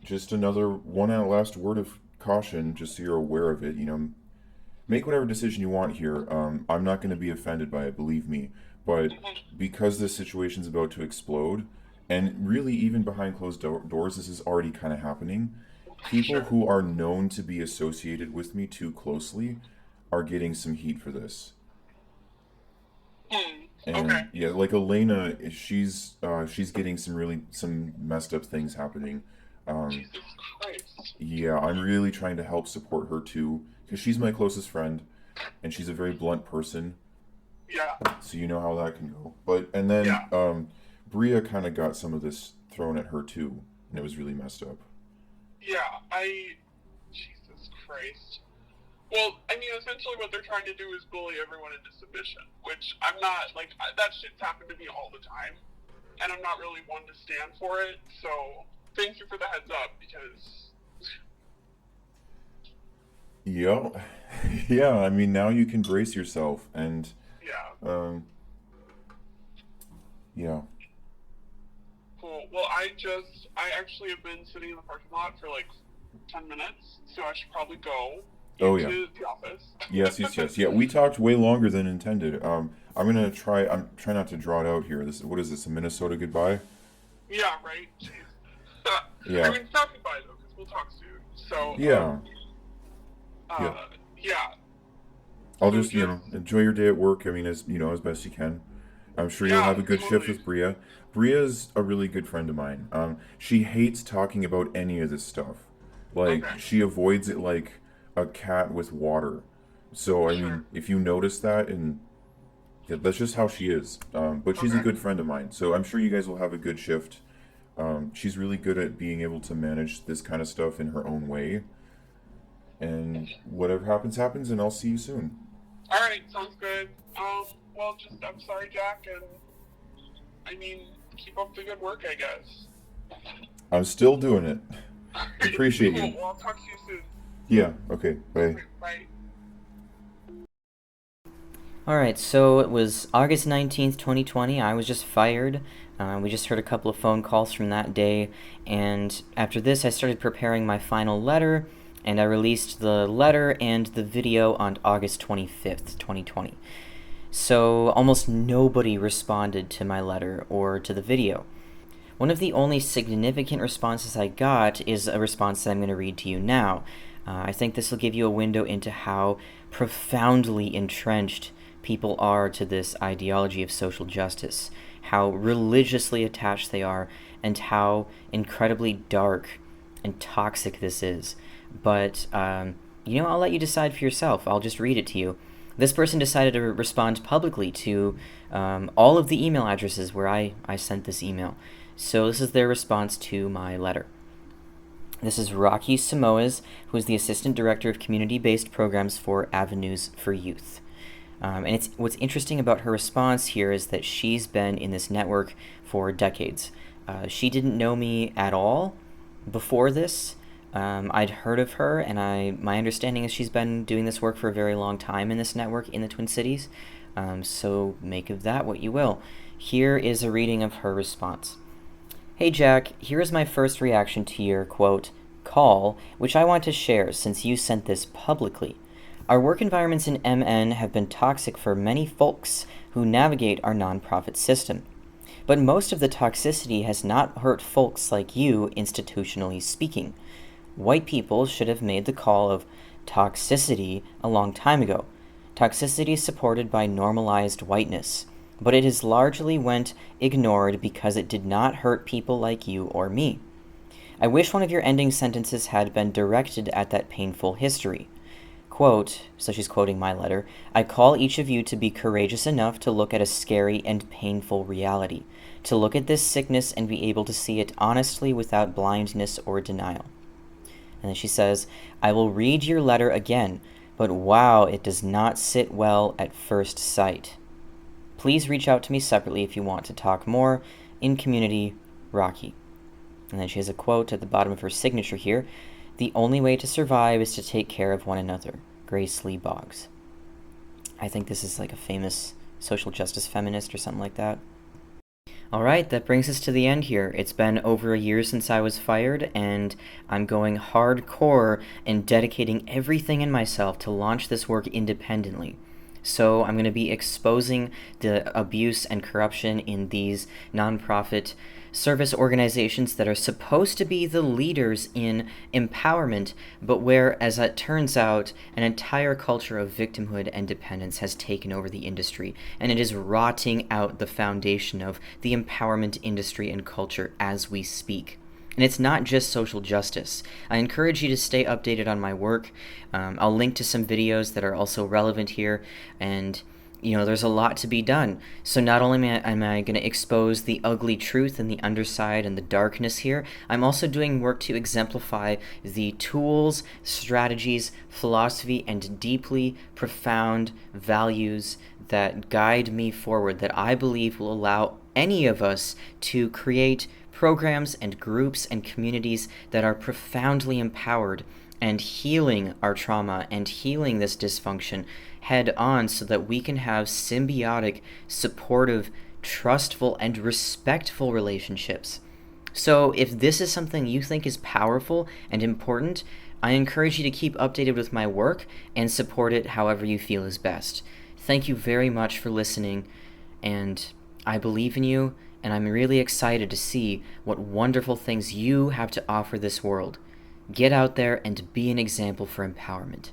just another one last word of caution, just so you're aware of it. Make whatever decision you want here. I'm not going to be offended by it, believe me. But because this situation's about to explode, and really even behind closed doors, this is already kind of happening. People Sure. who are known to be associated with me too closely are getting some heat for this. Okay. And yeah, like Elena, she's getting some messed up things happening. Um, Jesus Christ. yeah, I'm really trying to help support her too, because she's my closest friend, and she's a very blunt person, Yeah. so you know how that can go. But and then Yeah. Bria kind of got some of this thrown at her too, and it was really messed up. Yeah. Jesus Christ. Well, I mean, essentially what they're trying to do is bully everyone into submission, which I'm not, like, that shit's happened to me all the time, and I'm not really one to stand for it, so thank you for the heads up, because, Yeah, yeah. I mean, now you can brace yourself, and yeah. um, yeah. Cool. Well, I actually have been sitting in the parking lot for, like, 10 minutes, so I should probably go Oh yeah. into the office. Yes, yes, yes. Yeah, we talked way longer than intended. I'm trying not to draw it out here. What is this? A Minnesota goodbye? Yeah, right? Jeez. I Yeah. mean, stop by, though, because we'll talk soon. So, Yeah. Yeah. yeah. I'll So just, enjoy your day at work. I mean, as best you can. I'm sure you'll yeah, have a good shift totally. with Bria. Bria's a really good friend of mine. She hates talking about any of this stuff. Like, Okay. she avoids it like a cat with water. So, I Sure. mean, if you notice that, and yeah, that's just how she is. But she's a Okay. good friend of mine. So I'm sure you guys will have a good shift. She's really good at being able to manage this kind of stuff in her own way. And whatever happens, happens, and I'll see you soon. All right, sounds good. Well, I'm sorry, Jack, and I mean, keep up the good work, I guess. I'm still doing it. Appreciate Cool. you. Well, I'll talk to you soon. Yeah, okay, bye. Bye. Alright, so it was August 19th, 2020. I was just fired. We just heard a couple of phone calls from that day, and after this, I started preparing my final letter, and I released the letter and the video on August 25th, 2020. So almost nobody responded to my letter or to the video. One of the only significant responses I got is a response that I'm going to read to you now. I think this will give you a window into how profoundly entrenched people are to this ideology of social justice, how religiously attached they are, and how incredibly dark and toxic this is. But, I'll let you decide for yourself. I'll just read it to you. This person decided to respond publicly to all of the email addresses where I sent this email. So this is their response to my letter. This is Rocky Samoas, who is the Assistant Director of Community-Based Programs for Avenues for Youth. And what's interesting about her response here is that she's been in this network for decades. She didn't know me at all before this. I'd heard of her, and my understanding is she's been doing this work for a very long time in this network in the Twin Cities. So make of that what you will. Here is a reading of her response. Hey Jack, here is my first reaction to your, quote, call, which I want to share since you sent this publicly. Our work environments in MN have been toxic for many folks who navigate our nonprofit system. but most of the toxicity has not hurt folks like you, institutionally speaking. White people should have made the call of toxicity a long time ago. Toxicity is supported by normalized whiteness, but it has largely went ignored because it did not hurt people like you or me. I wish one of your ending sentences had been directed at that painful history. Quote, so she's quoting my letter, I call each of you to be courageous enough to look at a scary and painful reality, to look at this sickness and be able to see it honestly without blindness or denial. And then she says, I will read your letter again, but wow, it does not sit well at first sight. Please reach out to me separately if you want to talk more. In community, Rocky. And then she has a quote at the bottom of her signature here. The only way to survive is to take care of one another. Grace Lee Boggs. I think this is like a famous social justice feminist or something like that. Alright, that brings us to the end here. It's been over a year since I was fired, and I'm going hardcore and dedicating everything in myself to launch this work independently. So I'm going to be exposing the abuse and corruption in these nonprofit service organizations that are supposed to be the leaders in empowerment, but where, as it turns out, an entire culture of victimhood and dependence has taken over the industry, and it is rotting out the foundation of the empowerment industry and culture as we speak. And it's not just social justice. I encourage you to stay updated on my work. I'll link to some videos that are also relevant here, and there's a lot to be done. So not only am I going to expose the ugly truth and the underside and the darkness here, I'm also doing work to exemplify the tools, strategies, philosophy, and deeply profound values that guide me forward, that I believe will allow any of us to create programs and groups and communities that are profoundly empowered and healing our trauma and healing this dysfunction head on, so that we can have symbiotic, supportive, trustful, and respectful relationships. So if this is something you think is powerful and important, I encourage you to keep updated with my work and support it however you feel is best. Thank you very much for listening, and I believe in you, and I'm really excited to see what wonderful things you have to offer this world. Get out there and be an example for empowerment.